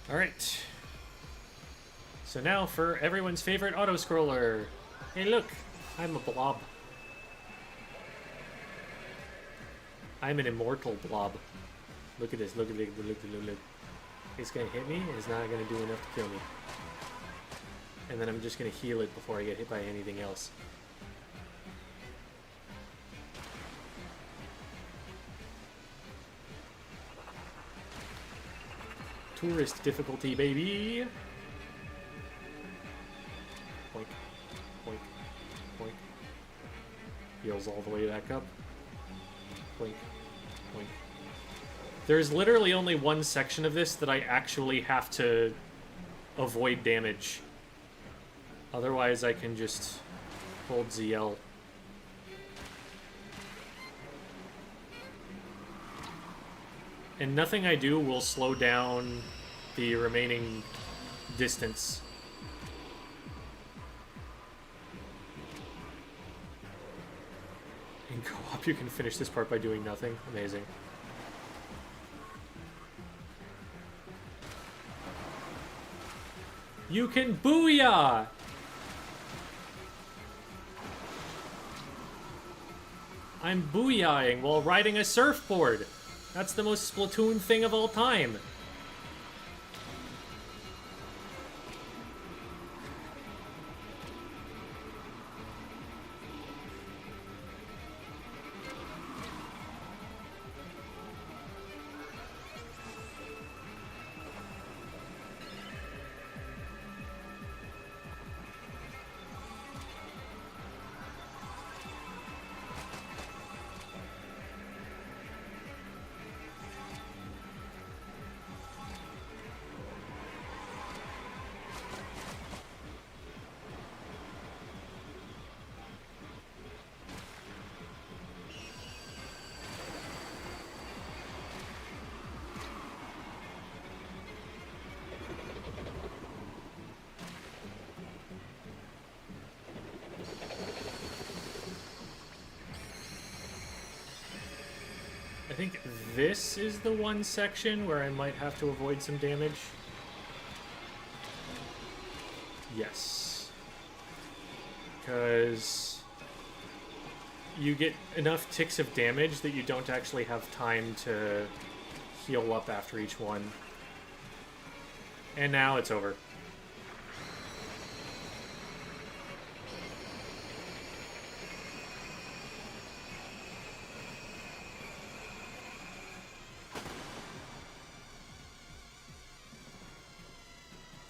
Alright. So now for everyone's favorite auto-scroller. Hey look, I'm a blob. I'm an immortal blob. Look at this, look. It's gonna hit me, and it's not gonna do enough to kill me. And then I'm just gonna heal it before I get hit by anything else. Tourist difficulty, baby! Boink, boink, boink. Heals all the way back up. Boink, boink. There's literally only one section of this that I actually have to avoid damage. Otherwise, I can just hold ZL. And nothing I do will slow down the remaining distance. In co-op, you can finish this part by doing nothing. Amazing. You can booyah! I'm booyahing while riding a surfboard. That's the most Splatoon thing of all time. I think this is the one section where I might have to avoid some damage. Yes. Because you get enough ticks of damage that you don't actually have time to heal up after each one. And now it's over.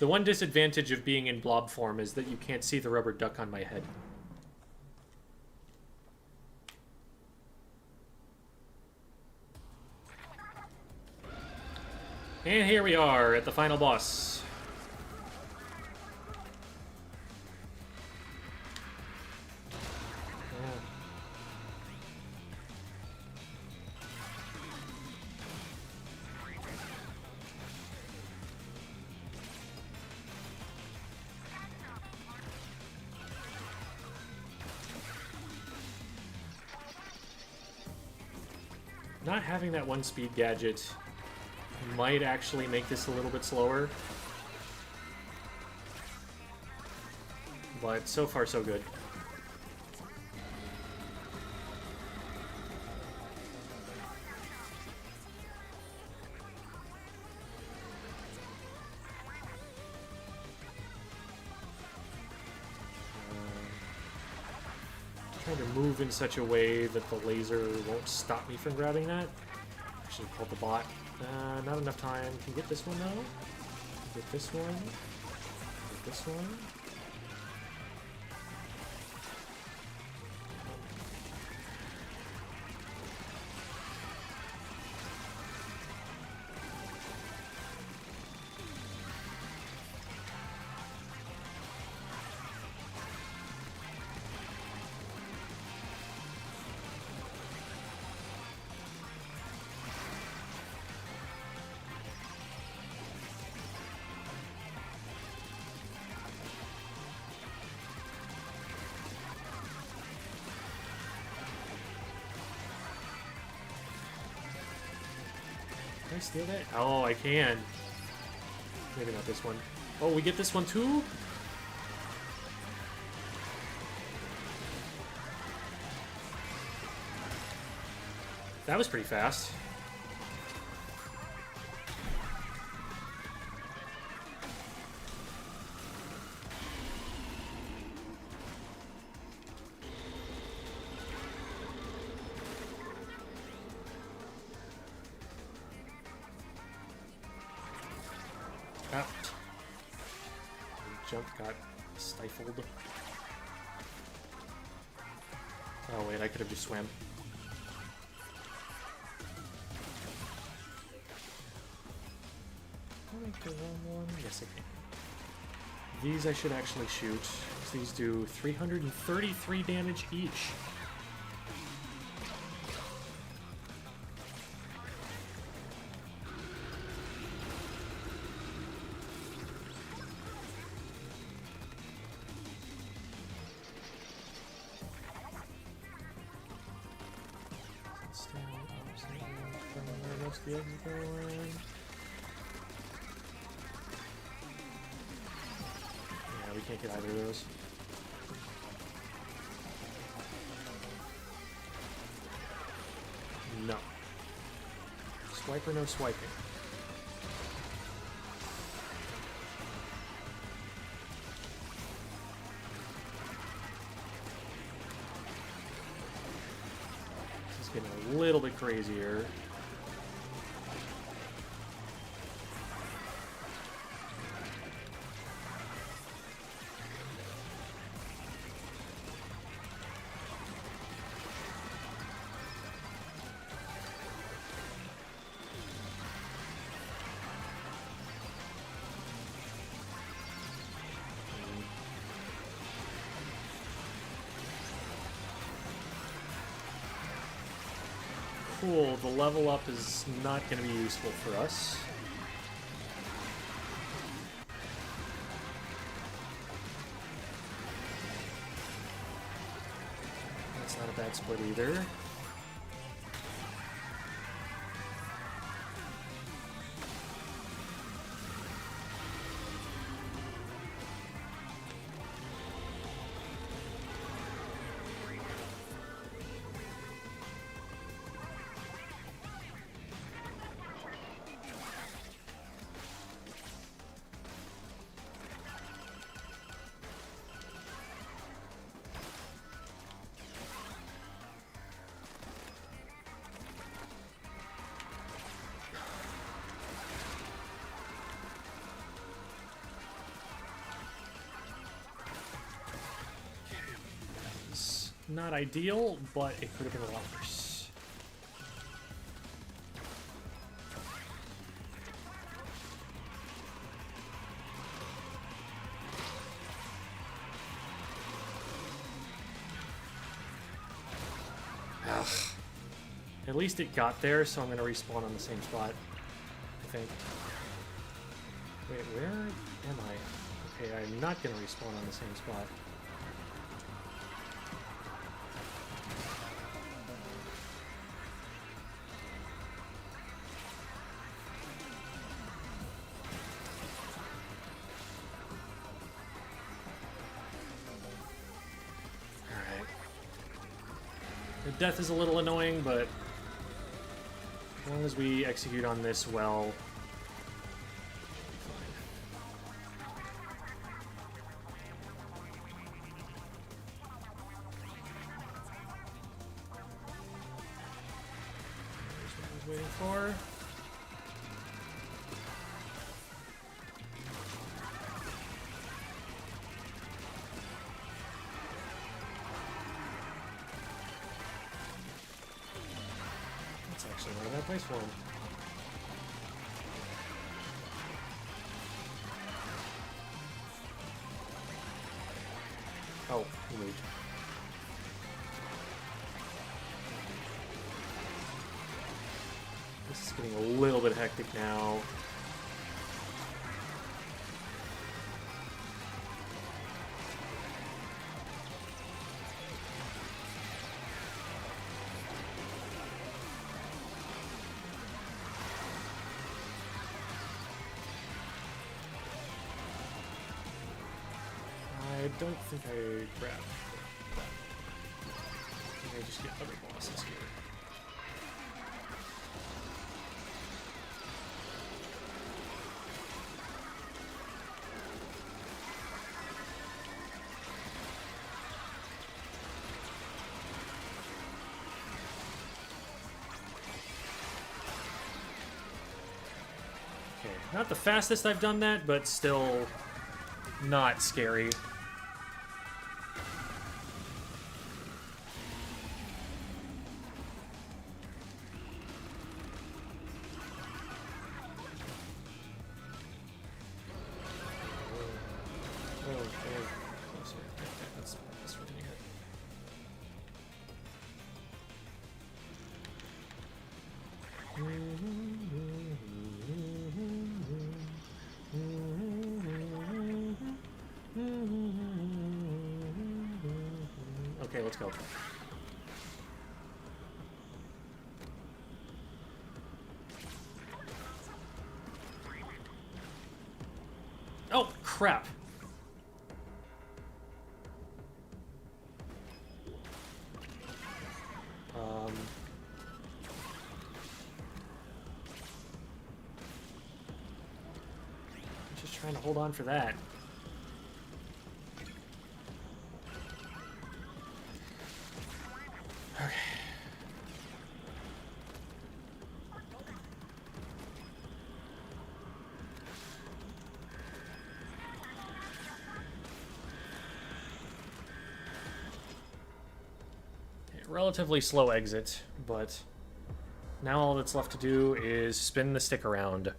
The one disadvantage of being in blob form is that you can't see the rubber duck on my head. And here we are at the final boss. Not having that one speed gadget might actually make this a little bit slower. But so far so good. Trying to move in such a way that the laser won't stop me from grabbing that. I should have called the bot. Not enough time. Can you get this one though? Get this one. Get this one. Can I steal that? Oh, I can. Maybe not this one. Oh, we get this one too? That was pretty fast. Jump got stifled. Oh wait, I could have just swam. Can I make the wrong one? Yes, I can. These I should actually shoot. These do 333 damage each. The exit going. Yeah, we can't get either of those. No. Swiper, no swiping. This is getting a little bit crazier. Cool, the level up is not going to be useful for us. That's not a bad split either. Not ideal, but it could have been a lot worse. At least it got there, so I'm going to respawn on the same spot, I think. Wait, where am I? Okay, I'm not going to respawn on the same spot. Death is a little annoying, but as long as we execute on this well, fine. Here's what I was waiting for. Actually, not a bad place for him. Oh, he moved. This is getting a little bit hectic now. I don't think I grabbed that. I think I just get other bosses here. Okay, not the fastest I've done that, but still not scary. Okay, let's go. Oh, crap. Just trying to hold on for that. Okay. Relatively slow exit, but now all that's left to do is spin the stick around.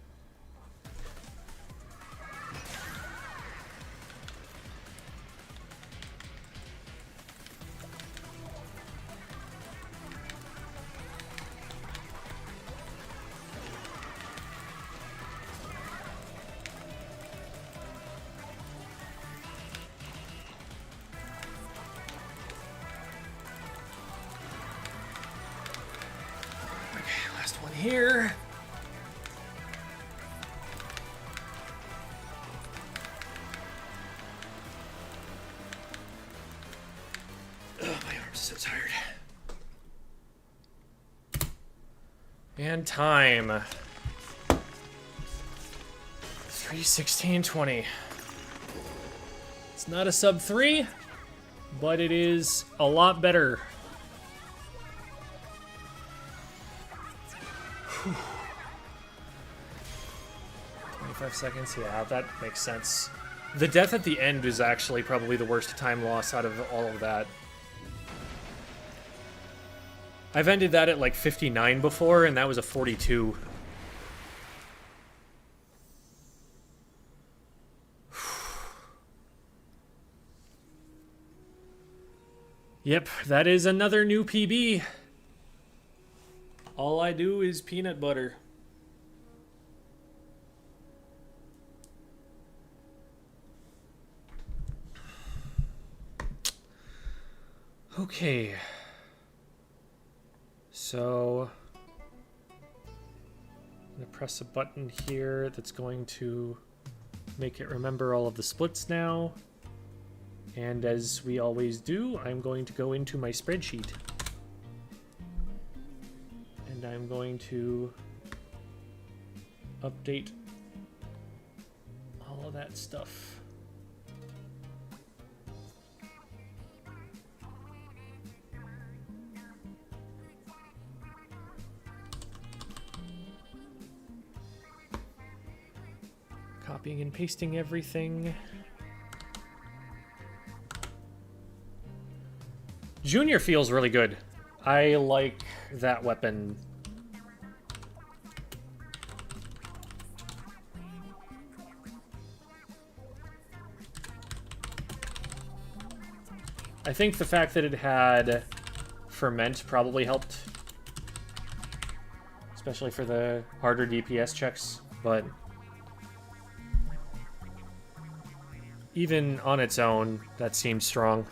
Here. Ugh, my arm's so tired. And time. 3:16:20. It's not a sub 3, but it is a lot better. 25 seconds, yeah, that makes sense. The death at the end is actually probably the worst time loss out of all of that. I've ended that at like 59 before, and that was a 42. Yep, that is another new PB. All I do is peanut butter. Okay. So I'm going to press a button here that's going to make it remember all of the splits now. And as we always do, I'm going to go into my spreadsheet. And I'm going to update all of that stuff. Copying and pasting everything. Junior feels really good. I like that weapon. I think the fact that it had ferment probably helped. Especially for the harder DPS checks, but even on its own, that seems strong.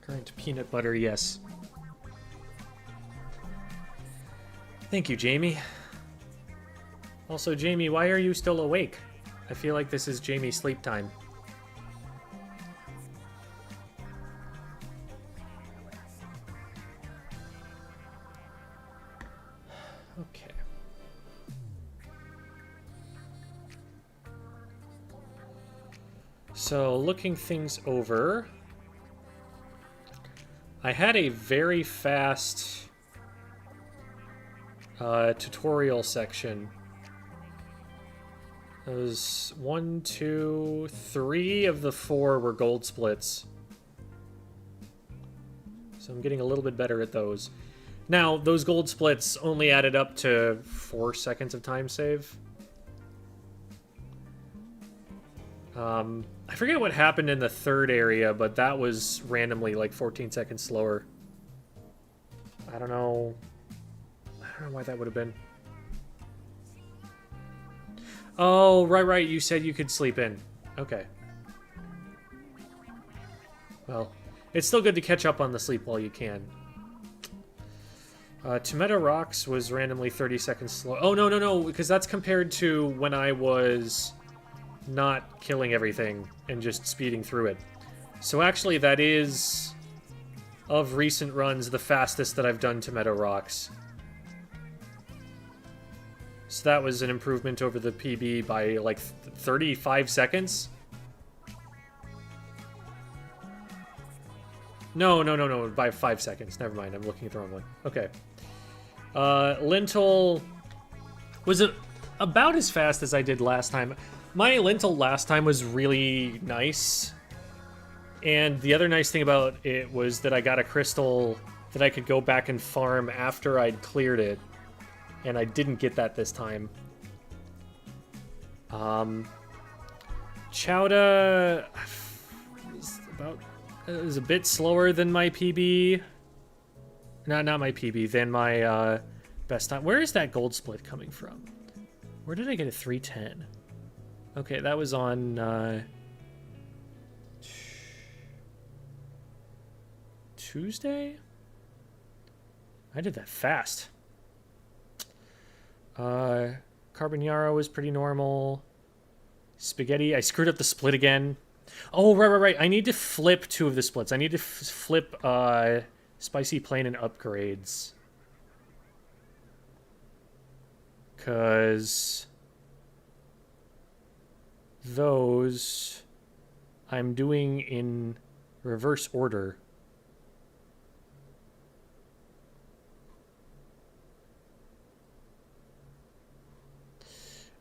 Current peanut butter, yes. Thank you, Jamie. Also, Jamie, why are you still awake? I feel like this is Jamie's sleep time. Okay. So, looking things over, I had a very fast tutorial section. It was 1, 2, 3 of the 4 were gold splits. So I'm getting a little bit better at those. Now, those gold splits only added up to 4 seconds of time save. I forget what happened in the third area, but that was randomly like 14 seconds slower. I don't know why that would have been. Oh, right. You said you could sleep in. Okay. Well, it's still good to catch up on the sleep while you can. Tomato Rocks was randomly 30 seconds slow. Oh, no, because that's compared to when I was not killing everything and just speeding through it. So actually, that is, of recent runs, the fastest that I've done Tomato Rocks. So that was an improvement over the PB by like 35 seconds. No, by 5 seconds. Never mind, I'm looking at the wrong one. Okay. Lentil was it about as fast as I did last time. My Lentil last time was really nice. And the other nice thing about it was that I got a crystal that I could go back and farm after I'd cleared it. And I didn't get that this time. Chowda was a bit slower than my PB. Not my PB, than my best time. Where is that gold split coming from? Where did I get a 310? Okay, that was on Tuesday? I did that fast. Carbonara was pretty normal. Spaghetti, I screwed up the split again. Oh, right. I need to flip 2 of the splits. I need to flip Spicy Plain and Upgrades. Because those I'm doing in reverse order.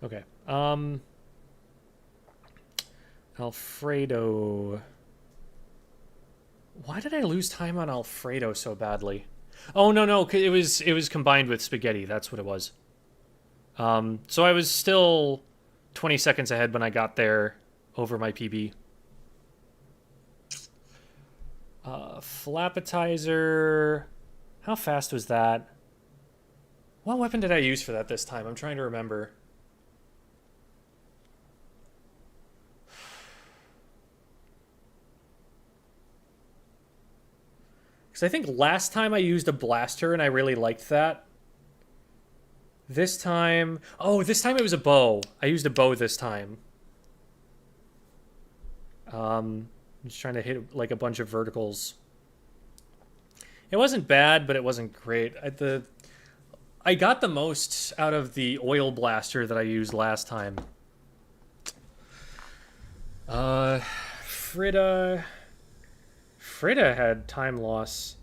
Okay. Alfredo. Why did I lose time on Alfredo so badly? Oh, no. It was combined with spaghetti. That's what it was. So I was still 20 seconds ahead when I got there over my PB. Flapatizer. How fast was that? What weapon did I use for that this time? I'm trying to remember. Because I think last time I used a blaster and I really liked that. This time... Oh, this time it was a bow. I used a bow this time. I'm just trying to hit like a bunch of verticals. It wasn't bad, but it wasn't great. I got the most out of the oil blaster that I used last time. Frida had time loss.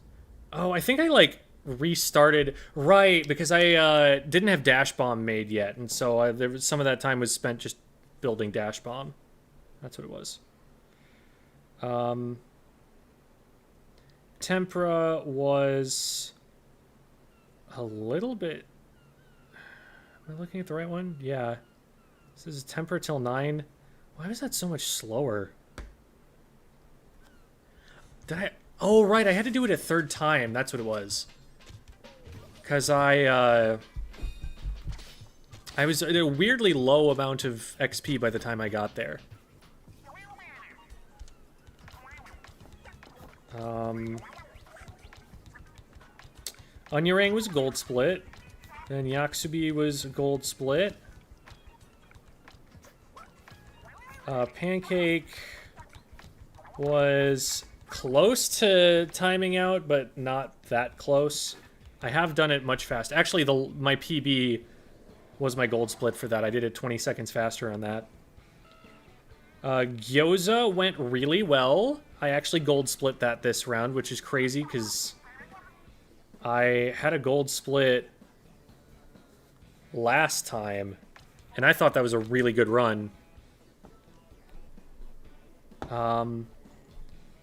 Oh, I think I like restarted right because I didn't have dash bomb made yet, and so there was some of that time was spent just building dash bomb. That's what it was. Tempera was a little bit. Am I looking at the right one? Yeah. This is Tempera till 9. Why was that so much slower? Did I? Oh, right. I had to do it a third time. That's what it was. Because I was at a weirdly low amount of XP by the time I got there. Onyarang was gold split. Then Yaksubi was gold split. Pancake was close to timing out, but not that close. I have done it much faster. Actually, my PB was my gold split for that. I did it 20 seconds faster on that. Gyoza went really well. I actually gold split that this round, which is crazy because I had a gold split last time, and I thought that was a really good run.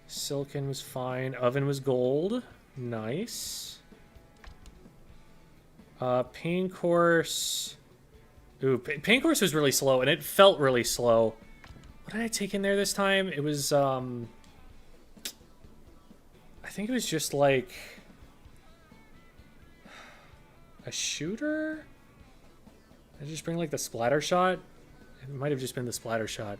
Silken was fine. Oven was gold. Nice. Pain Course. Ooh, Pain Course was really slow, and it felt really slow. What did I take in there this time? It was, I think it was just like a shooter? Did I just bring like the splatter shot? It might have just been the splatter shot.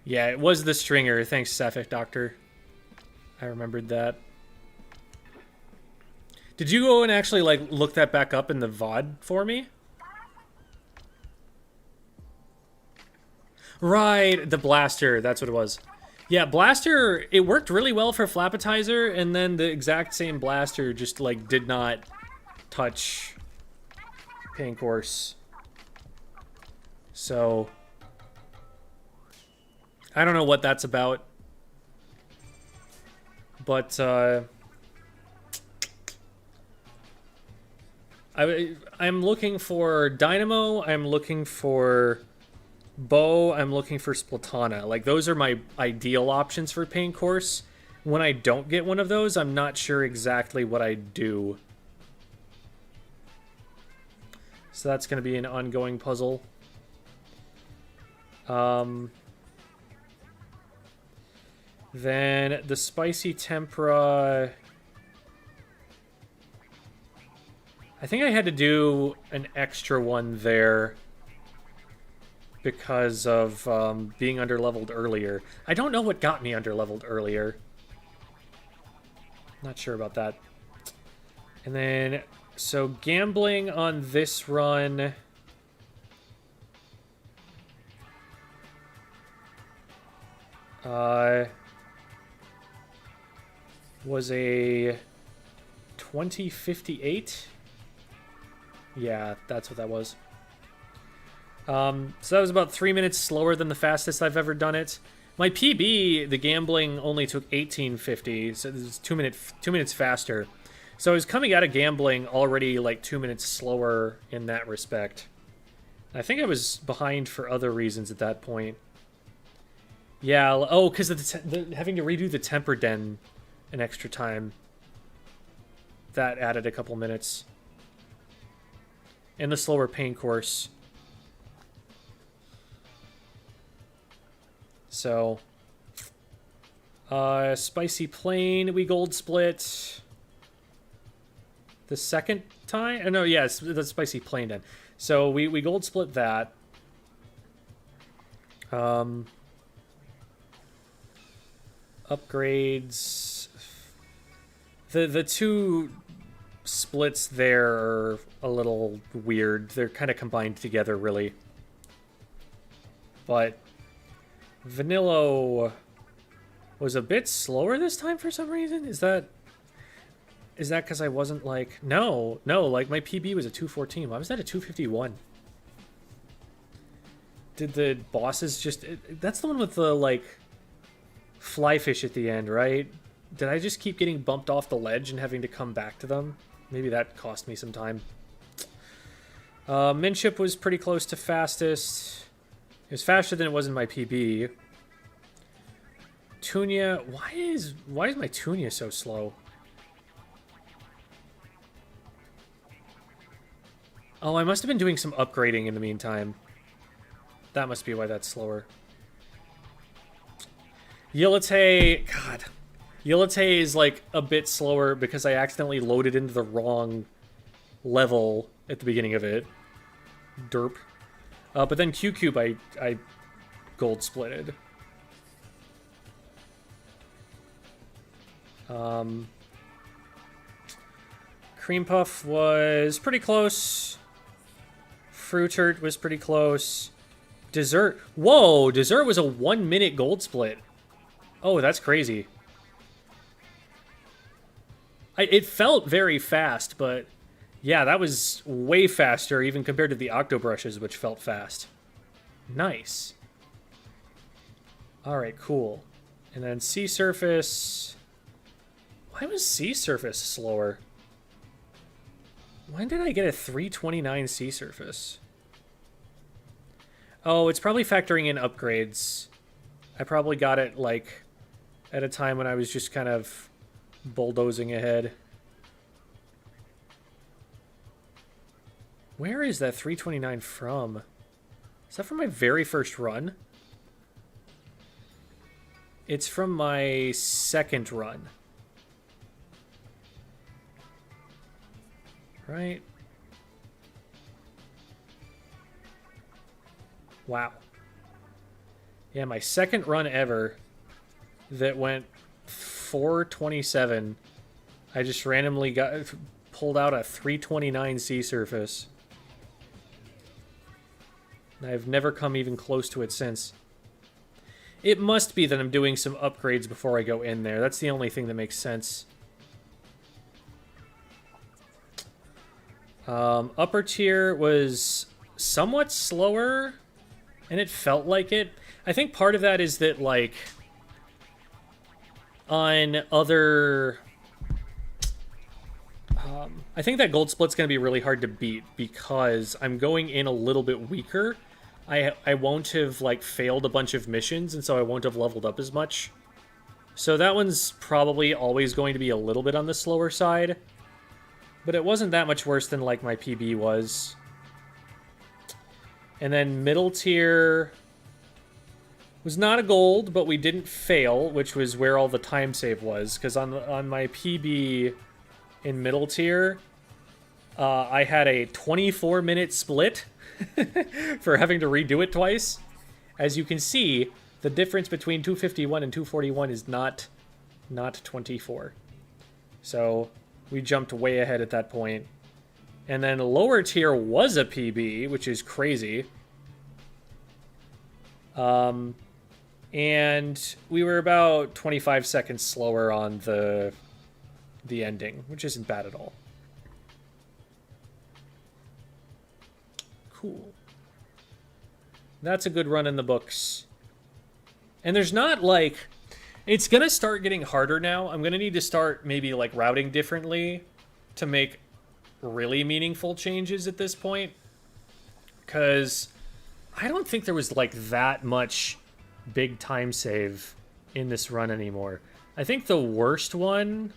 Yeah, it was the stringer. Thanks, Sapphic Doctor. I remembered that. Did you go and actually like look that back up in the VOD for me? Right, the blaster. That's what it was. Yeah, blaster, it worked really well for Flapatizer, and then the exact same blaster just, like, did not touch Pain Course. So, I don't know what that's about. But, I'm looking for Dynamo, I'm looking for Bow, I'm looking for Splatana. Like, those are my ideal options for Pain Course. When I don't get one of those, I'm not sure exactly what I do. So that's going to be an ongoing puzzle. Then the spicy tempura. I think I had to do an extra one there because of being underleveled earlier. I don't know what got me underleveled earlier. Not sure about that. And then, so gambling on this run. Was a 2058. Yeah, that's what that was. So that was about 3 minutes slower than the fastest I've ever done it. My PB, the gambling only took 1850, so this is 2 minutes faster. So I was coming out of gambling already like 2 minutes slower in that respect. I think I was behind for other reasons at that point. Yeah, oh, because of having to redo the temper den an extra time. That added a couple minutes. And the slower pain course. So, Spicy Plain, we gold split the second time? Oh, no, yeah, it's the Spicy Plain then. So we gold split that. Upgrades. The two splits there are a little weird. They're kind of combined together, really. But Vanillo was a bit slower this time for some reason. Is that because I wasn't like... No, like my PB was a 214. Why was that a 251? Did the bosses just... That's the one with the, like, fly fish at the end, right? Did I just keep getting bumped off the ledge and having to come back to them? Maybe that cost me some time. Minship was pretty close to fastest. It was faster than it was in my PB. Tunia... Why is my Tunia so slow? Oh, I must have been doing some upgrading in the meantime. That must be why that's slower. Yelate... God. Yelate is, like, a bit slower because I accidentally loaded into the wrong level at the beginning of it. Derp. But then Q-Cube I gold splitted. Cream Puff was pretty close. Fruitert was pretty close. Dessert. Whoa! Dessert was a 1 minute gold split. Oh, that's crazy. It felt very fast, but yeah, that was way faster even compared to the Octobrushes, which felt fast. Nice. Alright, cool. And then Sea Surface... Why was Sea Surface slower? When did I get a 329 Sea Surface? Oh, it's probably factoring in upgrades. I probably got it, like, at a time when I was just kind of bulldozing ahead. Where is that 329 from? Is that from my very first run? It's from my second run. Right? Wow. Yeah, my second run ever that went 427. I just randomly pulled out a 329 Sea Surface. And I've never come even close to it since. It must be that I'm doing some upgrades before I go in there. That's the only thing that makes sense. Upper tier was somewhat slower, and it felt like it. I think part of that is that, like, on other... I think that gold split's going to be really hard to beat because I'm going in a little bit weaker. I won't have, like, failed a bunch of missions, and so I won't have leveled up as much. So that one's probably always going to be a little bit on the slower side. But it wasn't that much worse than, like, my PB was. And then middle tier was not a gold, but we didn't fail, which was where all the time save was. Because on my PB in middle tier, I had a 24-minute split for having to redo it twice. As you can see, the difference between 251 and 241 is not 24. So we jumped way ahead at that point. And then lower tier was a PB, which is crazy. And we were about 25 seconds slower on the ending, which isn't bad at all. Cool. That's a good run in the books. And there's not, like... It's going to start getting harder now. I'm going to need to start maybe, like, routing differently to make really meaningful changes at this point. Because I don't think there was, like, that much big time save in this run anymore. I think the worst one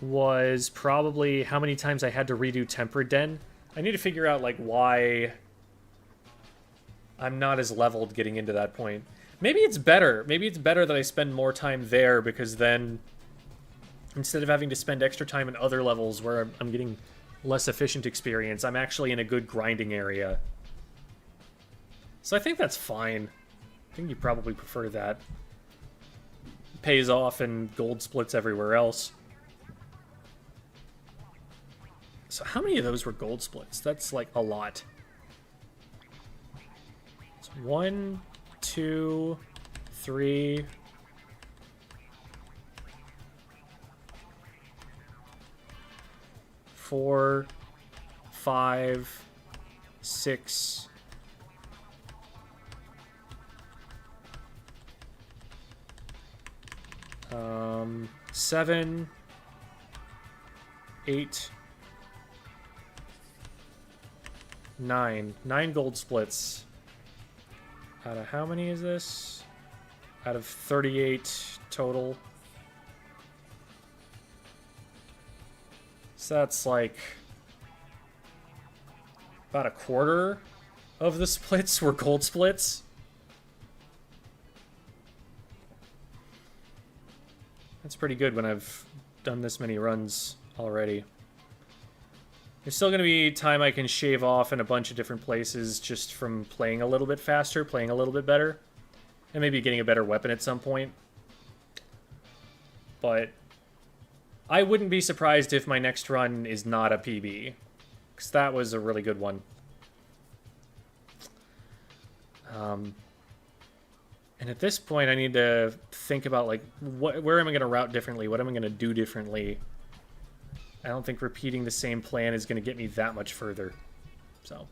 was probably how many times I had to redo Temperate Den. I need to figure out, like, why I'm not as leveled getting into that point. Maybe it's better. Maybe it's better that I spend more time there, because then instead of having to spend extra time in other levels where I'm getting less efficient experience, I'm actually in a good grinding area. So I think that's fine. I think you probably prefer that. Pays off in gold splits everywhere else. So how many of those were gold splits? That's like a lot. It's 1, 2, 3... 4, 5, 6. 7, 8, 9. 9 gold splits. Out of how many is this? Out of 38 total. So that's like about a quarter of the splits were gold splits. That's pretty good when I've done this many runs already. There's still going to be time I can shave off in a bunch of different places just from playing a little bit faster, playing a little bit better, and maybe getting a better weapon at some point. But I wouldn't be surprised if my next run is not a PB, because that was a really good one. And at this point, I need to think about, like, where am I going to route differently? What am I going to do differently? I don't think repeating the same plan is going to get me that much further. So,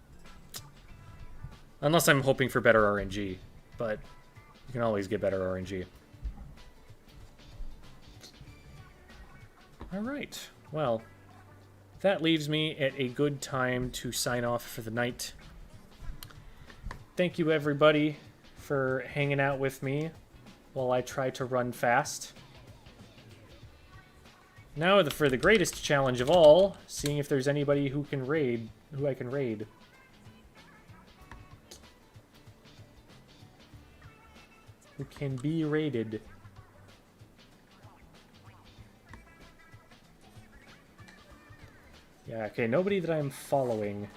unless I'm hoping for better RNG, but you can always get better RNG. Alright, well, that leaves me at a good time to sign off for the night. Thank you, everybody, for hanging out with me while I try to run fast. Now for the greatest challenge of all, seeing if there's anybody who can raid, who I can raid. Who can be raided. Yeah, okay, nobody that I'm following.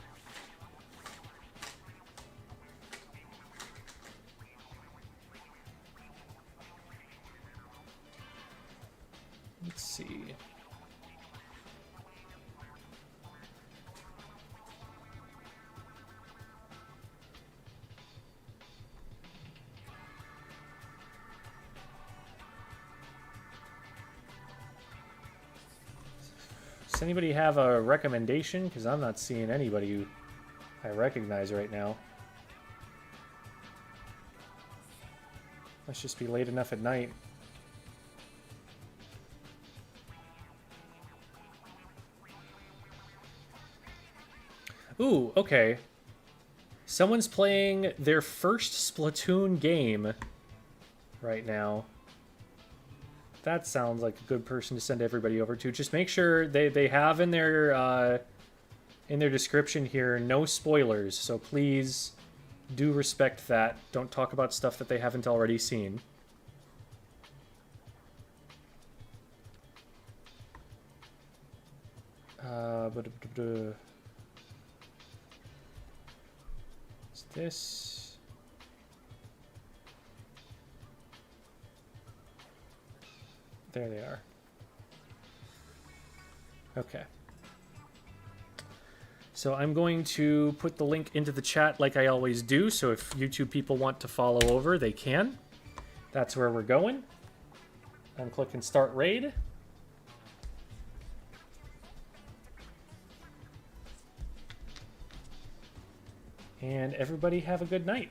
Let's see. Does anybody have a recommendation? Because I'm not seeing anybody who I recognize right now. Must just be late enough at night. Ooh, okay. Someone's playing their first Splatoon game right now. That sounds like a good person to send everybody over to. Just make sure they have in their description here no spoilers. So please do respect that. Don't talk about stuff that they haven't already seen. What's this? There they are. Okay. So I'm going to put the link into the chat like I always do, so if YouTube people want to follow over, they can. That's where we're going. I'm clicking Start Raid. And everybody have a good night.